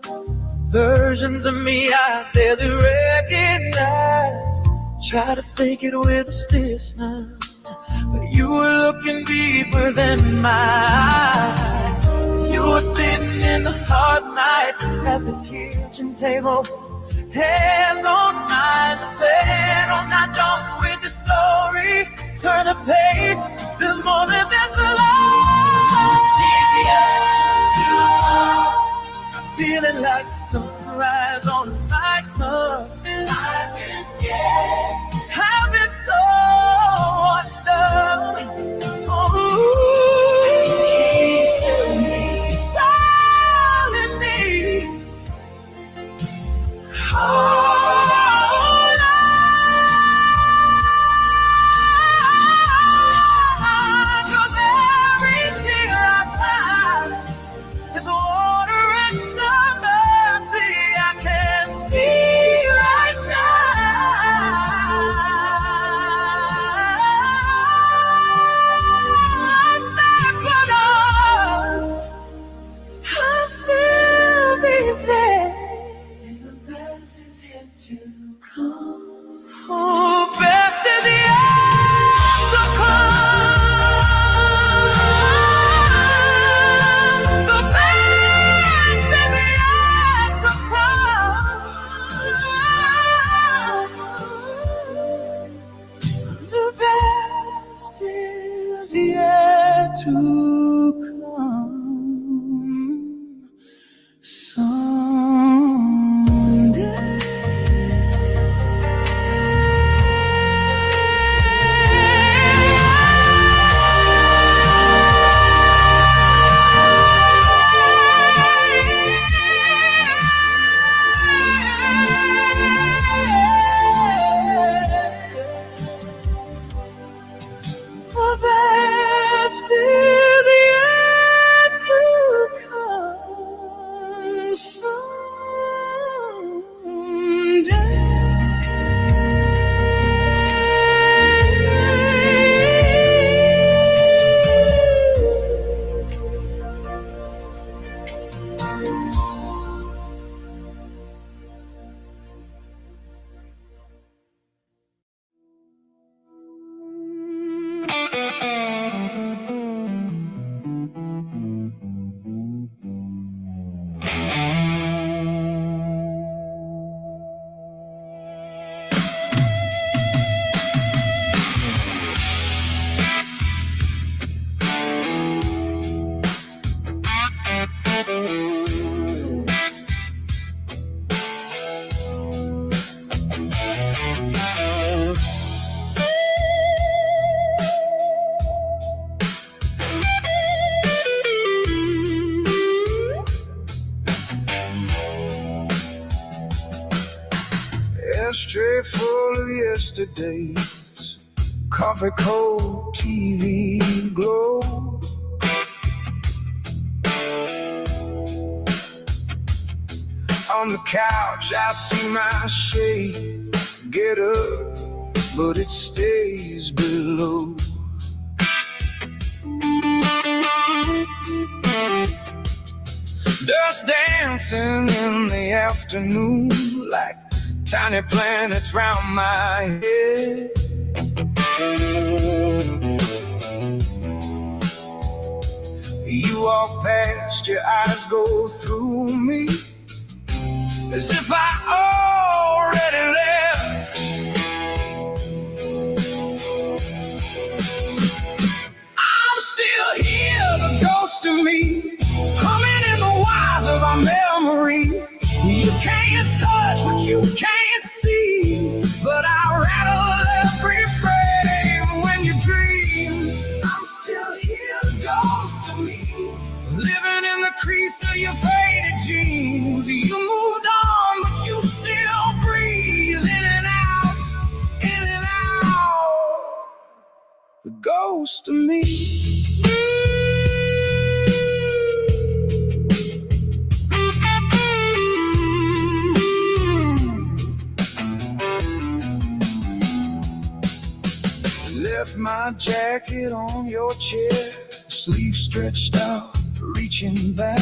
versions of me I barely recognize. Try to fake it with a still smile, but you were looking deeper than my eyes. You were sitting in the hard nights at the kitchen table, hands on eyes. I said, I'm not done with the story. Turn the page, there's more than this alone. It's easier to come. Feeling like sunrise on a night sun. I've been scared, I've been so undone. Ooh, keep telling me, telling me, hold on. 'Cause every tear I cry is water and some mercy I can't see right now. Ashtray full of yesterdays, coffee cold, TV glow. On the couch I see my shade get up, but it stays below. Dust dancing in the afternoon like tiny planets round my head. You walk past, your eyes go through me as if I already left. I'm still here, the ghost of me, humming in the wires of our memory. You can't touch what you can't see, but I rattle every frame when you dream. I'm still here, the ghost of me, living in the crease of your faded jeans. You moved on, but you still breathe in and out, in and out. The ghost of me. Left my jacket on your chair, sleeve stretched out, reaching back.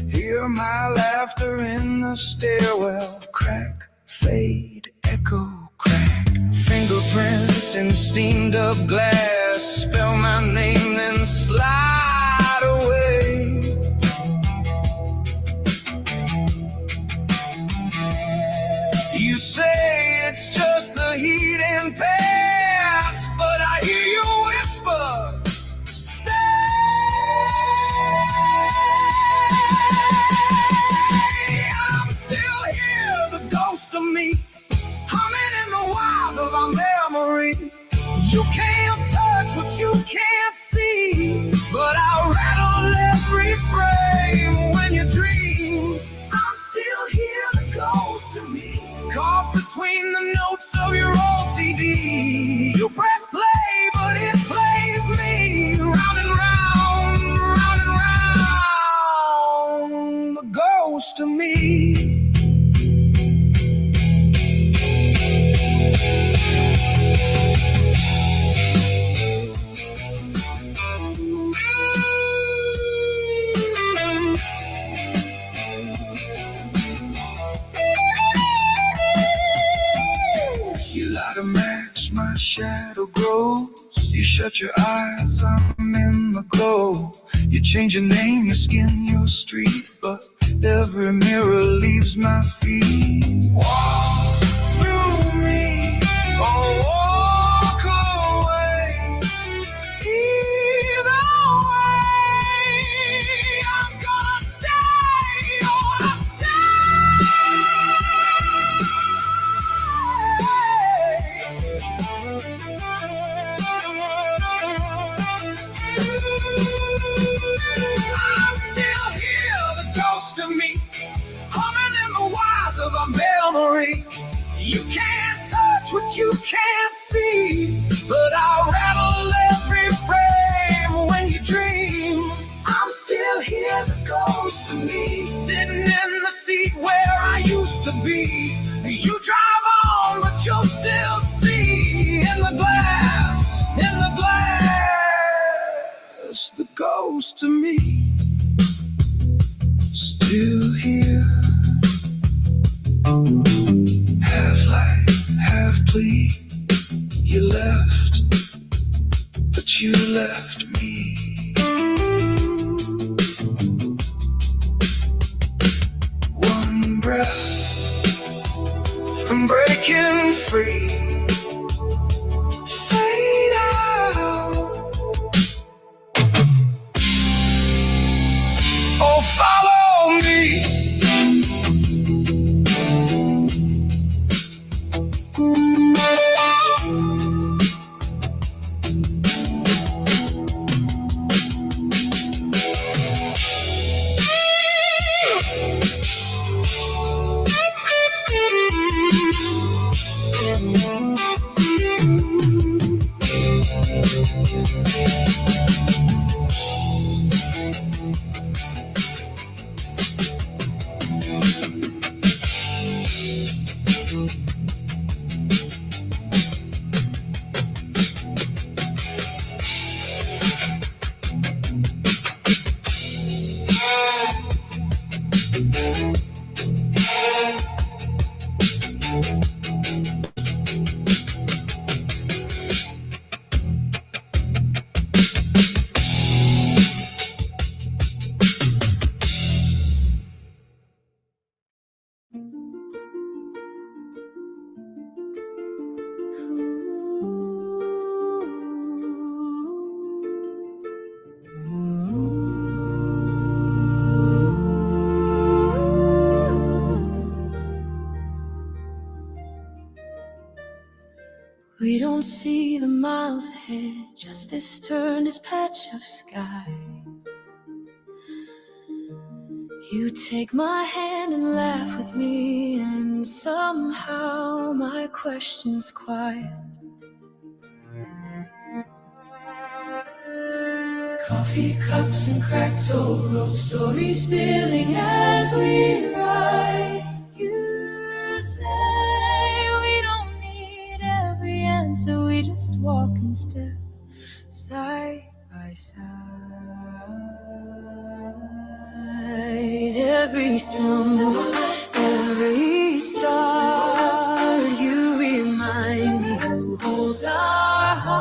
Hear my laughter in the stairwell, crack, fade, echo, crack. Fingerprints in steamed up glass, spell my name then slide away. You say it's just the heat and past, but I hear you whisper, stay. I'm still here, the ghost of me, humming in the wilds of our memory. You can't touch what you can't see, but I'll rattle every frame when you dream. I'm still here, the ghost of me, caught between the notes of your old CD. You press play, but it plays me round and round, round and round. The ghost of me. My shadow grows, you shut your eyes, I'm in the glow. You change your name, your skin, your street, but every mirror leaves my feet. Walk through me, or walk away. Either way, I'm gonna stay, gonna stay. I'm still here, the ghost of me, humming in the wires of a memory. You can't touch what you can't see, but I'll rattle every frame when you dream. I'm still here, the ghost of me, sitting in the seat where I used to be. You drive on, but you'll still see in the glass, the ghost of me. Still here, half light, half plea. You left, but you left me. One breath from breaking free. Fade out. Oh, follow me. We don't see the miles ahead, just this turn, this patch of sky. You take my hand and laugh with me, and somehow my questions quiet. Coffee cups and cracked old road stories spilling as we ride. You say we don't need every answer, we just walk and step side by side. Every stumble, every start, you remind me who holds our hearts.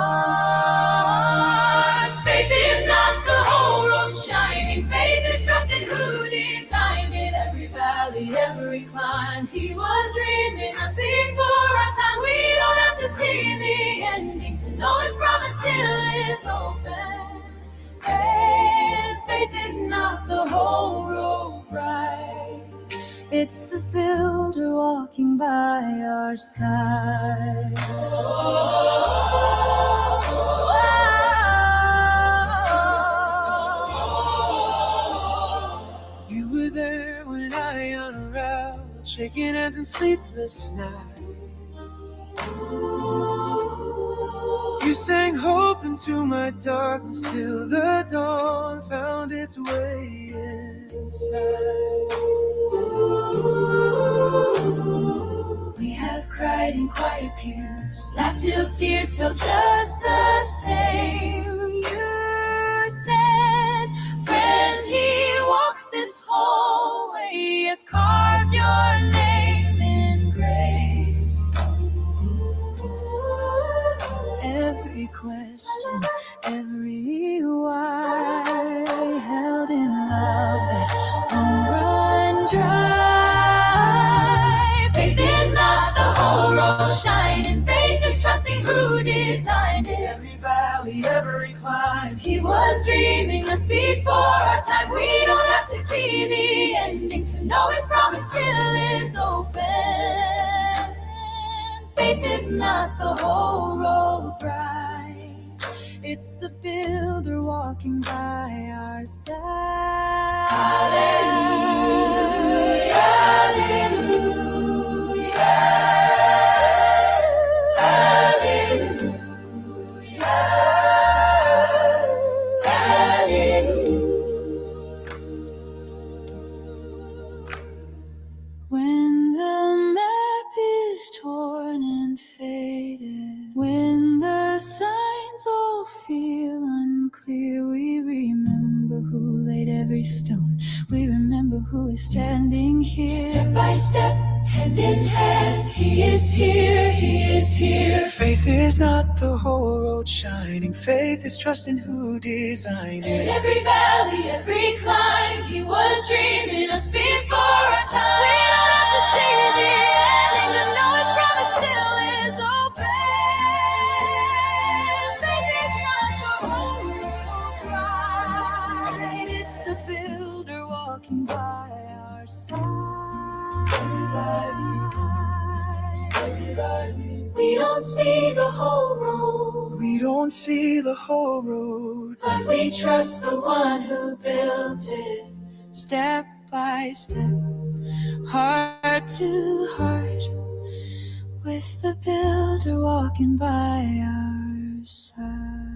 Faith is not the whole road shining, faith is trusting who designed it. Every valley, every climb, he was dreaming us before our time. We don't have to see the ending to know his promise still is open. And faith is not the whole road right, it's the builder walking by our side. You were there when I unraveled, shaking hands and sleepless nights. You sang hope into my darkness till the dawn found its way inside. We have cried in quiet pews, laughed till tears felt just the same. You said, friend, he walks this whole way, he has carved your name in grace. Every question, every why, held in love that won't run dry. Faith is not the whole road shining, faith is trusting who designed it. Every valley, every climb, He was dreaming us before our time. We don't have to see the ending to know his promise still is open. Faith is not the whole road bright, it's the builder walking by our side. Hallelujah, hallelujah, hallelujah, hallelujah. who laid every stone. We remember who is standing here. Step by step, hand in hand, he is here, he is here. Faith is not the whole road shining. Faith is trusting who designed In it. every valley, every climb, he was dreaming us before our time. We don't have to see the ending to know his promise still is open. Faith is not the whole road ride. It's the builder walking by our side. We don't see the whole road, We don't see the whole road, but we trust the one who built it. Step by step, heart to heart, with the builder walking by our side.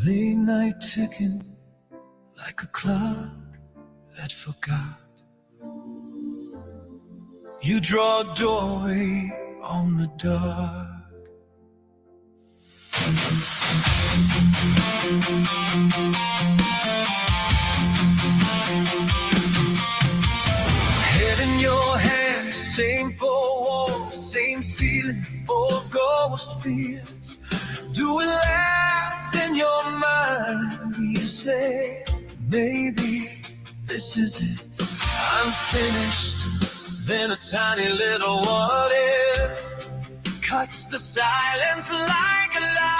late night ticking like a clock that forgot. You draw a doorway on the dark. Head in your hands, same four walls, same ceiling, old ghost fears. Doing laps in your mind, you say, maybe this is it. I'm finished. Then a tiny little what if cuts the silence like a light.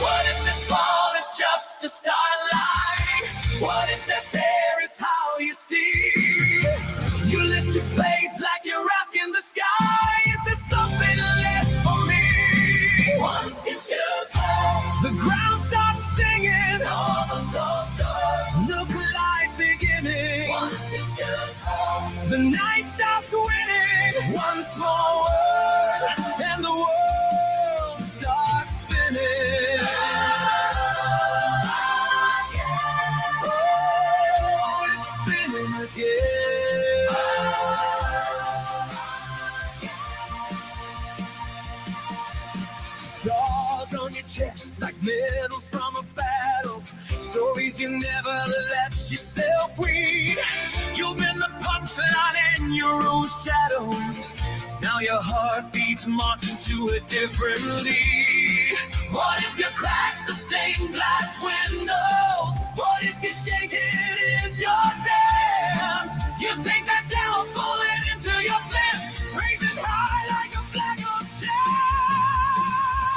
What if this wall is just a start line? What if that tear is how you see? You lift your face like you're asking the sky, is there something left for me? Once you choose home, The ground starts singing, all of those doors. look like beginning. Once you choose home, The night stops winning, one small word, and the world starts spinning. Oh, it's spinning again. Stars on your chest like medals from a battle. Stories you never let yourself read. You've been the punchline in your own shadows. Now your heart beats marching to a different lead. what if your cracks are stained glass windows? What if you shake it is your dance? You take that down, pull it into your fist, raise it high like a flag of chains.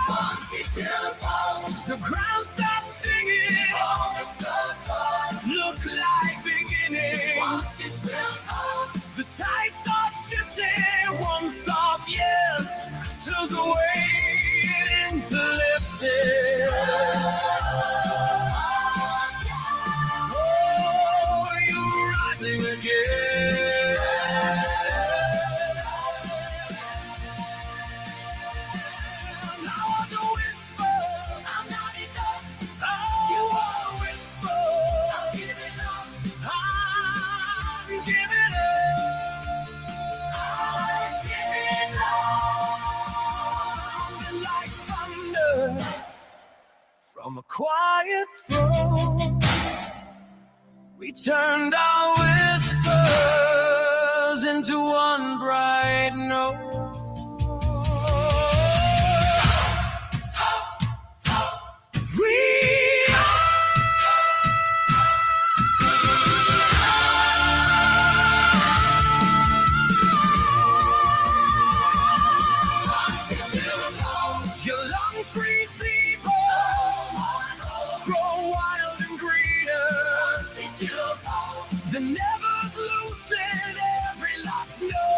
Once you choose home, The ground stops singing, all of those doors. look like beginning. Once you choose home, The tide starts shifting, one soft yes turns away into lifted. Oh, you're rising again. I was a whisper, I'm not enough. you are a whisper. I'm giving up. I'm giving up. I'm giving up. Like thunder from a quiet throne, we turned our whispers into one bright note. We Once you choose home, your lungs breathe deeper, grow wild and greener. once you choose home, The nevers loosen every locked note.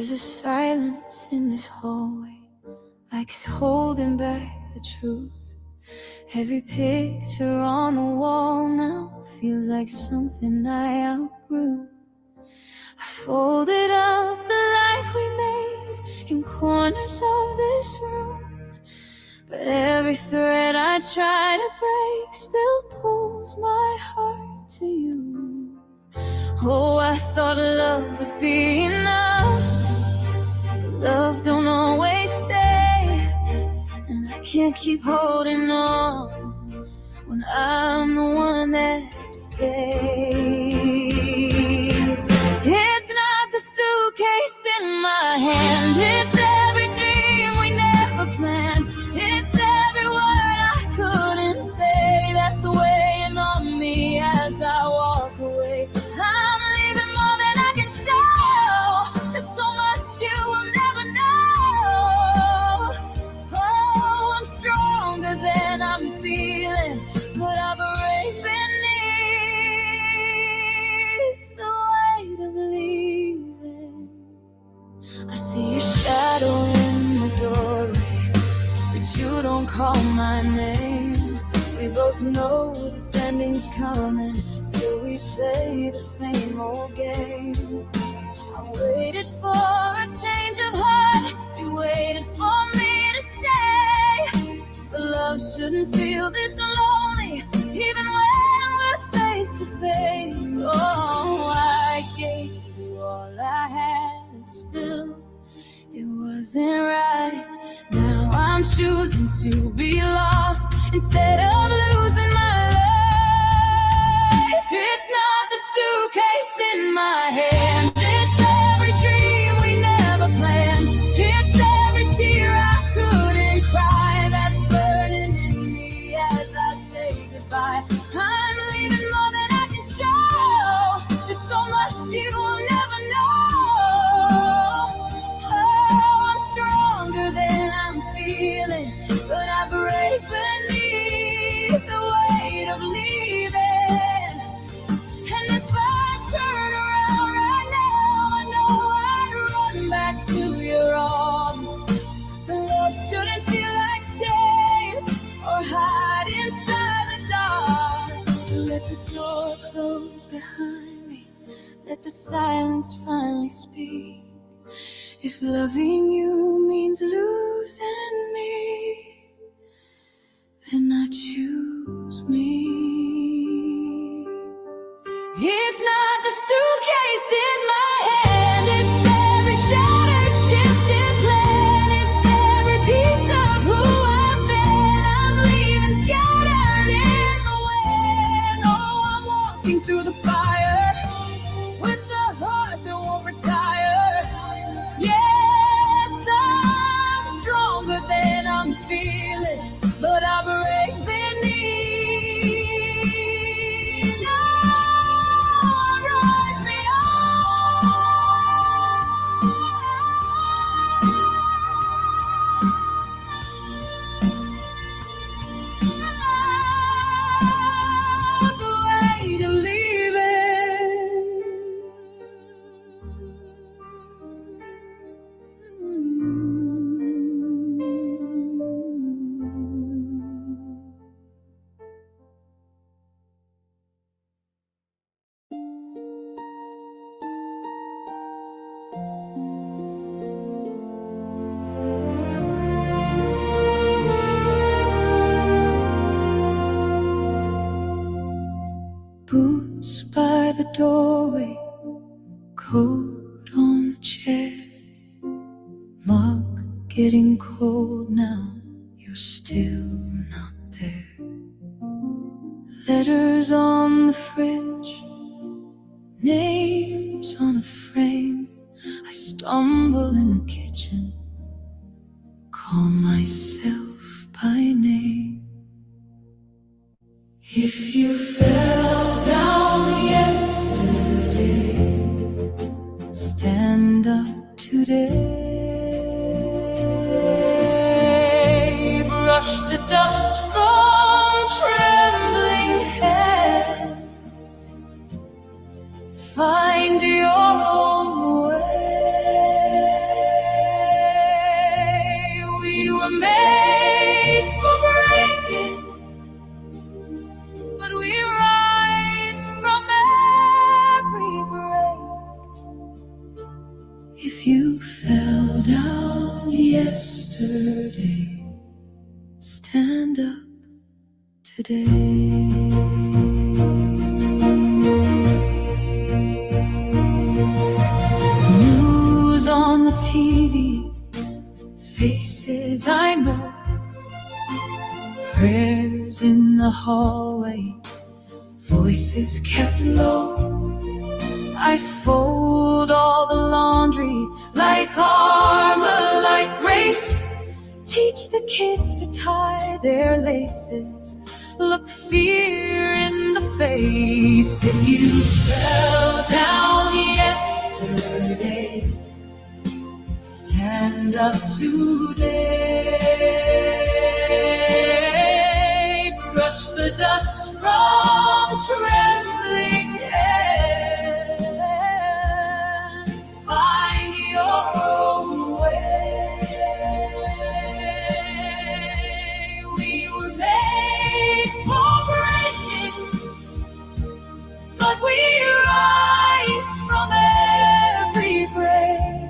There's a silence in this hallway, like it's holding back the truth. Every picture on the wall now feels like something I outgrew. I folded up the life we made in corners of this room, but every thread I try to break still pulls my heart to you. Oh, I thought love would be enough, but love don't always stay, and I can't keep holding on when I'm the one that fades. It's not the suitcase in my hand, it's every dream we never planned. It's every word I couldn't say that's weighing on me as I walk away. I'm leaving more than I can show. There's so much you will never know. Oh, I'm stronger than I'm feeling, but I break beneath the weight of leaving. I see your shadow in the doorway, but you don't call my name. We both know this ending's coming, still we play the same old game. I waited for a change of heart, you waited for me to stay, but love shouldn't feel this lonely, even when we're face to face. Oh, I gave you all I had, and still it wasn't right. Now I'm choosing to be lost instead of losing my life. It's not the suitcase in my hand, it's every dream we never planned. It's every tear I couldn't cry that's burning in me as I say goodbye. I'm leaving more than I can show. There's so much you will never know. Oh, I'm stronger than I'm feeling, but I break beneath the weight of leaving. And if I turn around right now, I know I'd run back to your arms. But love shouldn't feel like chains or hide inside the dark. So let the door close behind me, let the silence finally speak. If loving you means losing me, then I choose me. It's not the suitcase in my hand, it's every shattered, shifted plan. It's every piece of who I've been. I'm leaving scattered in the wind. Oh, I'm walking through the fire with a heart that won't retire. Yes, I'm stronger than I'm feeling, but I break beneath. No, rise me up. The weight of leaving. Boots by the doorway, coat on the chair, mug getting cold now, you're still not there. Letters on the fridge, names on a frame. I stumble in the kitchen, call myself by name. If you fell down yesterday, stand up today. Brush the dust from trembling hands, find your own way. stand up today. News on the TV, faces I know, prayers in the hallway, voices kept low. I fold all the laundry like armor, like grace. Teach the kids to tie their laces, look fear in the face. If you fell down yesterday, stand up today. Brush the dust from trembling hands. Find your own way. We were made for breaking, but we rise from every break.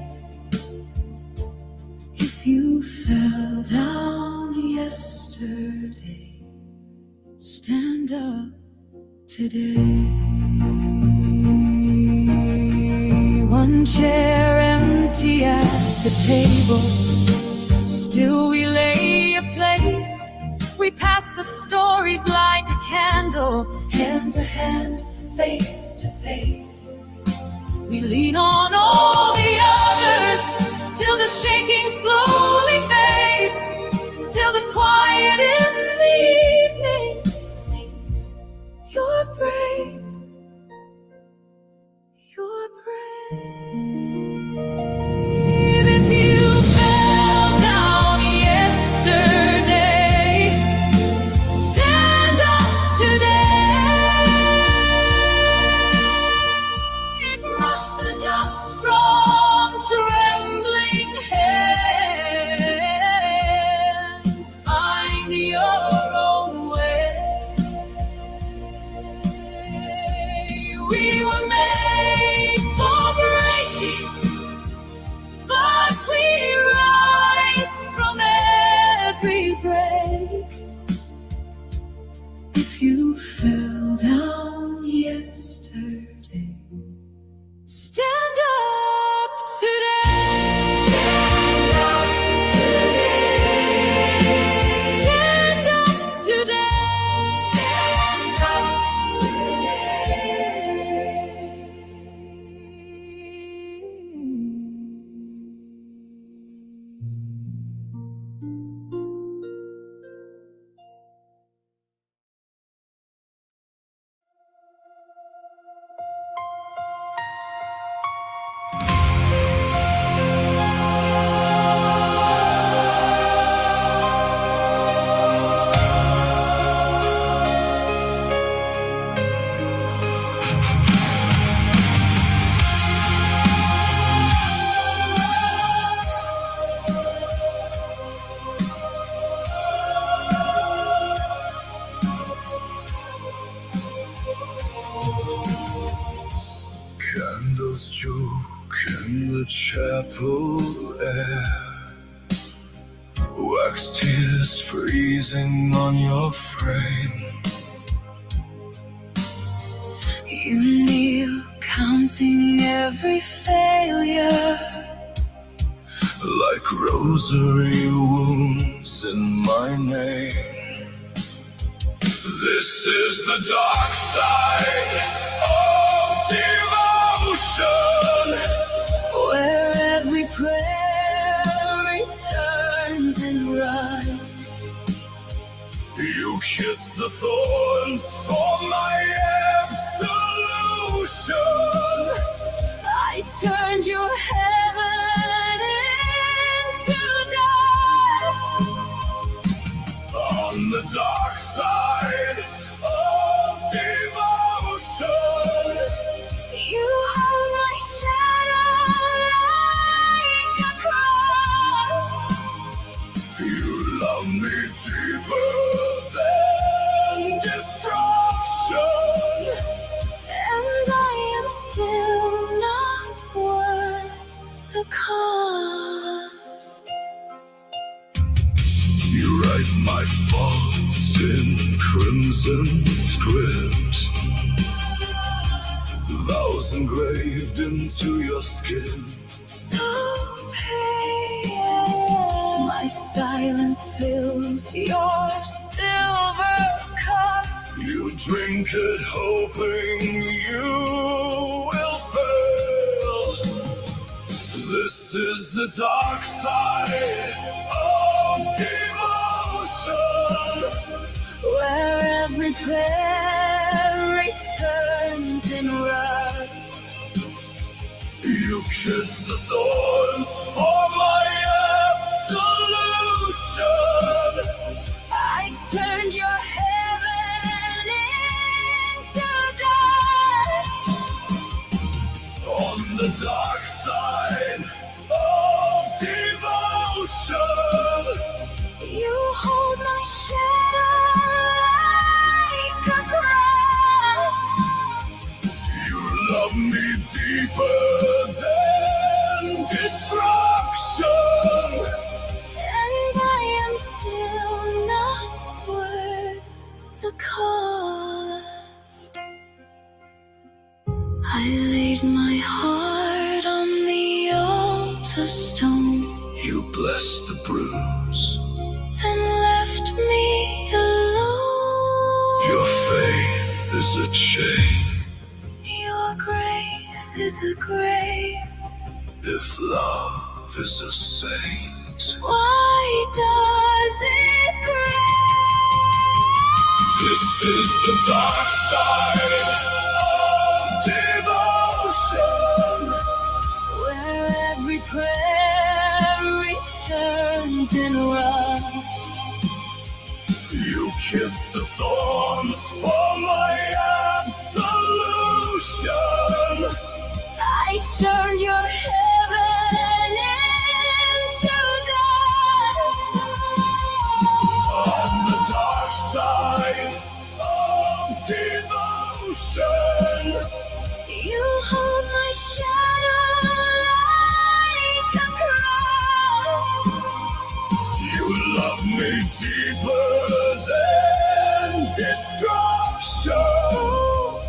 If you fell down yesterday, stand up today. One chair empty at the table, still we lay a place. We pass the stories like a candle, hand to hand, face to face. We lean on all the others till the shaking slowly fades, till the quiet in the evening sings. You're brave, you're brave. If you fell down yesterday, stand up today. Brush the dust from trembling hands. Find your own way. We were made for breaking, but we rise from every break. If you fell down yesterday, stand up today. Stand up today. Stand up today. Stand up Candles choke in the chapel air, wax tears freezing on your frame. You kneel, counting every failure, like rosary wounds in my name. This is the dark side of devotion, where every prayer returns in rust. you kiss the thorns for my absolution. I turned your heaven into dust. On the dark side of devotion, You hold my shadow like a cross, you love me deeper than destruction. and I am still not worth the cost. You Write my faults in crimson script, vows engraved into your skin. So pale, my silence fills your silver cup. You drink it hoping you will fail. This is the dark side of devotion, Where every prayer returns in rust. You kiss the thorns for my absolution. I turned your heaven into dust. On the dark side of devotion, You hold my shadow like a cross. you love me deeper than destruction. And I am still not worth the cost. I laid my heart on the altar stone, You bless the bruise. then left me alone. Your faith is a chain. Your grace is a grave. If love is a saint, Why does it crave? this is the dark side of devotion. Where every prayer returns in rust. You kiss the thorns for my absolution. I turned your heaven into dust. On the dark side of devotion, You hold my shadow like a cross. you love me deeper than destruction. So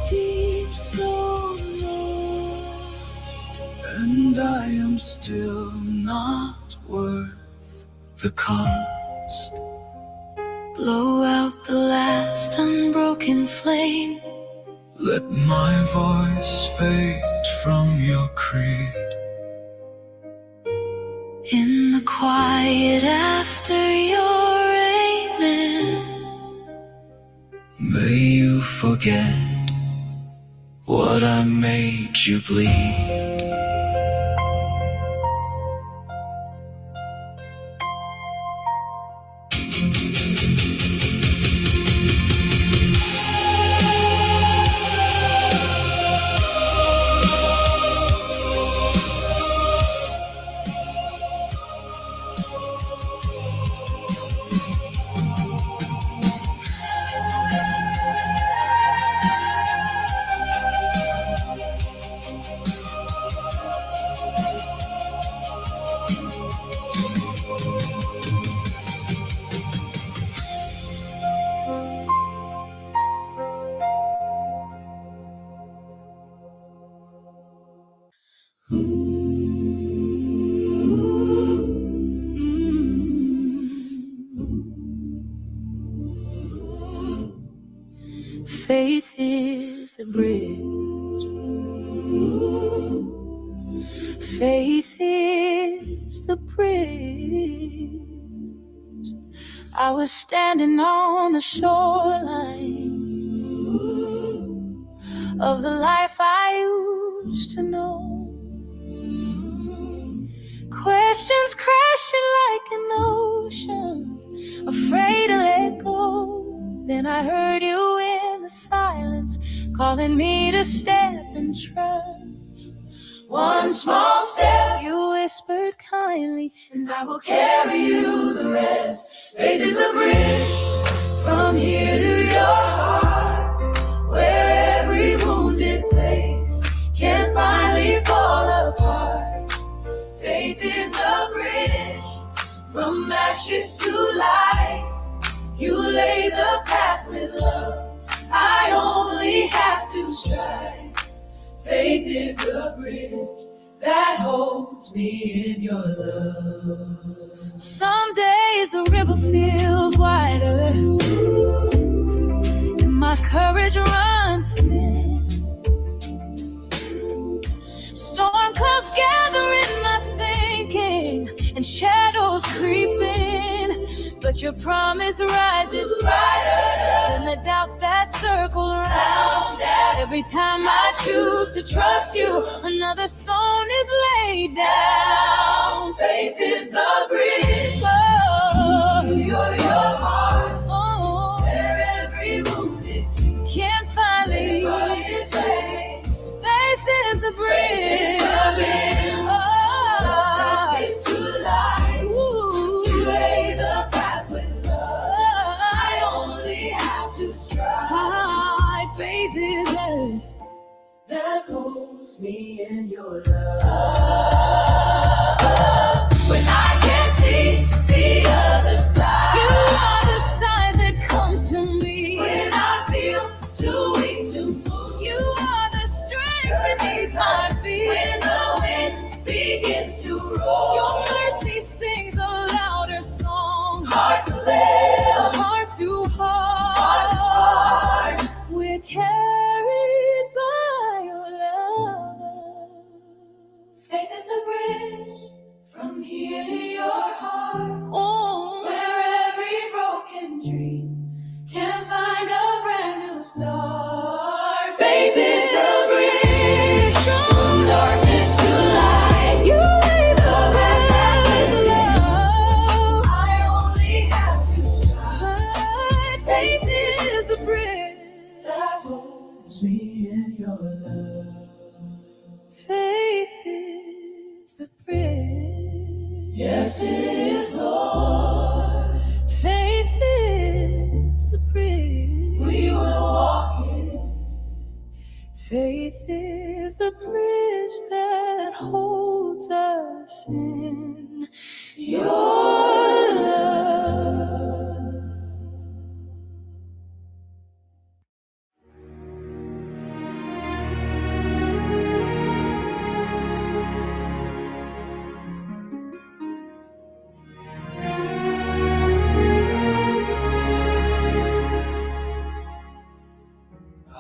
deep, so lost. And I am still not worth the cost. Blow out the last unbroken flame. Let my voice fade from your creed. In the quiet after your amen, May you forget what I made you bleed. Faith is the bridge. Faith is the bridge. I was standing on the shoreline of the life I used to know. Questions crashing like an ocean, afraid to let go. Then I heard you in the silence, calling me to step and trust. One small step, you whispered kindly, and I will carry you the rest. Faith is the bridge from here to your heart, where every wounded place can finally fall apart. Faith is the bridge from ashes to light, have to strike. Faith is the bridge that holds me in your love. Some days the river feels wider, and my courage runs thin. Storm clouds gather in my thinking, and shadows creeping, but your promise rises brighter than the doubts that circle around. Every time I choose to trust you, another stone is laid down. Faith is the bridge Oh, to your heart, oh, where every wounded can't find me. rugged place. Faith is the bridge. Oh, Place to light. ooh, You lay the path with love. I oh, only have to strive. my faith is this. That holds me in your love. When I can't see the other side, You are the sign that comes to me. when I feel too weak to move, You are the strength beneath my feet. when the wind begins to roar, Your mercy sings a louder song. heart to live, Heart to heart to heart, heart. we're carried by your love. Faith is the bridge from here to your heart, Oh, where every broken dream can find a brand new start. Faith is the bridge from darkness to light. you lay the path with love. I only have to strive. Faith is the bridge. That holds me in your love. Faith is the bridge. Yes, it is, Lord. Faith is the bridge. We will walk it. Faith is the bridge that holds us in your love.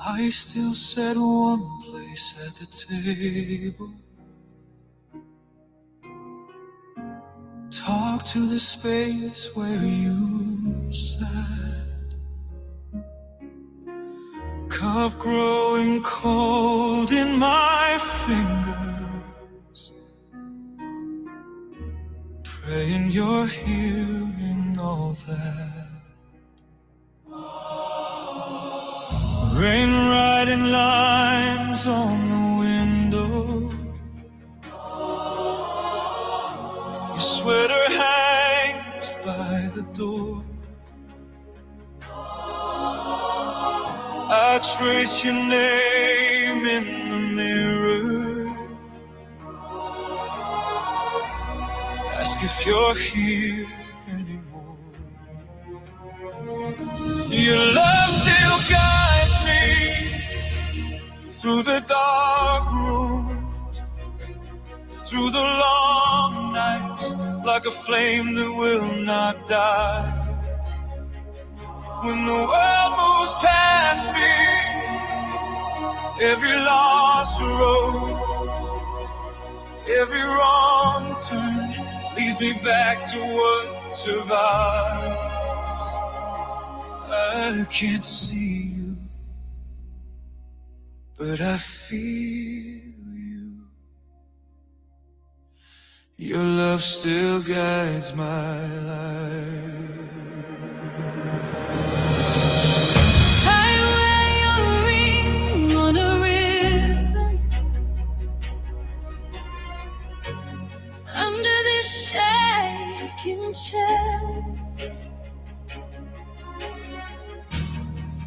I still sat one place at the table, talk to the space where you sat, cup growing cold in my fingers, praying you're hearing all that. Rain writing lines on the window, your sweater hangs by the door. I trace your name in the mirror, ask if you're here anymore. Your love still guides me through the dark rooms, through the long nights, like a flame that will not die. When the world moves past me, every lost road, every wrong turn leads me back to what survives. I can't see you, but I feel you. Your love still guides my life. I wear a ring on a ribbon under this shaking chest.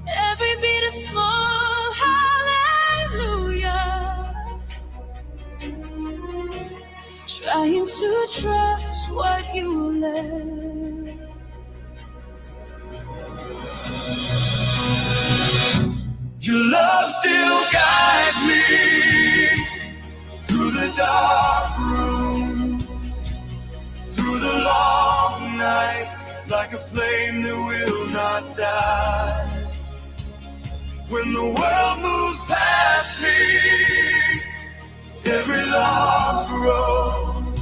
Every beat a small hallelujah, trying to trust what you left. Your love still not die. When the world moves past me, every lost road,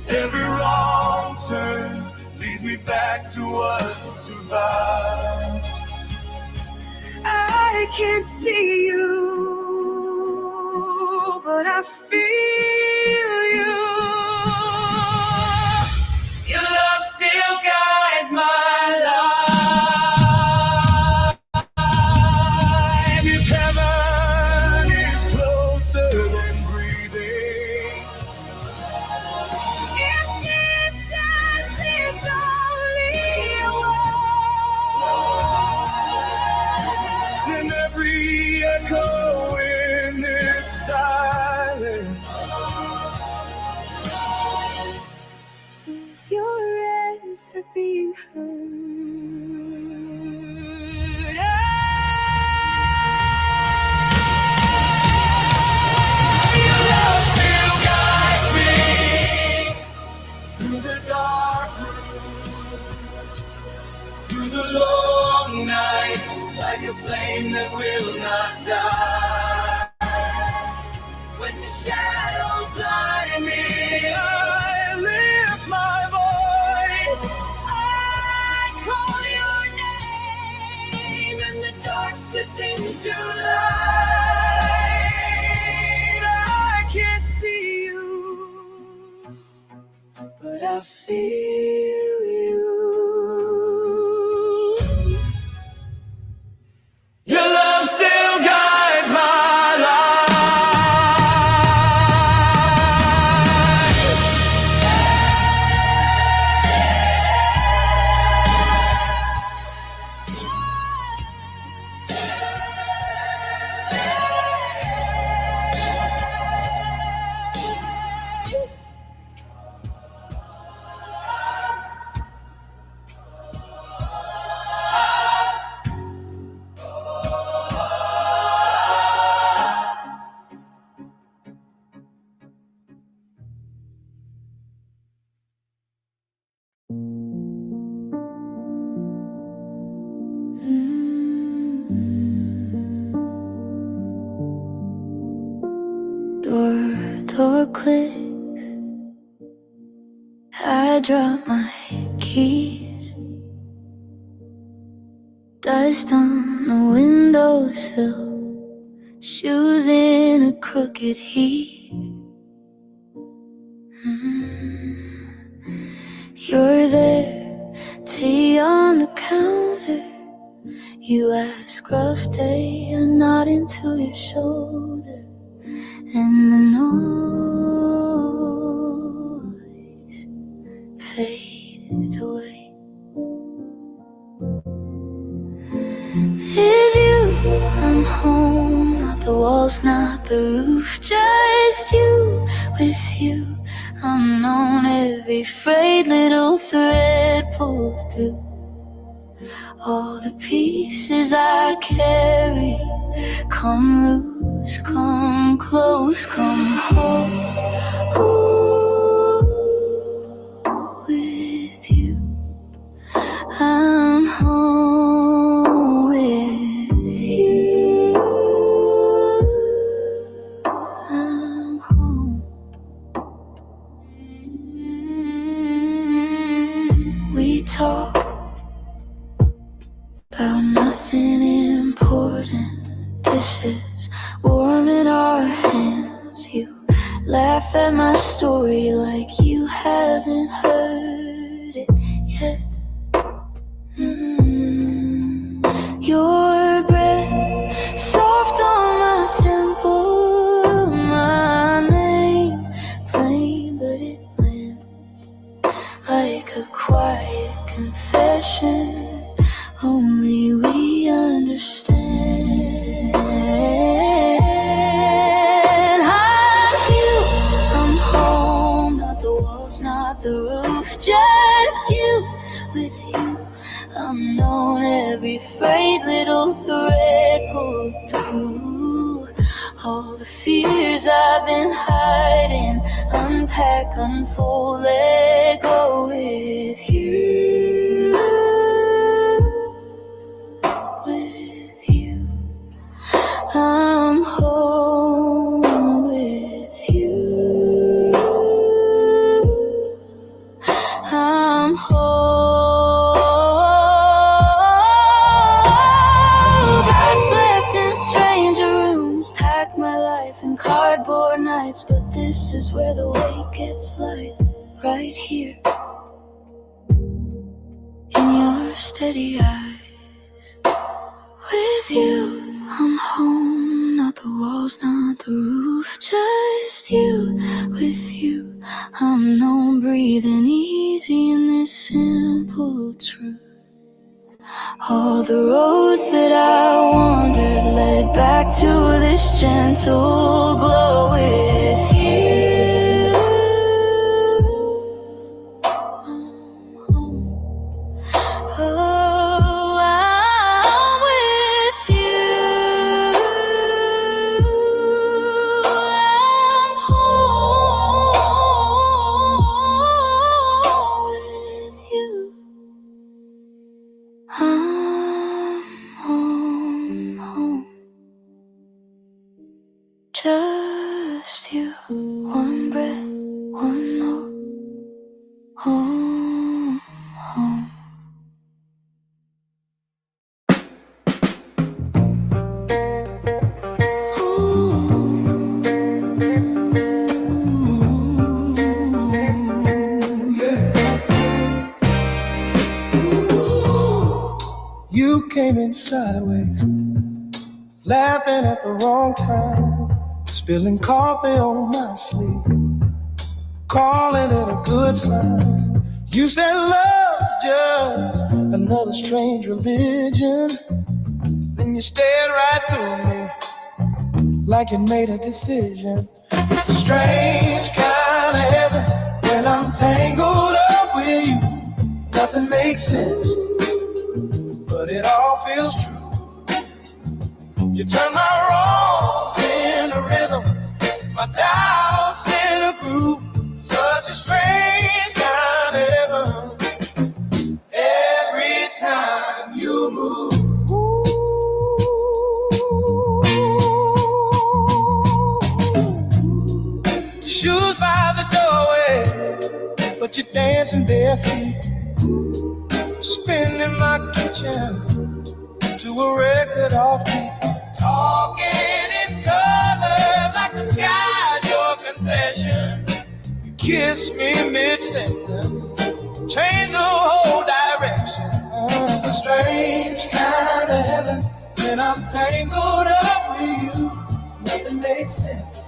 every wrong turn leads me back to what survives. I can't see you, but I feel you. Your love still guides my life. If heaven is closer than breathing, If distance is only a word, then every echo in this silence is your answer being heard? Your love still guides me through the dark rooms, through the long nights, like a flame that will not die. When the shadows blind me, I lift my voice. I call your name and the dark splits into light. I can't see you, but I feel you. Your love still guides my Door clicks. I drop my keys. Dust on the windowsill. Shoes in a crooked heap. You're there, tea on the counter. You ask rough day, a nod into your shoulder. And the noise fades away. With you, I'm home. Not the walls, not the roof, just you. With you, I'm on every frayed little thread pulled through. All the pieces I carry, come loose, come close, come home. Ooh, with you, I'm home. With you, I'm home. We talk about nothing important. Dishes warm in our hands. You laugh at my story like you haven't heard it yet. Your breath soft on my temple. My name plain, but it lands like a quiet confession. Only we understand. I'm you, I'm home. Not the walls, not the roof, just you. With you, I'm on every frayed little thread pulled through. All the fears I've been hiding, unpack, unfold, let go with you. cardboard nights, but this is where the weight gets light. Right here in your steady eyes. With you, I'm home. Not the walls, not the roof, just you. With you, I'm known, breathing easy in this simple truth. All the roads that I wandered led back to this gentle glow with you. Oh, I'm with you. I'm home with you. I'm home. Just you. One breath, one note. Home, home. You came in sideways, laughing at the wrong time, spilling coffee on my sleeve, calling it a good sign. You said love's just another strange religion. Then you stared right through me like you made a decision. It's a strange kind of heaven when I'm tangled up with you. Nothing makes sense, but it all feels true. You turn my wrongs into rhythm, my doubts in a groove. Such a strange kind of heaven every time you move. Shoes by the doorway, but you're dancing bare feet. Spinning my kitchen to a record off beat. Talking in color like the sky's your confession. You kiss me mid-sentence, change the whole direction. It's a strange kind of heaven when I'm tangled up with you. Nothing makes sense,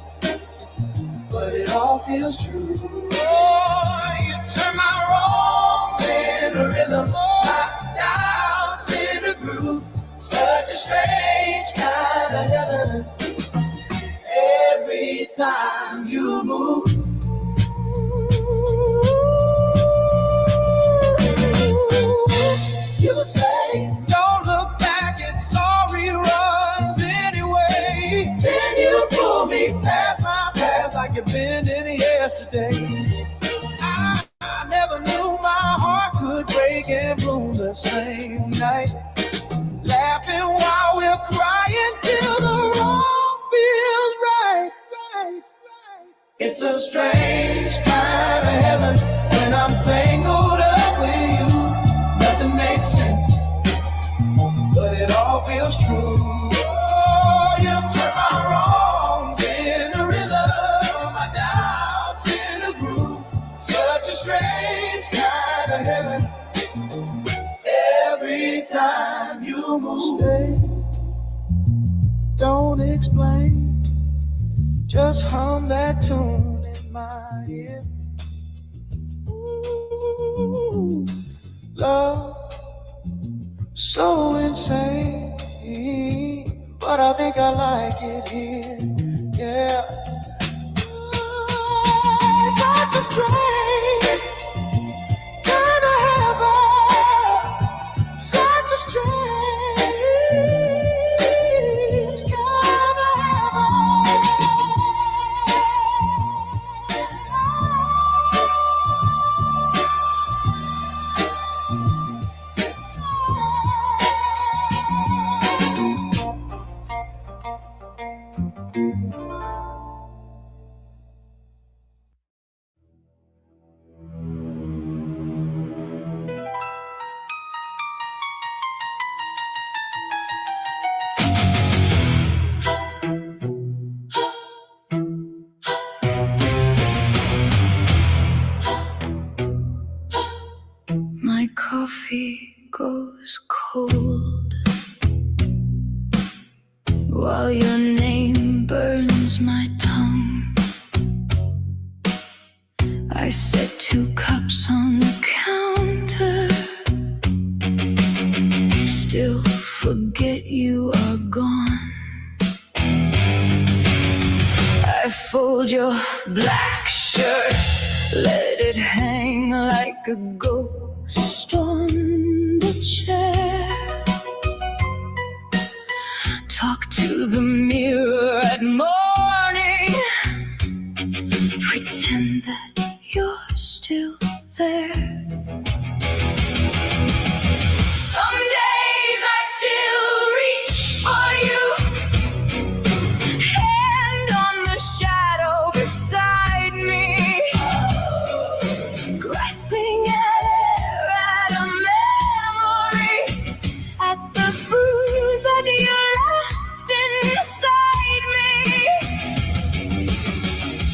but it all feels true. Oh, you turn my wrongs into rhythm, my doubts into groove. Such a strange kind of heaven every time you move. You say, don't look back, it's all reruns anyway. Then you pull me past my past like you've been in yesterday. I never knew my heart could break and bloom the same night. Laughing while we're crying till the wrong feels right. It's a strange kind of heaven when I'm tangled up with you. Nothing makes sense, but it all feels true. Oh, you turn my wrongs into rhythm, my doubts into groove. Such a strange kind of heaven every time you move. Stay, don't explain, just hum that tune in my ear. Ooh, love, so insane, but I think I like it here, yeah. Such a strange kind of heaven, such a strange kind of cold, while your name burns my tongue. I set 2 cups on the counter, still forget you are gone. I fold your black shirt, let it hang like a ghost on the chair. Talk to the mirror at morning, pretend that you're still there. Some days I still reach for you, hand on the shadow beside me, grasping at air, at a memory, at the bruise that you left inside me.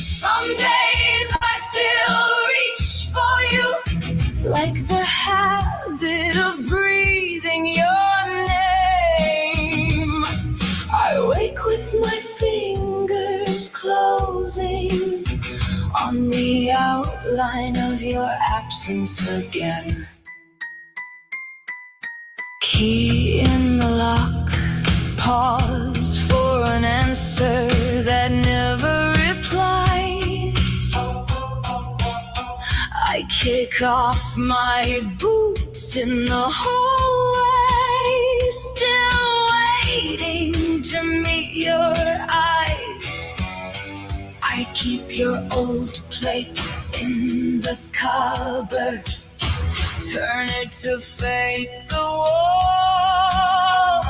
Some days I still reach for you, like the habit of breathing your name. I wake with my fingers closing on the outline of your absence again. Key in the lock, pause for an answer that never replies. I kick off my boots in the hallway, still waiting to meet your eyes. I keep your old plate in the cupboard, turn it to face the wall,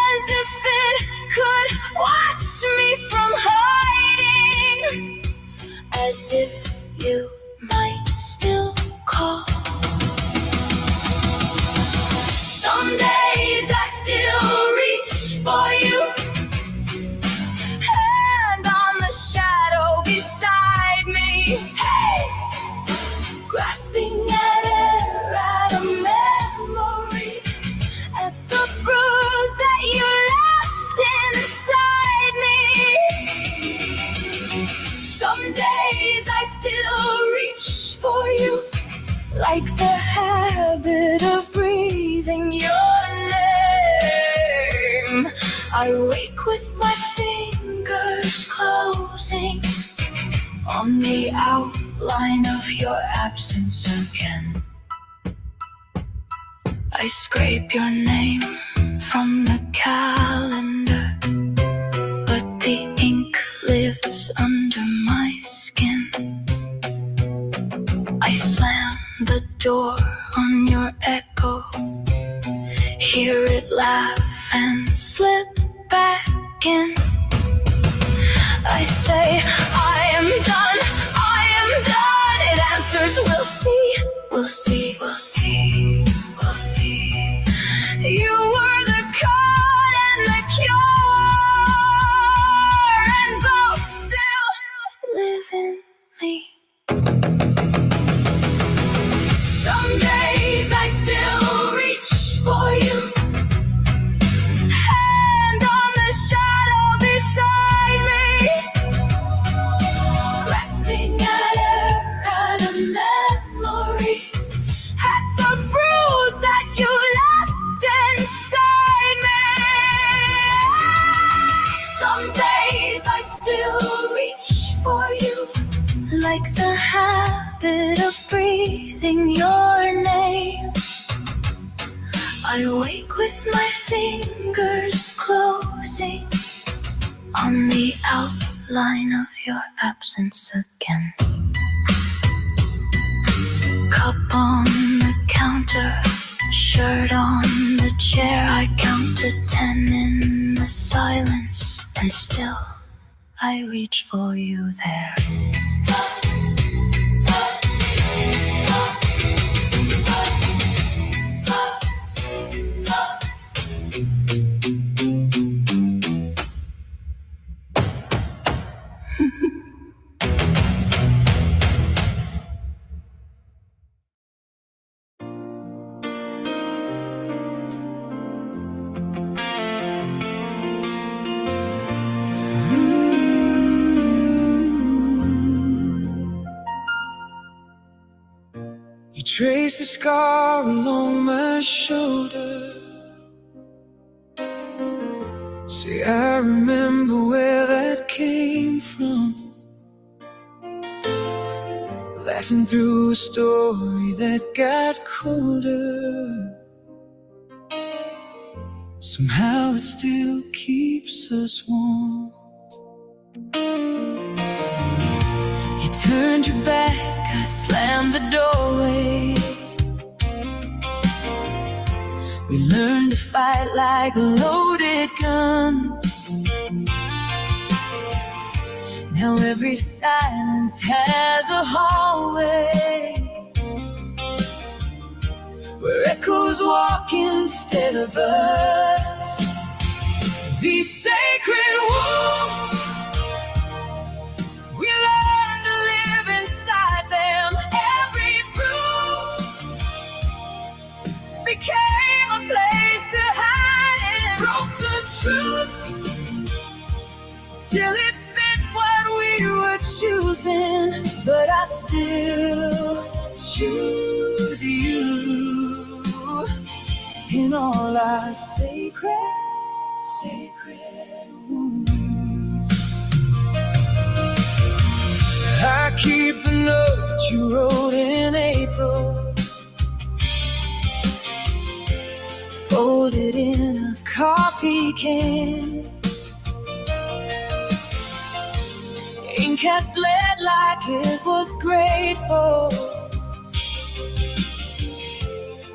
as if it could watch me from hiding, as if you might still call. Some days I still reach for you, hand on the shadow beside me, hey, grasping at air, at a memory, at the bruise that you left inside me. Some days I still reach for you, like the habit of breathing your name. I wake with my fingers closing on the outline of your absence again. I scrape your name from the calendar, but the ink lives under my skin. I slam the door on your echo, hear it laugh and slip back in. I say, I am done, I am done. It answers, we'll see, we'll see, we'll see, we'll see. You were the cause and the cure, and both still live in me. Some days I still reach for you, hand on the shadow beside me, grasping at air, at a memory, at the bruise that you left inside me. Some days I still reach for you, like the habit of breathing your name. I wake with my fingers closing on the outline of your absence again. Cup on the counter, shirt on the chair. I count to 10 in the silence, and still I reach for you there. trace the scar along my shoulder. Say I remember where that came from, laughing through a story that got colder. Somehow it still keeps us warm. You turned your back, I slammed the doorway. We learned to fight like loaded guns. Now every silence has a hallway where echoes walk instead of us. These sacred wounds, we learn to live inside them. Every bruise became a place to hide and broke the truth till it fit what we were choosing. But I still choose you in all our sacred wounds. I keep the note you wrote in April, folded in a coffee can. Ink has bled like it was grateful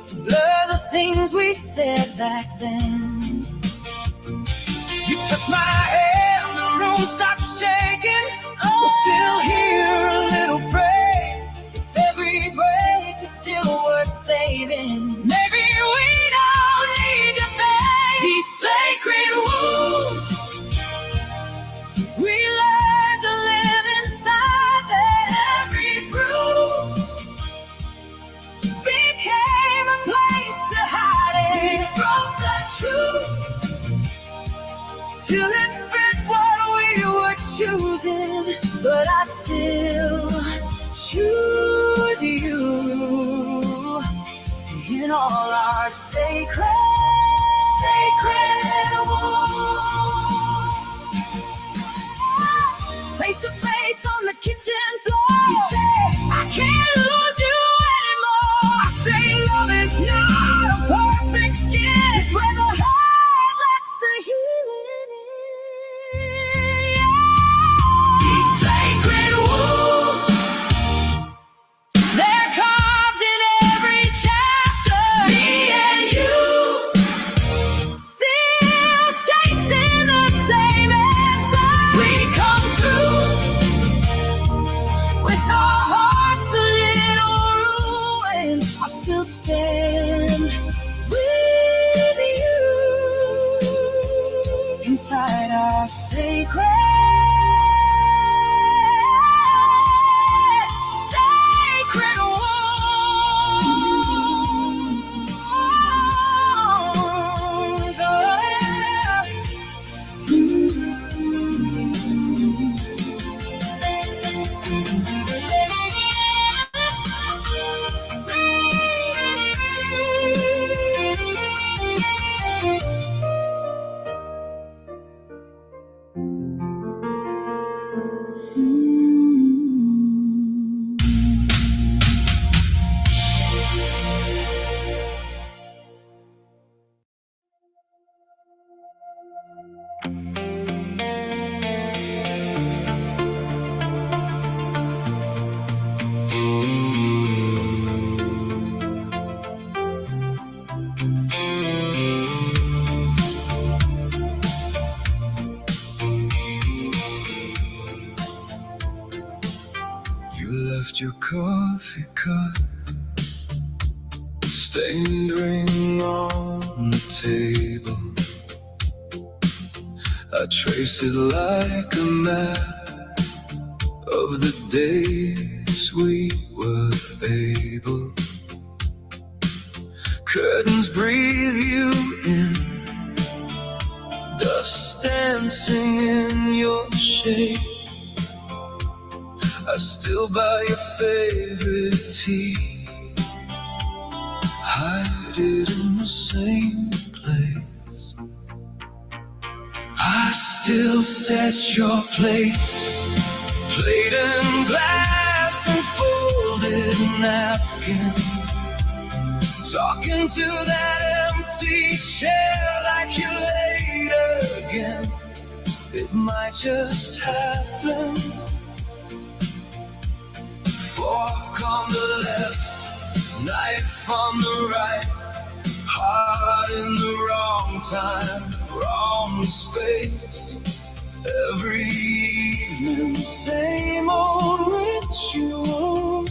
to blur the things we said back then. You touched my hand, the room stopped shaking. We're still here, a little frayed. If every break is still worth saving, maybe we don't need to fade. These sacred wounds, we learn to live inside them. Every bruise became a place to hide it. We broke the truth till it fit what we were choosing. But I still choose you in all our sacred wounds. Face to face on the kitchen floor, you say I can't lose you anymore. I say love is not a perfect skin, it's where the heart lets the healing in. These sacred wounds, they're carved in every chapter. Me and you, still chasing the same answers. We come through with our hearts a little ruined. I still stand with you inside our sacred wounds. Oh, you left your coffee cup, stained ring on the table. I trace it like a map of the days we were able. Curtains breathe you in, dust dancing in your shade. I still buy your favorite tea United in the same place. I still set your place. Plate and glass and folded napkin. Talking to that empty chair like you're late again. It might just happen. Fork on the left, knife on the right. Heart in the wrong time, wrong space. Every evening, same old ritual.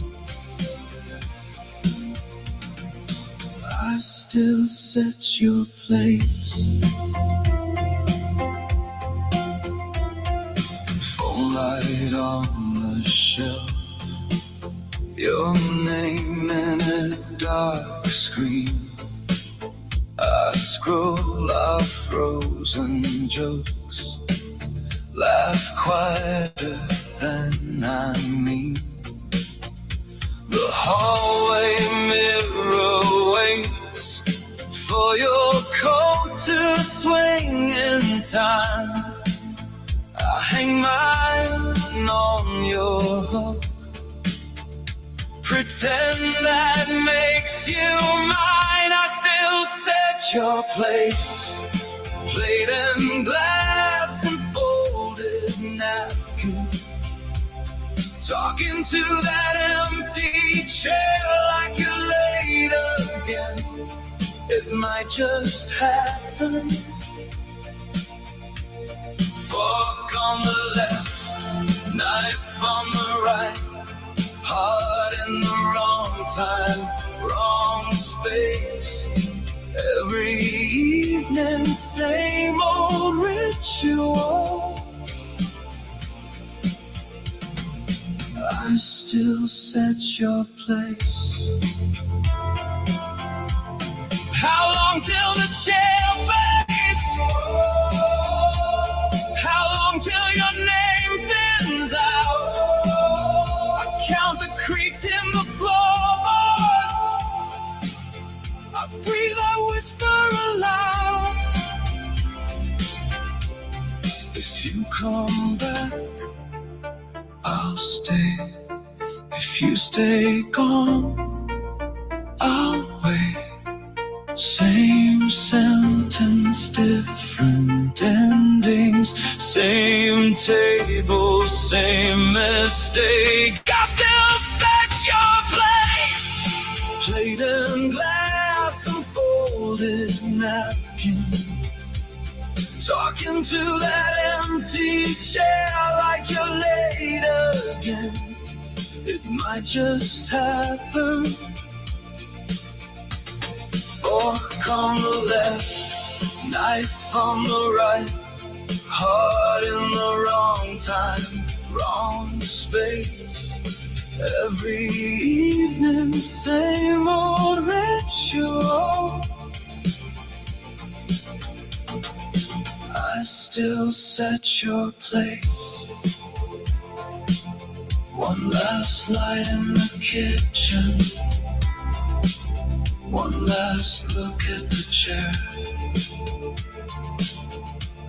I still set your place. Phone light on the shelf. Your name in a dark screen. I scroll our frozen jokes. Laugh quieter than I mean. The hallway mirror waits for your coat to swing in time. I hang mine on your hook. Pretend that makes you mine. I still set your place. Plate and glass and folded napkin. Talking to that empty chair like you're late again. It might just happen. Fork on the left, knife on the right. Heart in the wrong time, wrong space. Every evening, same old ritual. I still set your place. How long till the chair fades? How long till your name thins out? I count the creaks in the floorboards. I breathe, I whisper aloud. If you come back, I'll stay. If you stay gone, I'll wait. Same sentence, different endings. Same table, same mistake. I still set your place. Plate and glass and folded napkin. Talking to that empty chair like you're late again. It might just happen. Fork on the left, knife on the right. Heart in the wrong time, wrong space. Every evening, same old ritual. I still set your place. One last light in the kitchen. One last look at the chair.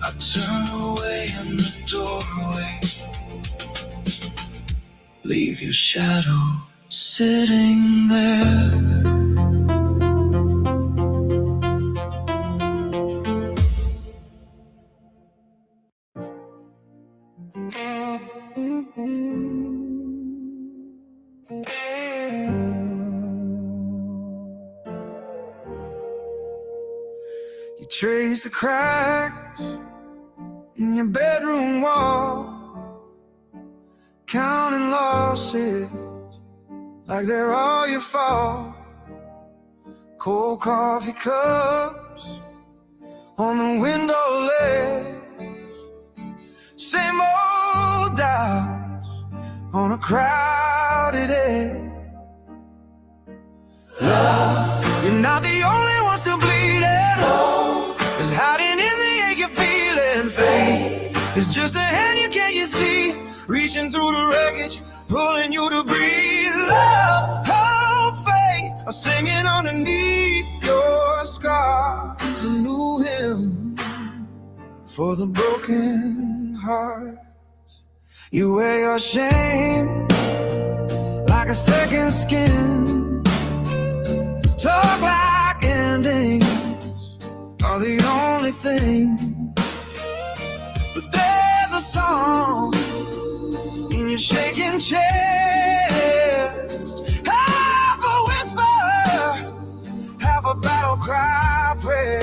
I turn away in the doorway. Leave your shadow sitting there. You trace the cracks in your bedroom wall, counting losses like they're all your fault. Cold coffee cups on the window ledge, same old doubts on a crowded edge. Love, you're not the only ones to bleed at home. It's hiding in the ache you're feeling. Faith is just a hand you can't see, reaching through the wreckage, pulling you to breathe. Love, hope, faith are singing underneath your for the broken heart. You wear your shame like a second skin. Talk like endings are the only thing. But there's a song in your shaking chest, half a whisper, half a battle cry prayer.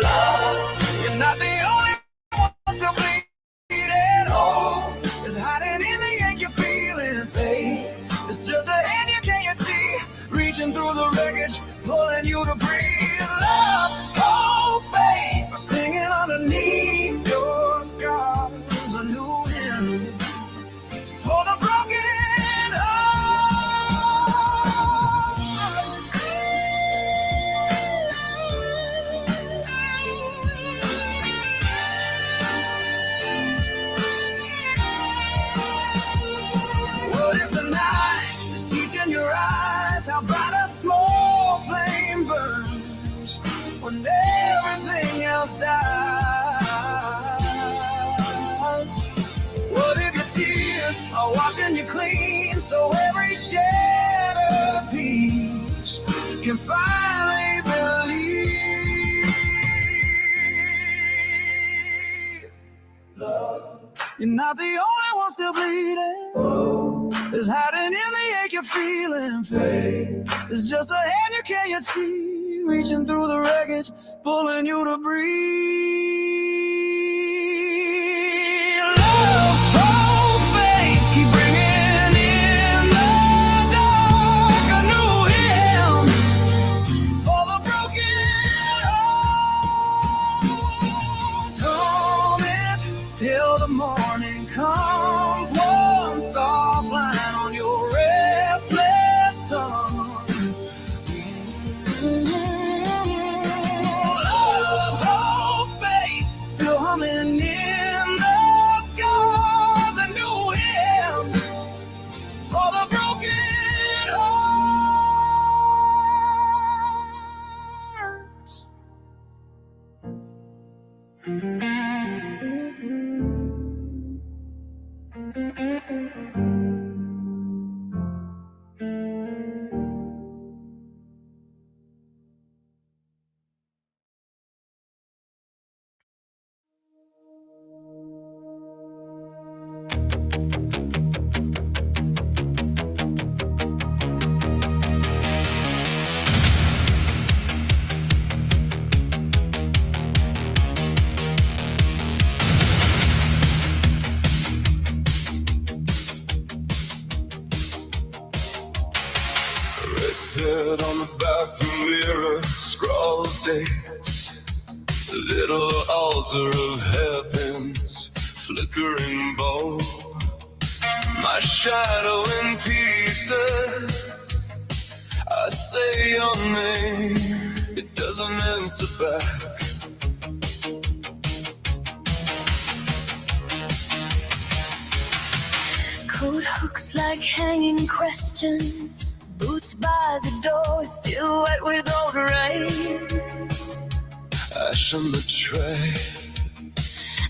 Love, you're not the only one still bleeding. Hope is hiding in the ache you're feeling. Faith is just a hand you can't see, reaching through the wreckage, pulling you to breathe. Love, hope, faith, singing underneath your scars. A new hymn for the broken heart. What if the night is teaching your eyes how bright a small flame burns when everything else dies? What if your tears are washing you clean, so every shattered piece can finally believe? You're not the only one still bleeding. There's hiding in the ache you're feeling. Faith is just a hand you can't yet see, reaching through the wreckage, pulling you to breathe. Love, hope, faith, keep bringing in the dark a new hymn for the broken heart. Torment till the morning comes, one soft line on your restless tongue. Love, hope, faith, still humming in the scars, a new hymn for the broken heart. Red on the bathroom mirror, scroll of dates, a little altar of hairpins, flickering bulb. My shadow in pieces, I say your name, it doesn't answer back. Coat hooks like hanging questions, boots by the door, still wet with old rain. Ash on the tray,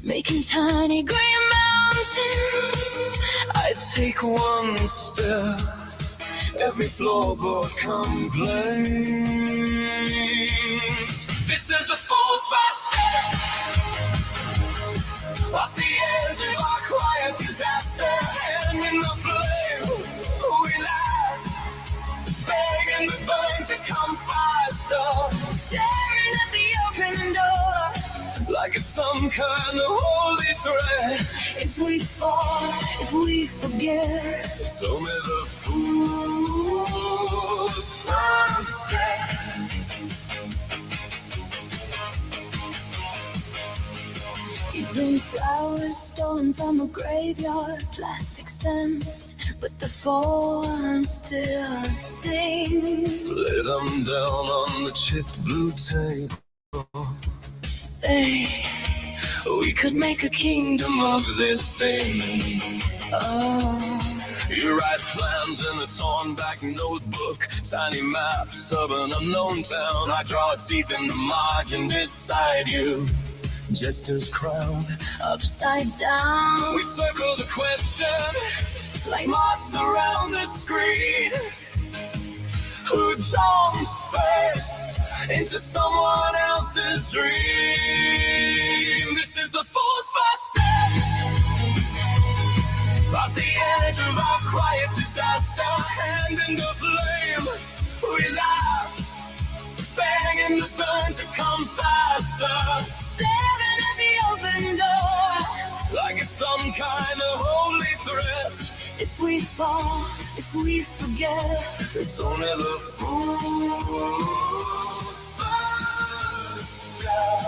Making tiny green mountains. I take one step, every floorboard complains. This is the fool's first step, off the edge of our quiet disaster. And in the flame, we laugh, begging the burn to come faster. Staring at the open door, like it's some kind of holy thread. if we fall, if we forget, So may the fool's first step. you bring flowers stolen from a graveyard, plastic stems, but the thorns still sting. Lay them down on the chipped blue table. Say, We could make a kingdom of this thing. oh, You write plans in a torn back notebook, tiny maps of an unknown town. I draw teeth in the margin beside you, jester's crown Upside down, We circle the question like moths around the screen. Who jumps first into someone else's dream? This is the fool's first step, off the edge of our quiet disaster. Hand in the flame, we laugh, bang in the burn to come faster. staring at the open door. Like it's some kind of holy threat. If we fall, if we forget, It's only the fool's first step.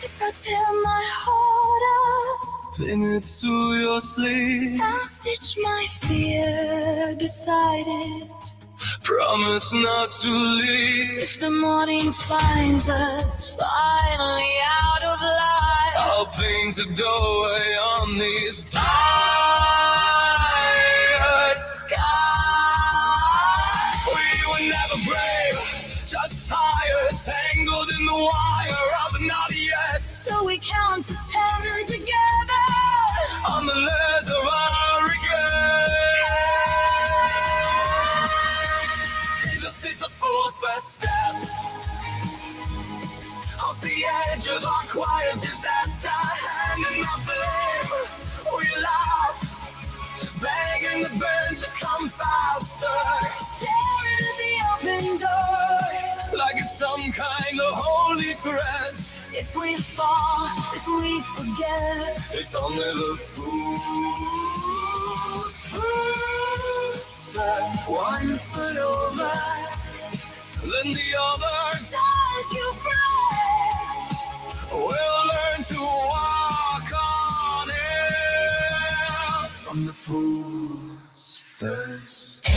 if I tear my heart up, Pin it to your sleeve. I'll stitch my fear beside it. Promise not to leave. If the morning finds us finally out of line, I'll paint a doorway on these tired skies. We were never brave, just tired, tangled in the wire of not yet. so we count to 10 together. On the ledge of our regret. This is the fool's first step, off the edge of our quiet disaster. Hand in the flame, we laugh, bang in the burn to come faster. Staring at the open door. Like it's some kind of holy threat. If we fall, if we forget, It's only the fool's first step. one foot over, Then the other, does you fret? we'll learn to walk on it. From the fool's first step.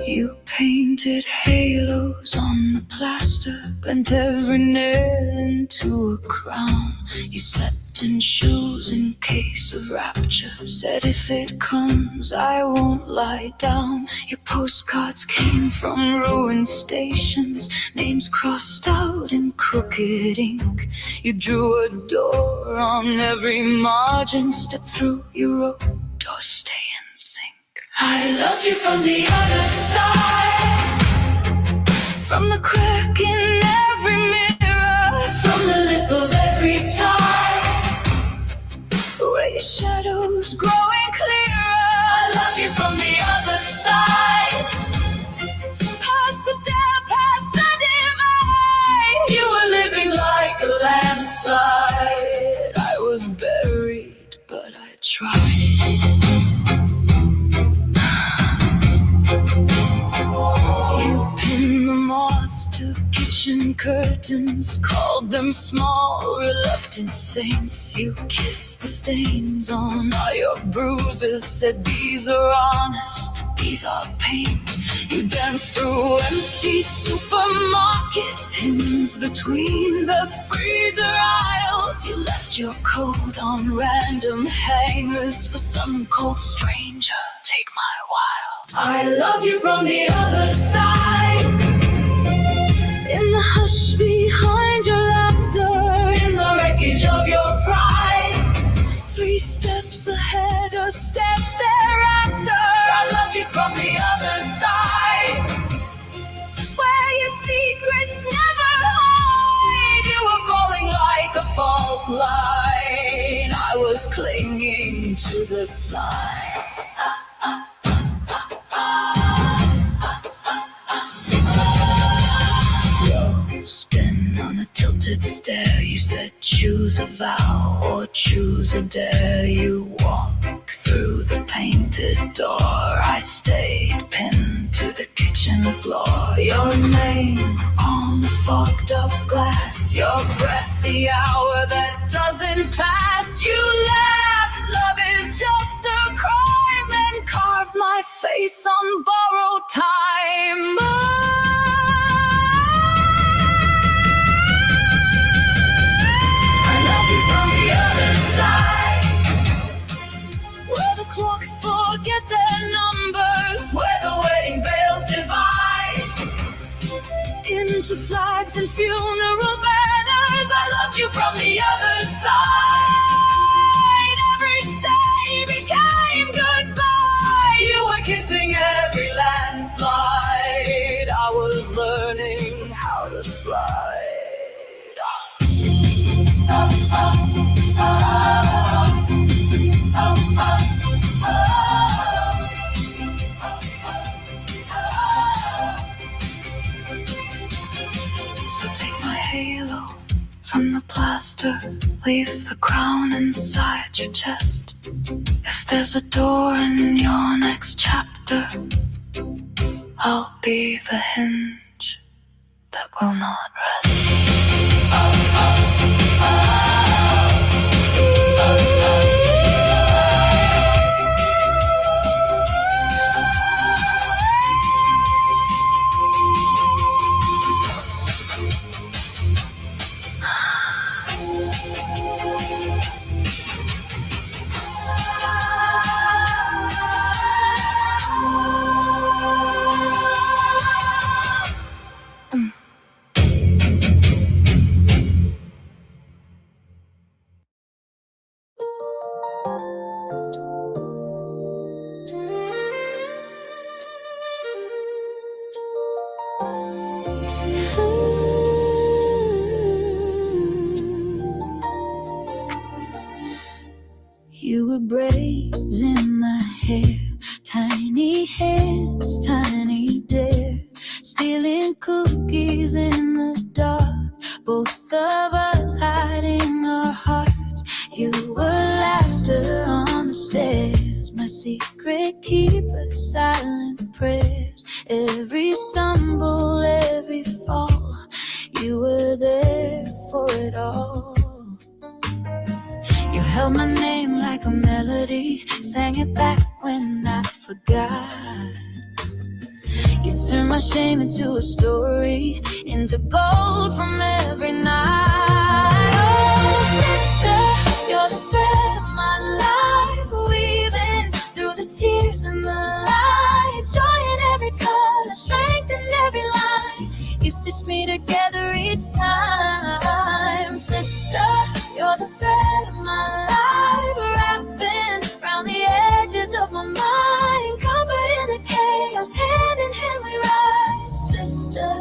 You painted halos on the plaster, bent every nail into a crown. You slept in shoes in case of rapture, said if it comes I won't lie down. Your postcards came from ruined stations, names crossed out in crooked ink. You drew a door on every margin, stepped through, you wrote, "Doors stay in sync." I loved you from the other side, from the crack in every mirror, from the lip of every tide, where your shadows growing clearer. I loved you from the other side, past the dam, past the divide. You were living like a landslide. I was buried, but I tried. You pinned the moths to kitchen curtains, called them small, reluctant saints. You kissed the stains on all your bruises, said these are honest, these are paint. You danced through empty supermarkets, hymns between the freezer aisles. You left your coat on random hangers for some cold stranger. Take my wild. I loved you from the other side, in the hush behind your laughter, in the wreckage of your pride. 3 steps ahead, a step thereafter. I loved you from the other side, where your secrets never hide. You were falling like a fault line, I was clinging to the slide. Slow spin on on a tilted stair. You said choose a vow or choose a dare. You walked through the painted door. I stayed pinned to the kitchen floor. Your name on the fogged up glass. Your breath, the hour that doesn't pass. You laughed, love is just a crime. Then carved my face on borrowed time. Where the clocks forget their numbers, where the wedding veils divide into flags and funeral banners. I loved you from the other side. Every stay became goodbye. You were kissing every landslide. I was learning how to slide. So take my halo from the plaster, leave the crown inside your chest. If there's a door in your next chapter, I'll be the hinge that will not rest. You were braids in my hair, tiny hands, tiny dare, stealing cookies in the dark, both of us hiding our hearts. You were laughter on the stairs, my secret keeper, silent prayers. Every stumble, every fall, you were there for it all. You held my name like a melody, sang it back when I forgot. You turned my shame into a story, into gold from every night. Oh, sister, you're the thread of my life, weaving through the tears and the light. Joy in every color, strength in every line. You stitched me together each time. Sister, you're the thread of my life, wrapping around the edges of my mind. Comfort in the chaos, hand in hand we rise. Sister,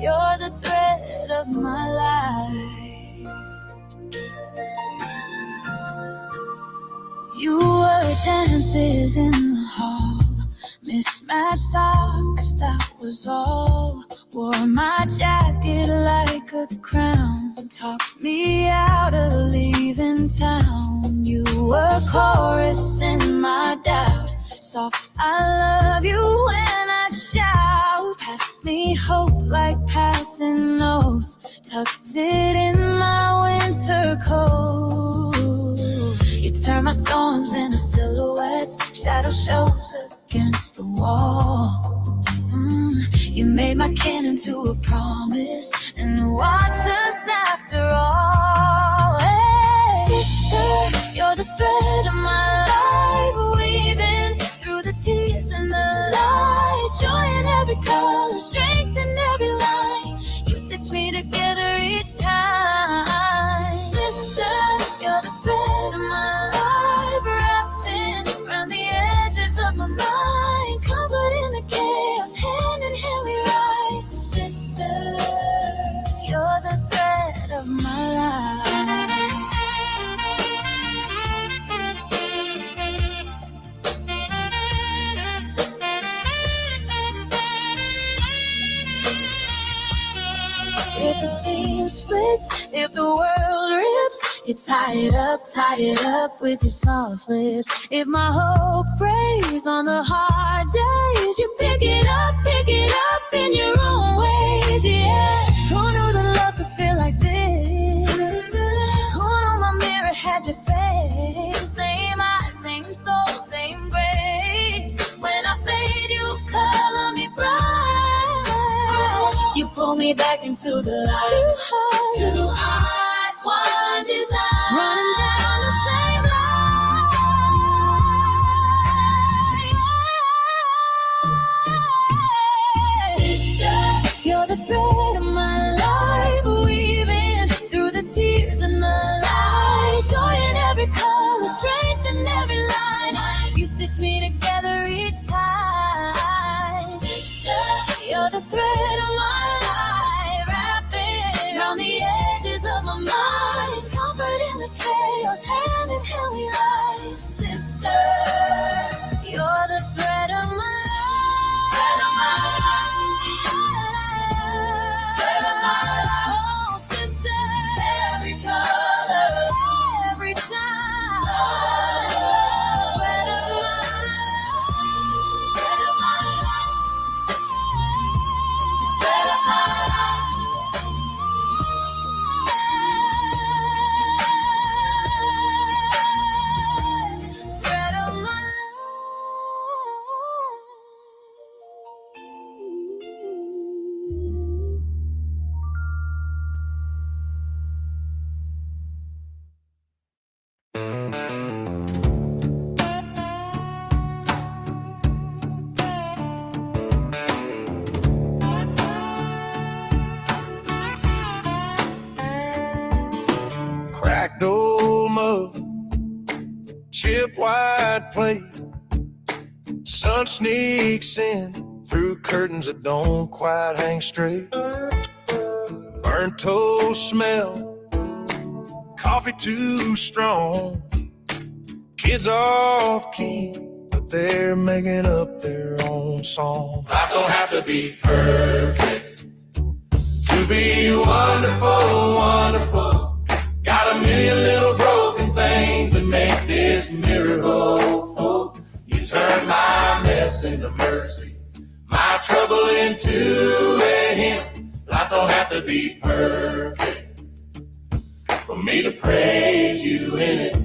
you're the thread of my life. You were dances in the hall, mismatched socks, that was all. Wore my jacket like a crown, talked me out of leaving town. You were chorus in my doubt, soft I love you when I shout. Passed me hope like passing notes, tucked it in my winter coat. You turn my storms into silhouettes, shadow shows against the wall. You made my kin into a promise, and watch us after all. Hey. Sister, you're the thread of my life, weaving through the tears and the light. Joy in every color, strength in every line. You stitch me together each time. Sister, you're the thread of my life, wrapping around the edges of my mind. Comfort in the chaos, hand in hand we ride. Sister, you're the thread of my life. If the seam splits, if the world rips, you tie it up with your soft lips. If my hope frays on the hard days, you pick it up in your own ways, yeah. Who knew that love could feel like this? Who knew my mirror had your face? Same eyes, same soul, same grace. When I fade, you color me bright. You pull me back into the light. Two hearts, one desire, running down the same line. Sister, you're the thread of my life, weaving through the tears and the light. Joy in every color, strength in every line. You stitch me together each time. Sister, you're the thread of my life, wrapping around the edges of my mind. Comfort in the chaos, hand in hand we rise. Sister, you're the thread of my life. Thread of my life. Thread of my life. Oh, sister, every color, every time. Thread of my life. Thread of my life. Thread of my life. Thread of my life. Cracked old mug, chip white plate. Sun sneaks in through curtains that don't quite hang straight. Burnt toast smell, coffee too strong. Kids off key, but they're making up their own song. Life don't have to be perfect to be wonderful, wonderful. Got a million little broken things that make this miracle full. You turn my mess into mercy, my trouble into a hymn. Life don't have to be perfect for me to praise you in it.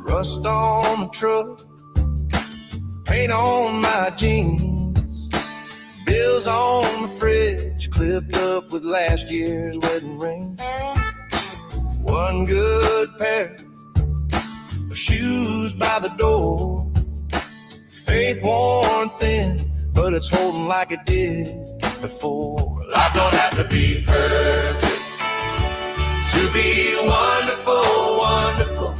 Rust on the truck, paint on my jeans, bills on the fridge, clipped up with last year's wedding ring. One good pair of shoes by the door, faith worn thin, but it's holding like it did before. Life don't have to be perfect to be wonderful, wonderful.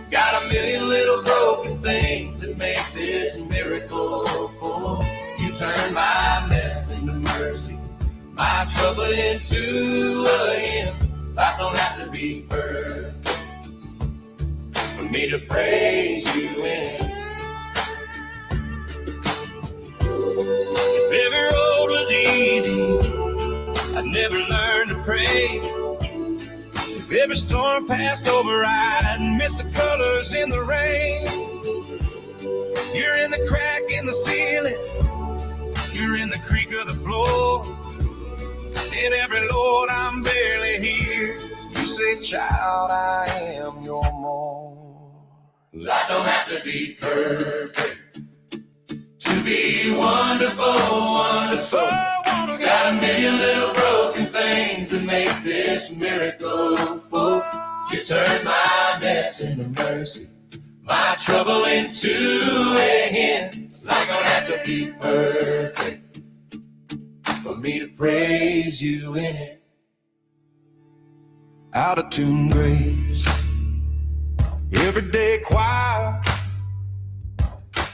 Got a million little broken things that make this miracle full. You turn my mess into mercy, my trouble into a hymn. Life don't have to be perfect for me to praise you in. If every road was easy, I'd never learn to pray. If every storm passed over, I'd miss the colors in the rain. You're in the crack in the ceiling, you're in the creak of the floor. In every load I'm barely here, you say, child, I am your more. Life don't have to be perfect to be wonderful, wonderful. Got a million little broken things that make this miracle full. You turn my mess into mercy, my trouble into a hymn. Life don't have to be perfect for me to praise you in it. Out of tune grace, everyday choir.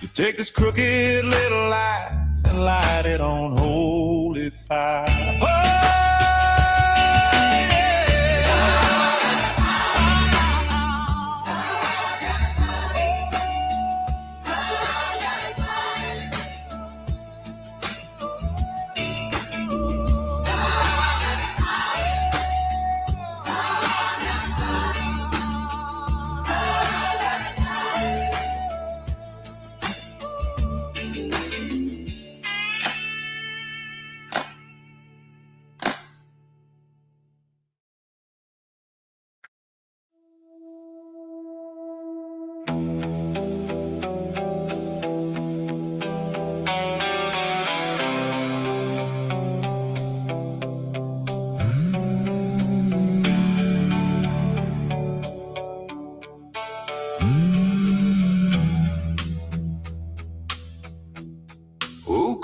You take this crooked little life and light it on holy fire. Oh, yeah.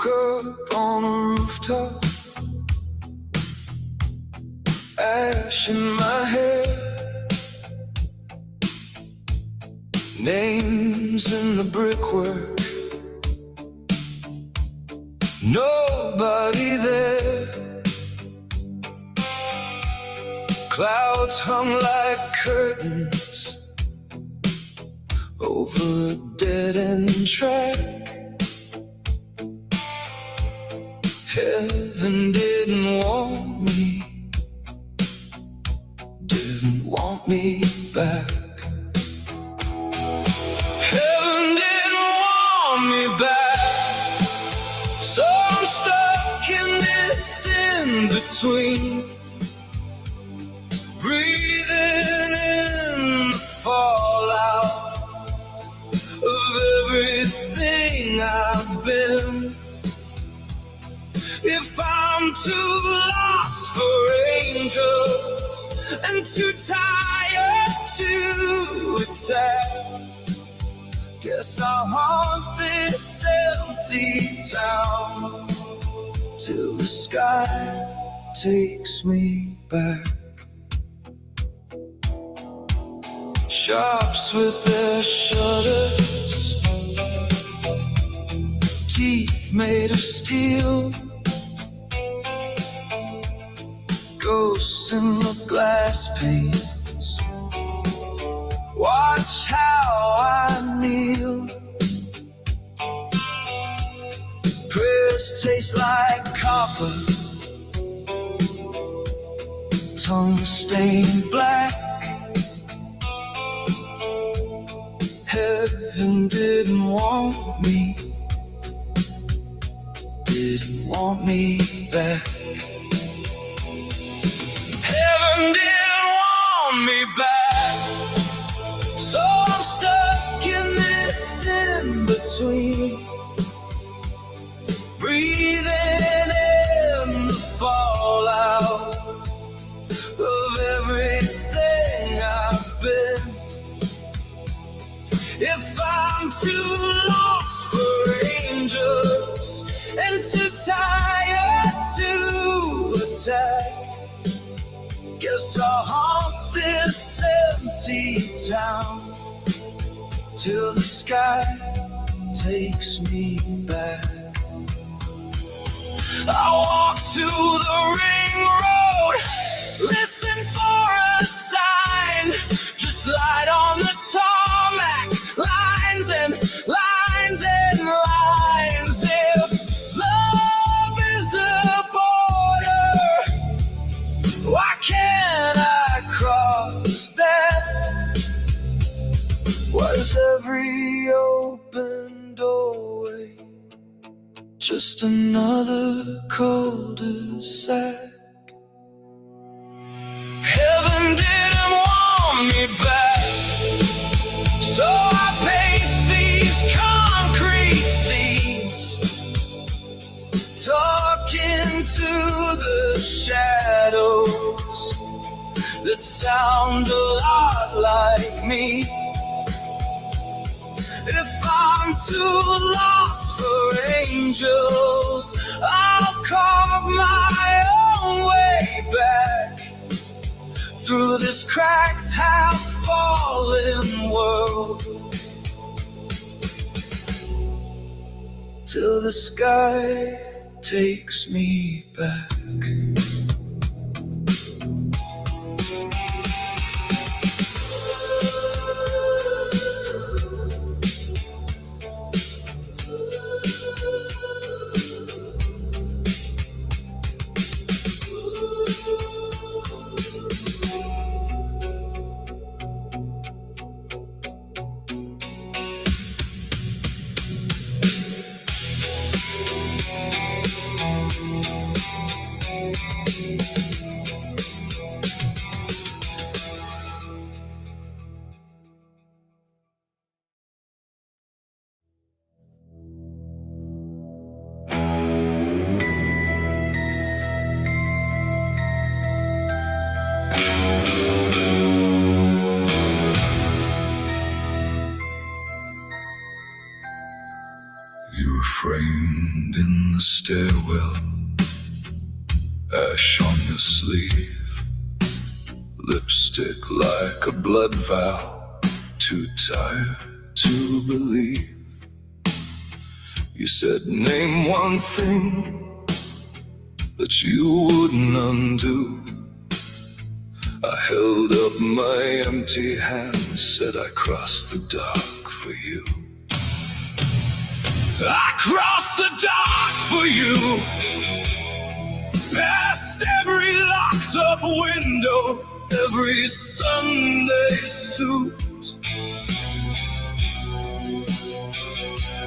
Woke up on a rooftop, ash in my hair, names in the brickwork, nobody there. Clouds hung like curtains over a dead-end track. Heaven didn't want me back. Heaven didn't want me back. So I'm stuck in this in-between, breathing in the fallout of everything I've been. If I'm too lost for angels and too tired to attack, guess I'll haunt this empty town till the sky takes me back. Shops with their shutters, teeth made of steel, ghosts in the glass panes. Watch how I kneel. Prayers taste like copper, tongue stained black. Heaven didn't want me back. Heaven didn't want me back. So I'm stuck in this in-between, breathing in the fallout of everything I've been. If I'm too lost for angels and too tired to attack, guess I'll haunt this empty town till the sky takes me back. I walk to the ring road, listen for a sign, just light on the tarmac, lines and lines and lines. If love is a border, why can't I cross that? Was every open doorway just another cul-de-sac? Heaven didn't want me back, so I pace these concrete seams, talking to the shadows that sound a lot like me. If I'm too lost for angels, I'll carve my own way back through this cracked, half-fallen world till the sky takes me back. stairwell, ash on your sleeve, lipstick like a blood vow, too tired to believe. You said, name one thing that you wouldn't undo. I held up my empty hands, said I crossed the dark for you. I crossed the dark for you, past every locked up window, every Sunday suit.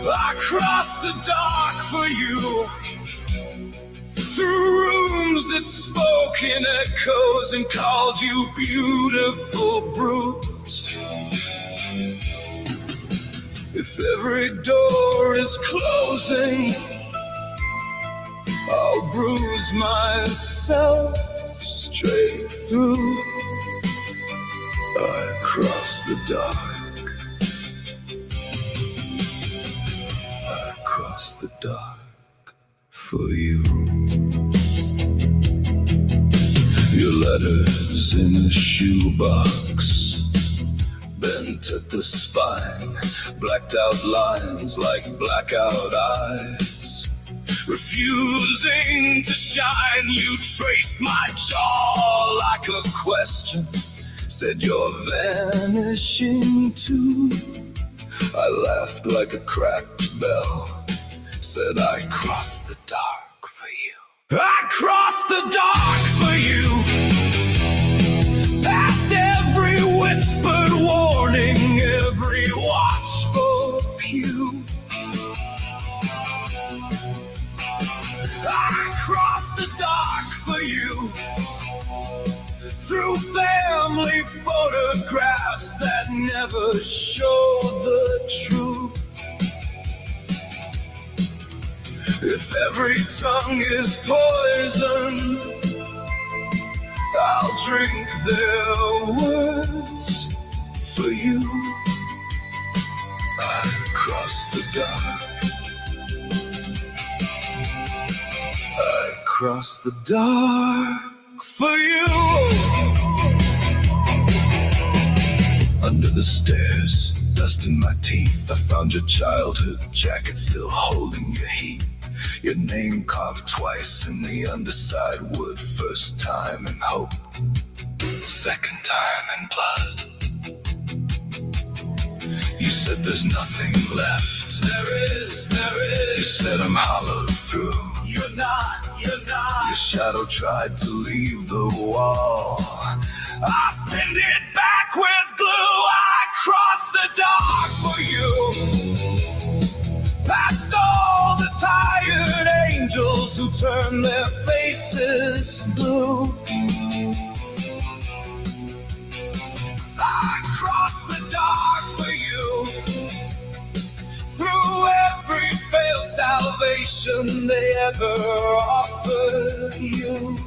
I crossed the dark for you, through rooms that spoke in echoes and called you beautiful brute. If every door is closing, I'll bruise myself straight through. I cross the dark, I cross the dark for you. Your letters in a shoebox, bent at the spine, blacked out lines like blackout eyes, refusing to shine. You traced my jaw like a question, said you're vanishing too. I laughed like a cracked bell, said I crossed the dark for you. I crossed the dark for you, past every whispered warning, every watchful pew. I crossed the dark for you, through family photographs that never show the truth. If every tongue is poison, I'll drink their words for you. I cross the dark, I cross the dark for you. Under the stairs, dust in my teeth, I found your childhood jacket still holding your heat. Your name carved twice in the underside wood. First time in hope, second time in blood. You said there's nothing left. There is. You said I'm hollowed through. You're not. Your shadow tried to leave the wall. I pinned it back with glue. I crossed the dark for you, past all the tired angels who turn their faces blue. I crossed the dark for you, through every failed salvation they ever offered you.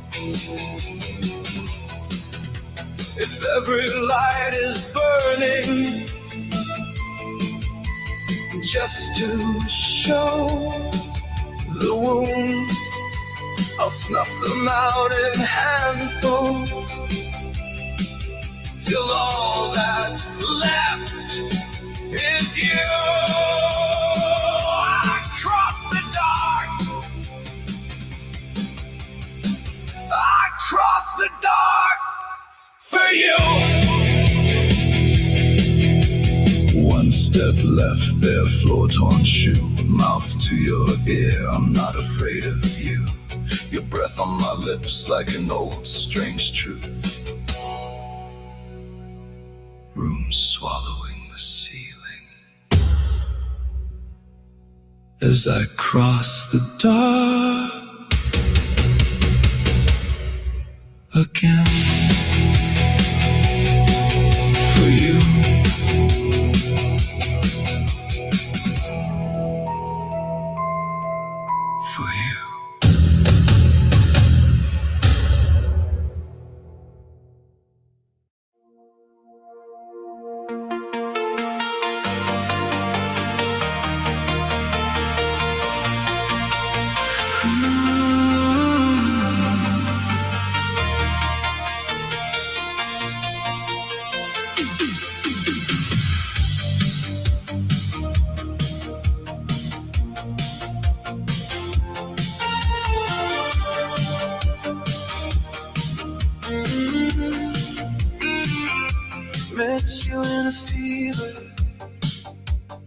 If every light is burning just to show the wound, I'll snuff them out in handfuls, till all that's left is you. I cross the dark, I cross the dark for you. One step left, bare floor, torn shoe, mouth to your ear, I'm not afraid of you. Your breath on my lips like an old strange truth. Room swallowing the ceiling as I cross the dark again for you. For you. Met you in a fever,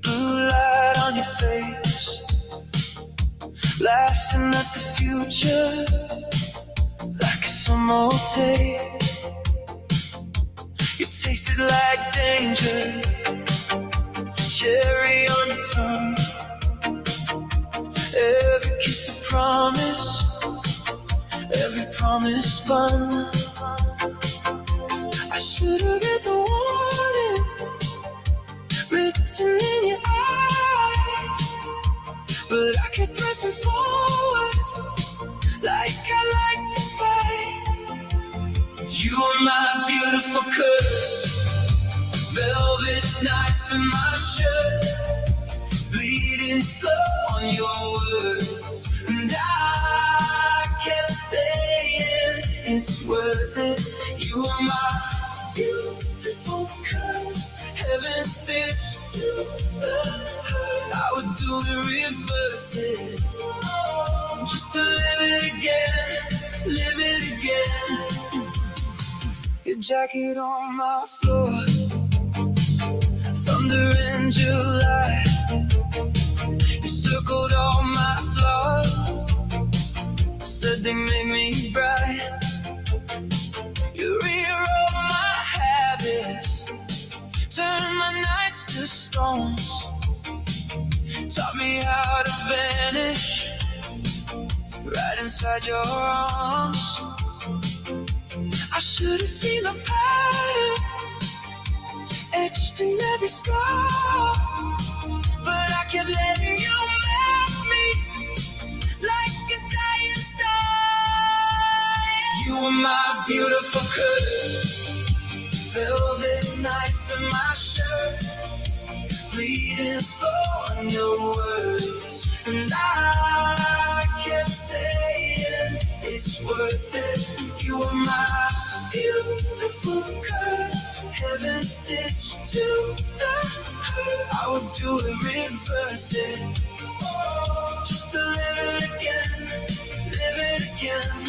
blue light on your face, laughing at the future like a summer old tape. You tasted like danger, cherry on your tongue. Every kiss a promise, every promise spun. I should've read the warning written in your eyes, but I kept pressing forward like I like to fight. You are my beautiful curse, velvet knife in my shirt, bleeding slow on your words, and I kept saying it's worth it. You are my beautiful curse, heaven stitched to the heart. I would do the reverse it, just to live it again, live it again. Your jacket on my floor, thunder in July. You circled all my flaws, said they made me bright. You rewrote my habits, turned my nights to storms, taught me how to vanish right inside your arms. I should've seen the pattern etched in every scar, but I kept letting you melt me like a dying star. You were my beautiful curse, velvet knife in my shirt, bleeding slow on your words, and I kept saying it's worth it. You were my beautiful curse, heaven stitched to the heart. I would do it, reverse it, just to live it again, live it again.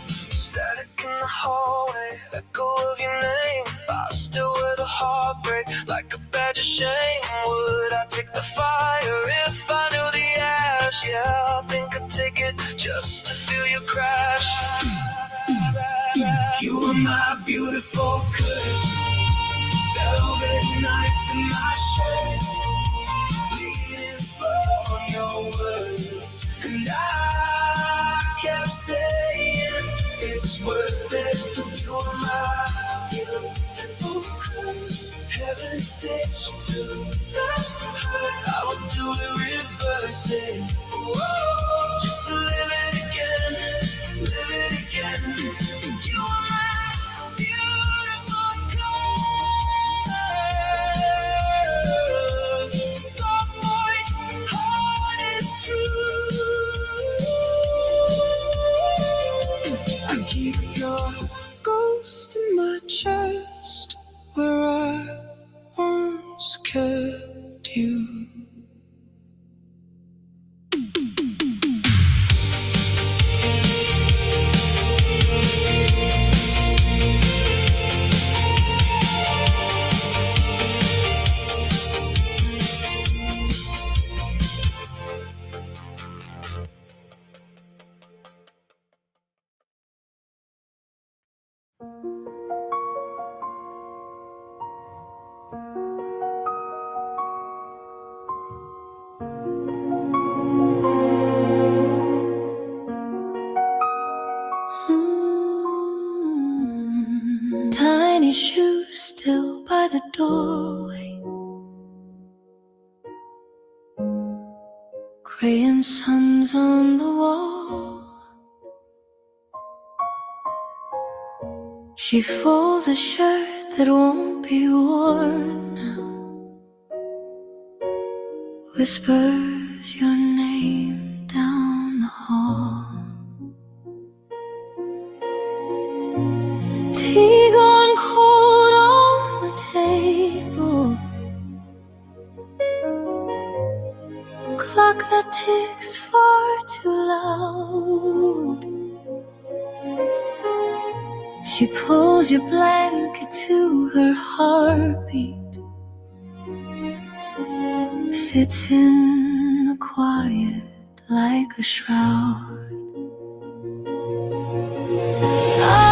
Static in the hallway, echo of your name. I still wear the heartbreak like a badge of shame. Would I take the fire if I knew the ash? Yeah, I think I'd take it just to feel you crash. You were my beautiful curse, velvet knife in my shirt, bleeding slow on your words, and I kept saying it's worth it. You are my beautiful curse, heaven stitched to the heart. I would do it, reverse it, just to live it again, live it again. You are my beautiful curse, soft voice, heart is true. I keep your ghost in my chest, where I once kept you. Tiny shoes still by the doorway, crayon suns on the wall. She folds a shirt that won't be worn now, whispers your name down the hall. that ticks far too loud. She pulls your blanket to her heartbeat, sits in the quiet like a shroud.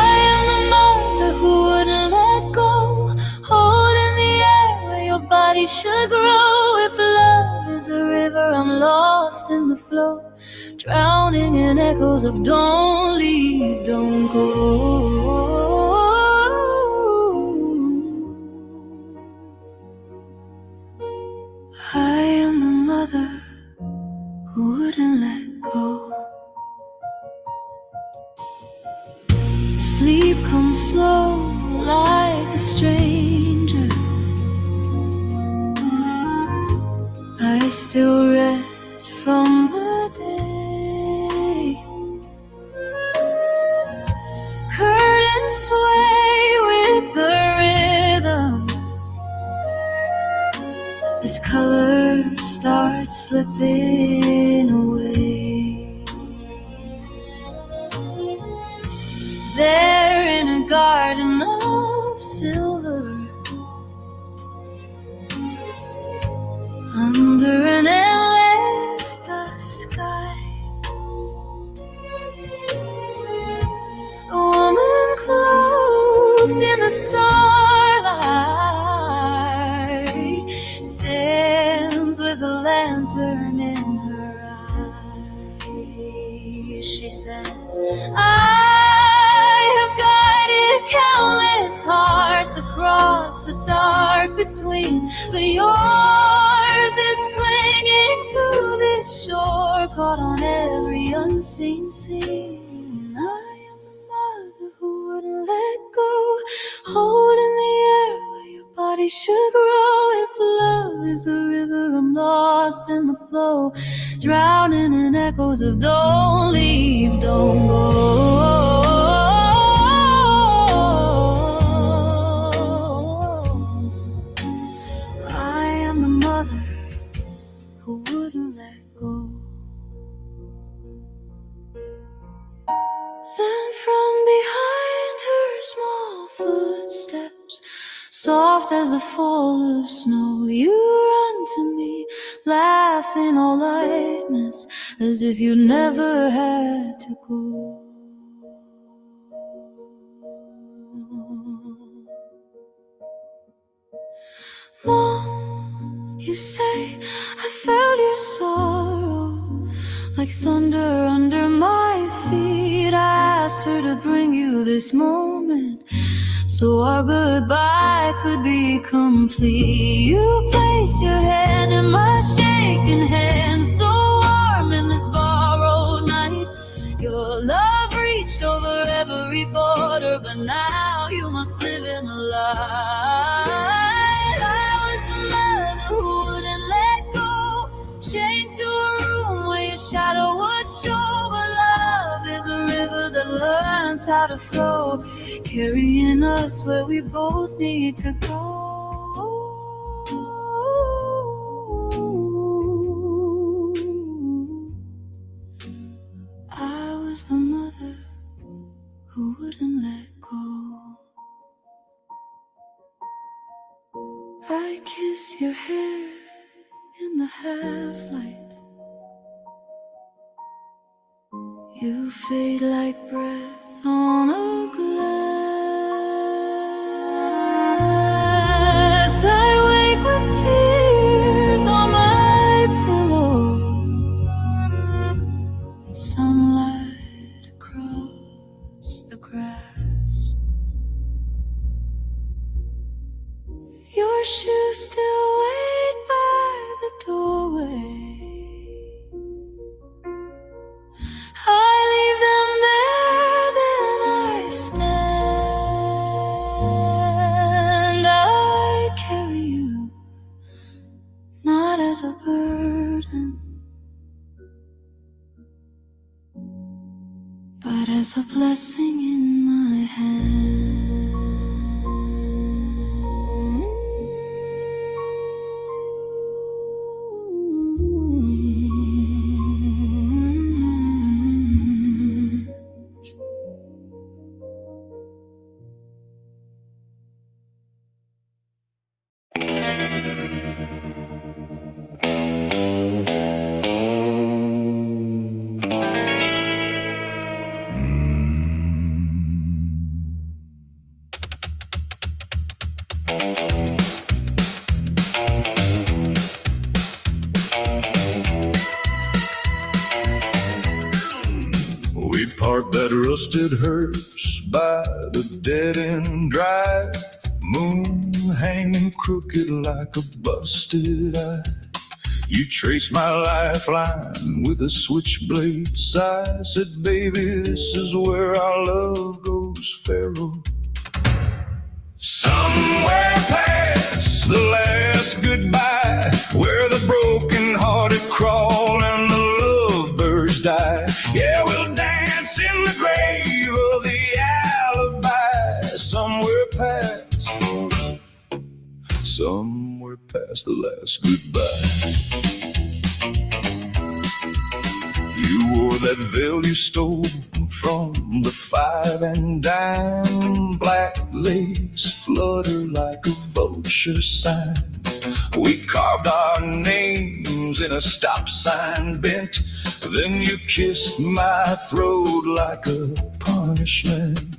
I am the mother who wouldn't let go, holding the air where your body should grow. If love is a river, I'm lost in the flow, drowning in echoes of don't leave, don't go. I am the mother who wouldn't let go. Sleep comes slow like a stranger. I still read from the day. Curtains sway with the rhythm as color starts slipping away. There in a garden of silver, under an endless sky, a woman cloaked in the starlight stands with a lantern in her eye. She says, I have guided countless hearts across the dark between, but yours is clinging to this shore, caught on every unseen scene. I am the mother who wouldn't let go, holding the air where your body should grow. If love is a river, I'm lost in the flow, drowning in echoes of don't leave, don't go. I am the mother who wouldn't let go. Then from behind her small footsteps, soft as the fall of snow, you run to me, laughing all lightness, as if you never had to go. Mom, you say, I felt your sorrow like thunder under my feet. I asked her to bring you this moment, so our goodbye could be complete. You place your hand in my shaking hand, so warm in this borrowed night. Your love reached over every border, but now you must live in the light. I was the mother who wouldn't let go, chained to a room where your shadow would show. But love is a river that learns how to flow, carrying us where we both need to go. I was the mother who wouldn't let go. I kiss your hair in the half-light. You fade like breath on a glass. I wake with tears on my pillow, and sunlight across the grass. Your shoes still wait by the doorway. I leave them there, then I stand. I carry you, not as a burden, but as a blessing in my hand. Park that rusted hearse by the dead-end drive, moon hanging crooked like a busted eye. You traced my lifeline with a switchblade sigh. Said, baby, this is where our love goes feral. Somewhere past the last goodbye, where the broken-hearted crawl and the lovebirds die. Yeah, we'll dance in the grave of the alibi. Somewhere past the last goodbye. You wore that veil you stole from the 5 and dime. Black lace flutter like a vulture sign. We carved our names in a stop sign bent. Then you kissed my throat like a punishment.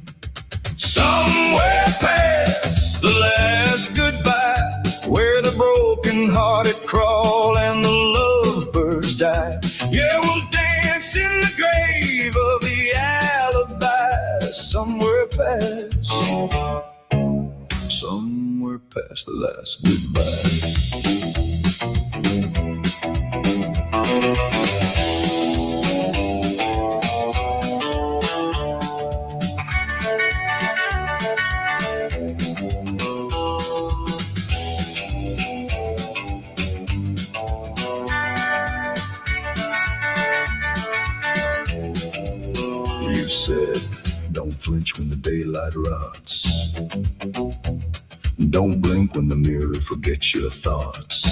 Somewhere past the last goodbye, where the broken-hearted crawl and the lovebirds die. Yeah, we'll dance in the grave of the alibi. Somewhere past the last goodbye. You said, don't flinch when the daylight rots. Don't blink when the mirror forgets your thoughts.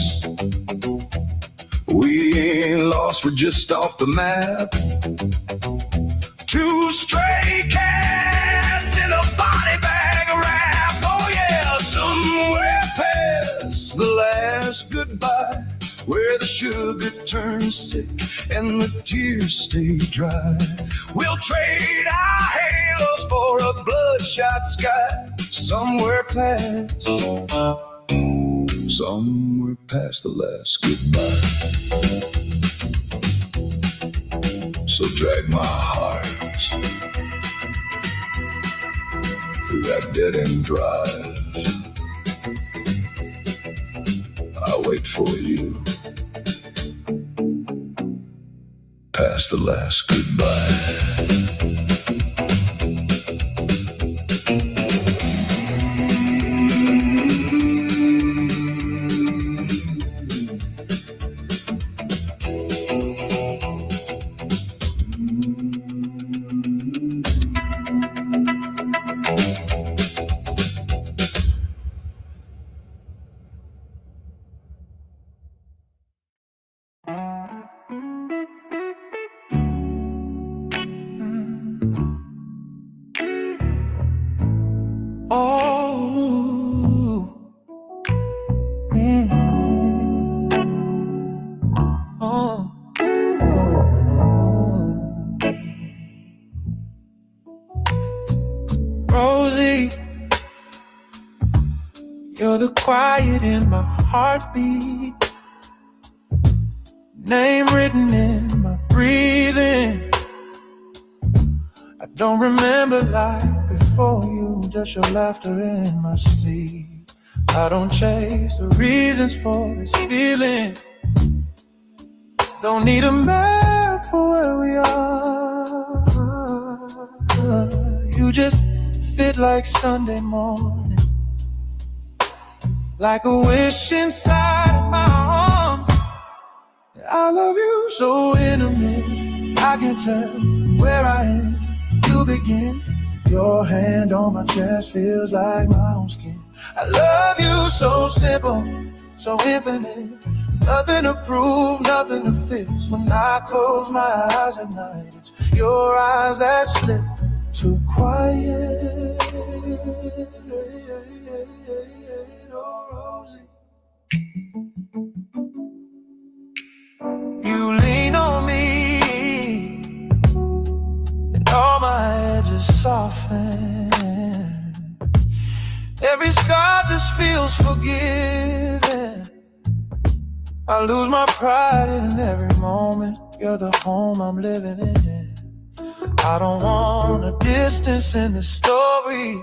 We ain't lost, we're just off the map. 2 stray cats in a body bag wrap. Oh yeah, somewhere past the last goodbye, where the sugar turns sick and the tears stay dry. We'll trade our halos for a bloodshot sky. Somewhere past the last goodbye. So drag my heart through that dead-end drive. I'll wait for you past the last goodbye. Rosie, you're the quiet in my heartbeat, name written in my breathing. I don't remember life before you, just your laughter in my sleep. I don't chase the reasons for this feeling, don't need a map for where we are. You just fit like Sunday morning, like a wish inside my arms. I love you so intimate, I can tell where I am, you begin. Your hand on my chest feels like my own skin. I love you so simple, so infinite, nothing to prove, nothing to fix. When I close my eyes at night, it's your eyes that slip too quiet. Oh, Rosie, you lean on me, and all my edges soften. Every scar just feels forgiven. I lose my pride in every moment. You're the home I'm living in. I don't want a distance in the story.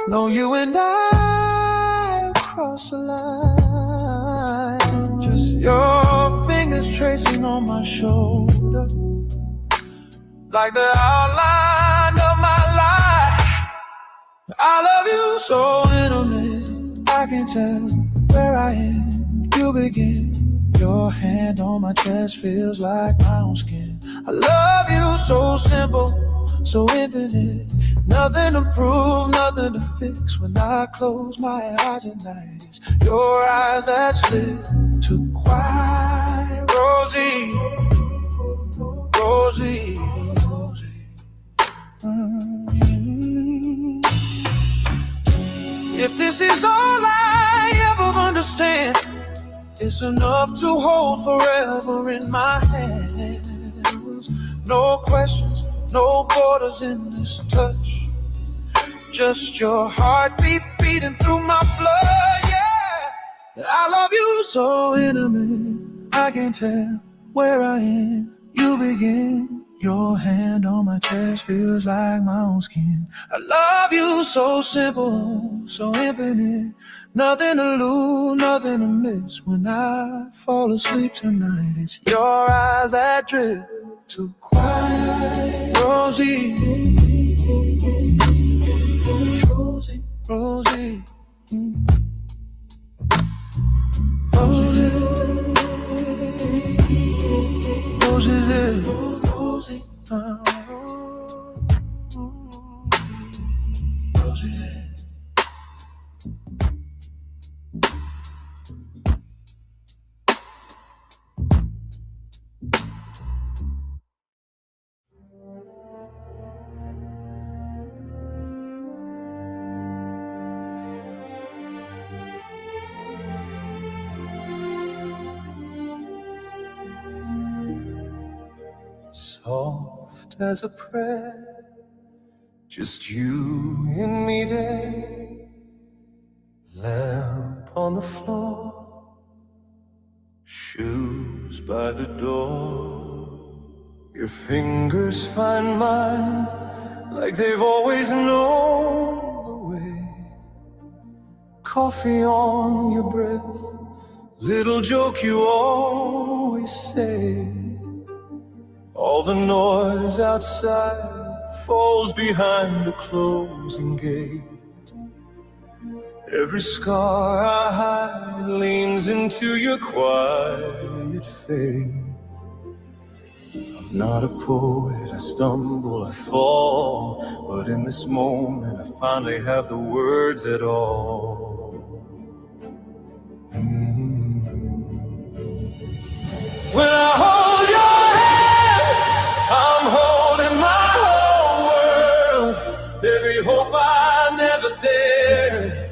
No, you and I cross the line. Just your fingers tracing on my shoulder, like the outline of my life. I love you so intimate, I can tell where I am, you begin. Your hand on my chest feels like my own skin. I love you so simple, so infinite. Nothing to prove, nothing to fix. When I close my eyes at night, it's your eyes that slip to quiet. Rosie, Rosie, Rosie. If this is all I ever understand, it's enough to hold forever in my hands. No questions, no borders in this touch. Just your heartbeat beating through my blood, yeah. I love you so intimate, I can tell where I am, you begin. Your hand on my chest feels like my own skin. I love you so simple, so infinite. Nothing to lose, nothing to miss. When I fall asleep tonight, it's your eyes that drift to quiet. Rosie, Rosie, Rosie, Rosie, Rosie, Rosie, Rosie. Soft as a prayer, just you and me there. Lamp on the floor, shoes by the door. Your fingers find mine like they've always known the way. Coffee on your breath, little joke you always say. All the noise outside falls behind the closing gate. Every scar I hide leans into your quiet faith. I'm not a poet, I stumble, I fall, but in this moment I finally have the words at all. When I hold your hand, I'm holding my whole world. Every hope I never dared,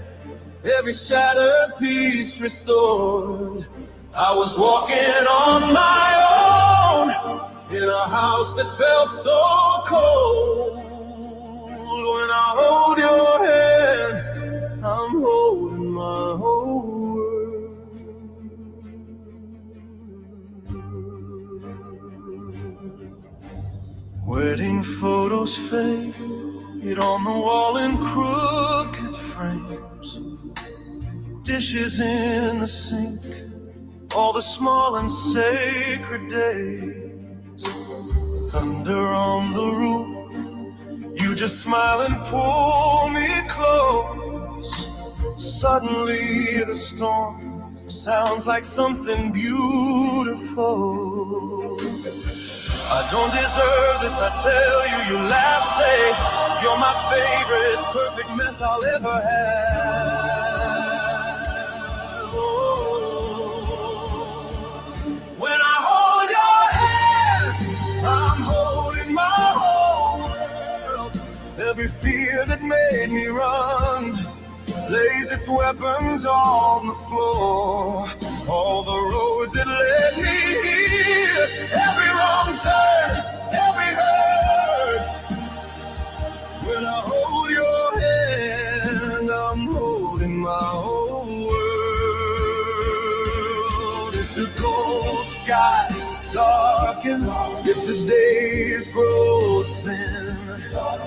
every shattered piece restored. I was walking on my own in a house that felt so cold. When I hold your hand, I'm holding my whole world. Wedding photos fade on the wall in crooked frames. Dishes in the sink, all the small and sacred days. Thunder on the roof, you just smile and pull me close. Suddenly the storm sounds like something beautiful. I don't deserve this, I tell you, you laugh, say you're my favorite, perfect mess I'll ever have. Oh. When I hold your hand, I'm holding my whole world. Every fear that made me run lays its weapons on the floor. All the roads that led me here, every wrong turn, every hurt. When I hold your hand, I'm holding my whole world. If the cold sky darkens, if If the days grow thin,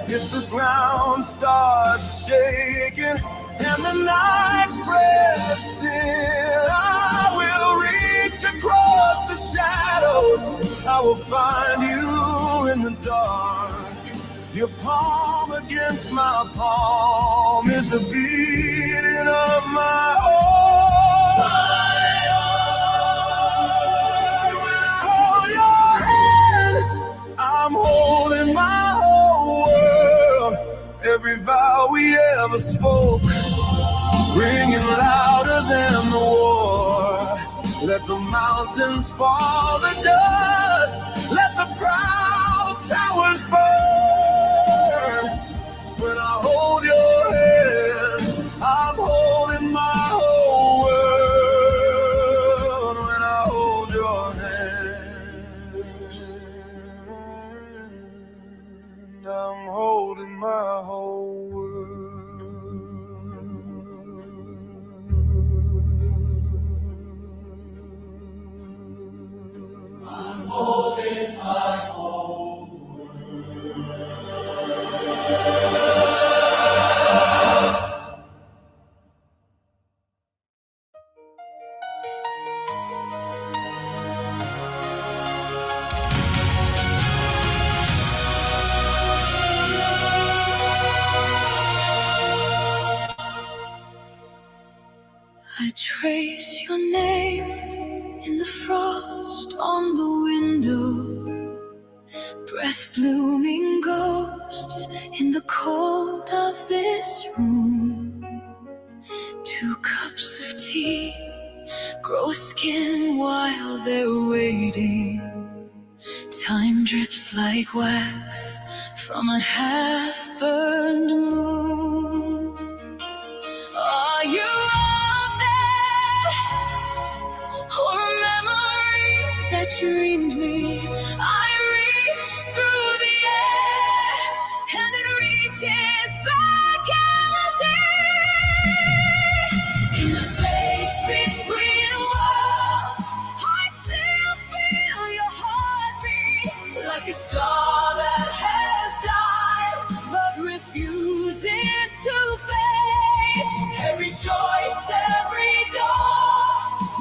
if the ground starts shaking and the nights press in, I will reach across the shadows. I will find you in the dark. Your palm against my palm is the beating of my heart. When I hold your hand, I'm holding my whole world. Every vow we ever spoke, ringing louder than the war. Let the mountains fall to dust. Let the proud towers burn. When I hold your hand, I'm holding my whole world. When I hold your hand, I'm holding my whole world. I trace your name in the frost on the window, breath blooming ghosts in the cold of this room. 2 cups of tea grow skin while they're waiting. Time drips like wax from a half-burned moon. Are you out there, or a memory that dreamed me? I reach through the air, and it reaches back empty. In the space between worlds, I still feel your heartbeat, like a star that has died but refuses to fade. Every choice, every door,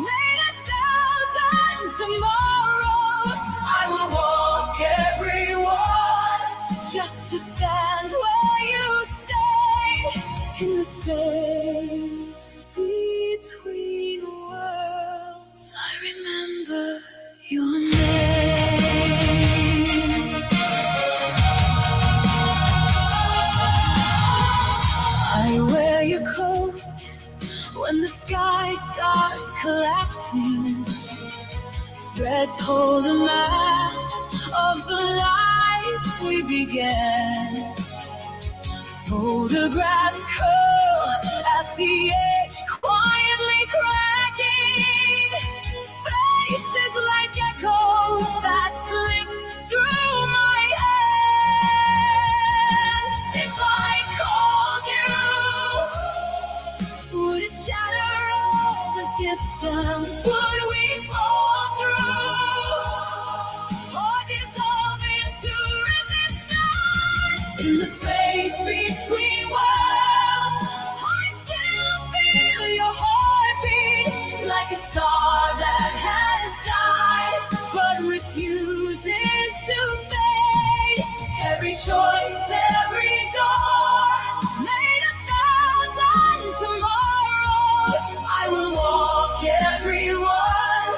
made 1,000 tomorrows. I will walk every one just to stand where you stay. In the space between worlds, I remember your name. I wear your coat when the sky starts collapsing. Threads hold a map of the life we began. Photographs curl at the edge, quietly cracking. Faces like echoes that slip through my hands. If I called you, would it shatter all the distance? Would we fall through, or dissolve into resistance? In the space between worlds, I still feel your heartbeat, like a star that has died but refuses to fade. Every choice, every door, made 1,000 tomorrows. I will walk every one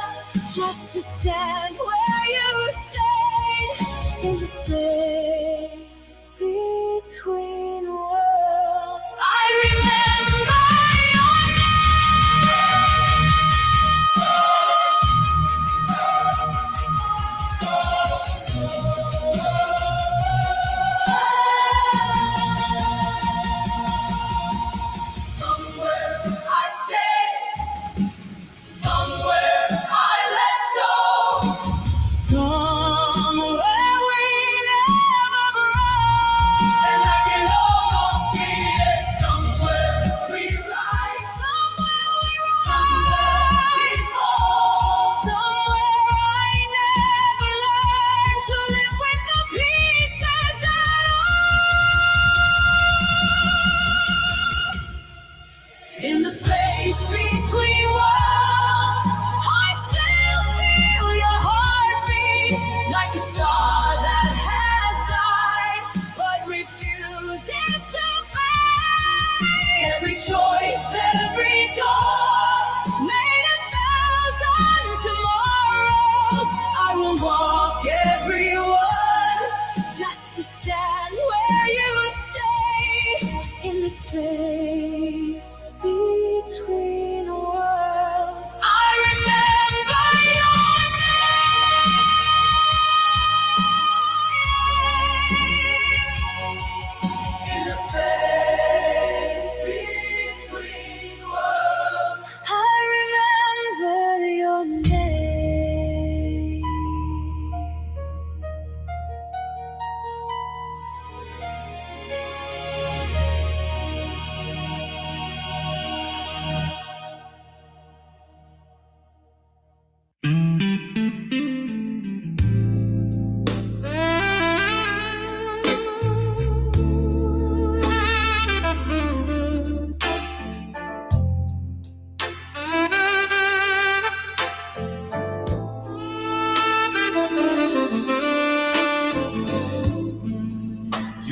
just to stand where you stayed. In the space between worlds, I remember your somewhere I stay, somewhere I let go, somewhere we let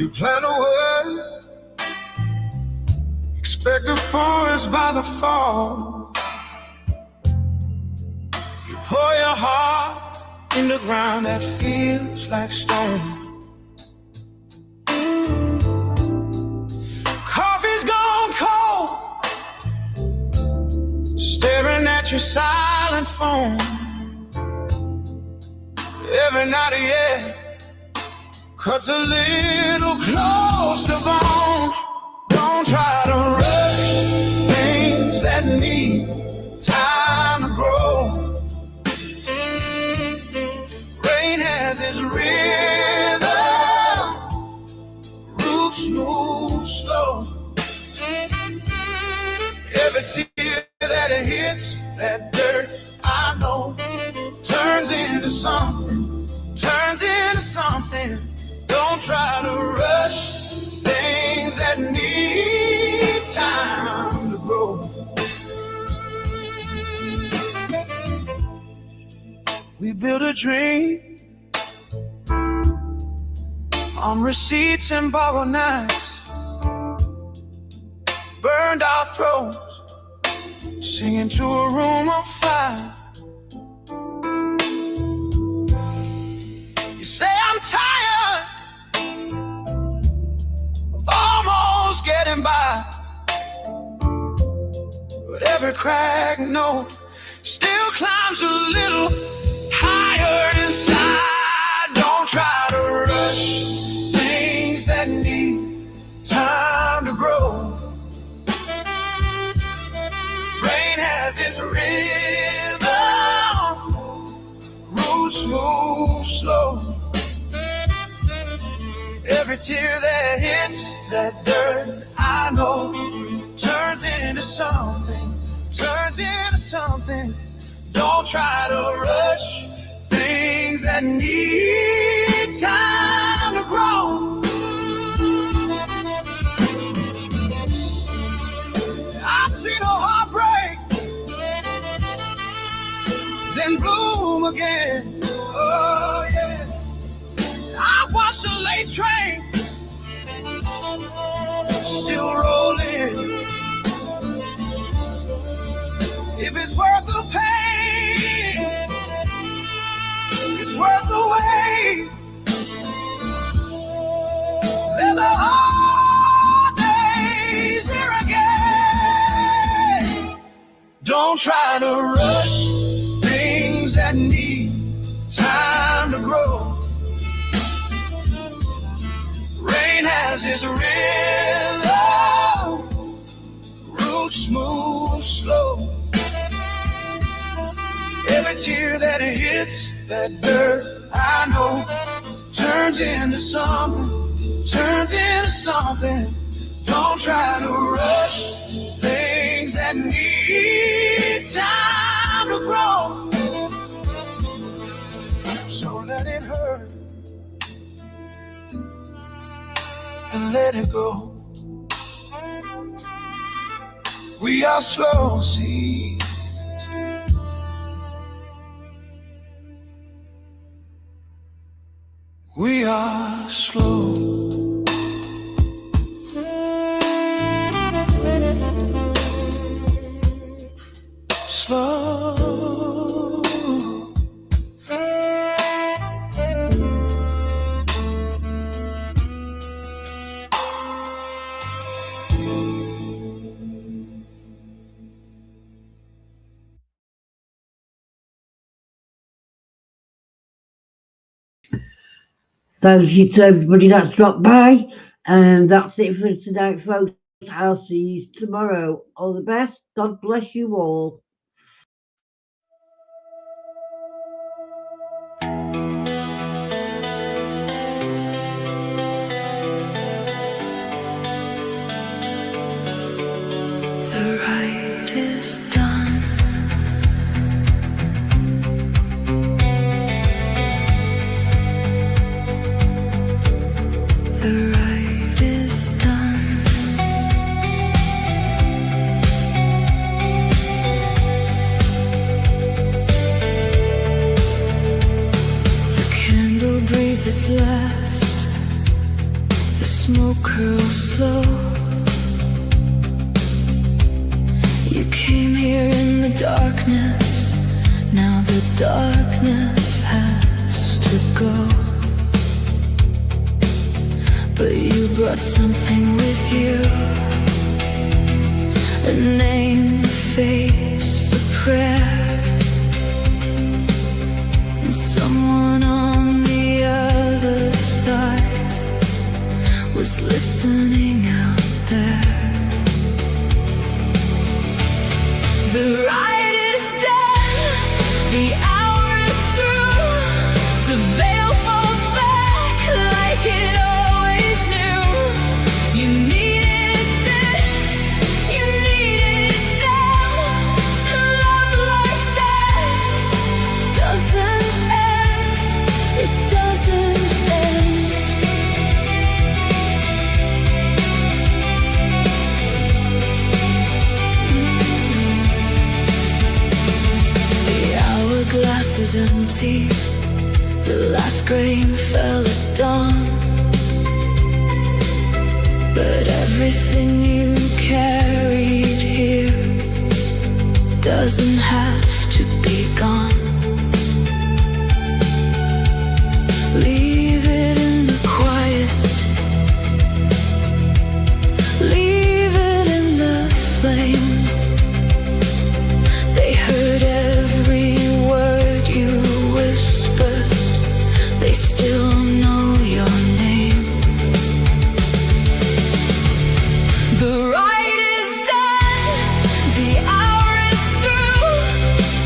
You plant a word, expect a forest by the fall. You pour your heart in the ground that feels like stone. Coffee's gone cold, staring at your silent phone. Every night, yeah, cuts a little close to bone. Don't try to rush things that need time to grow. Rain has its rhythm, roots move slow. Every tear that it hits that dirt, I know, turns into something, turns into something. Don't try to rush things that need time to grow. We built a dream on receipts and borrowed nights, burned our throats, singing to a room of fire. You say I'm tired of almost getting by, but every crack note still climbs a little higher inside. Don't try to rush things that need time to grow. Rain has its rhythm, roots move slow. Every tear that hits that dirt, I know, turns into something, turns into something. Don't try to rush things that need time to grow. I've seen a heartbreak, then bloom again. Oh yeah. I watched the late train still rolling. If it's worth the pain, it's worth the wait. Let the hard days here again. Don't try to rush things that need time to grow. Rain has its rhythm, roots move slow. Every tear that it hits that dirt, I know, turns into something, turns into something. Don't try to rush things that need time to grow. So let it hurt and let it go. We are slow seeds. We are slow. Slow. Thank you to everybody that's dropped by. That's it for tonight, folks. I'll see you tomorrow. All the best. God bless you all. The ride is done. The ride is done. The candle breathes its last. The smoke curls slow. You came here in the darkness, now the darkness has to go. But you brought something with you, a name, a face, a prayer, and someone on the other side was listening out there. The ride is done, the hour is through, the veil falls back like it always knew. You needed this, you needed them. Love like that doesn't end, it doesn't end. The hourglass is empty, the last grain fell at dawn. But everything you carried here doesn't have to be gone. Leave it in the quiet, leave it in the flame. They heard every word you whispered, they still know your name. The ride is done, the hour is through,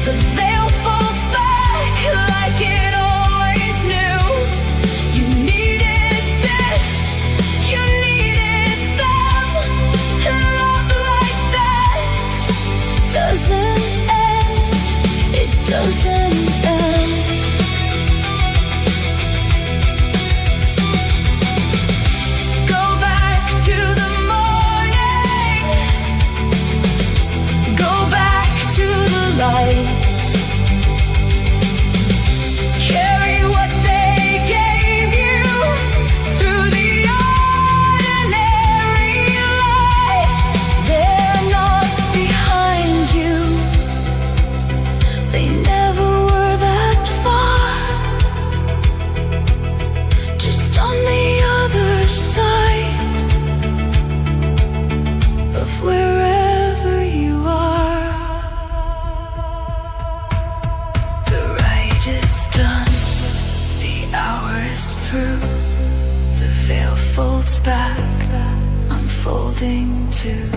the veil falls back like it always knew. You needed this, you needed them. Love like that doesn't end, it doesn't end. Go back to the morning, go back to the light. Carry what they gave you through the ordinary life. They're not behind you, they never were that far. Just on the other side of wherever you are. The ride is done, the hour is through, the veil folds back, unfolding too.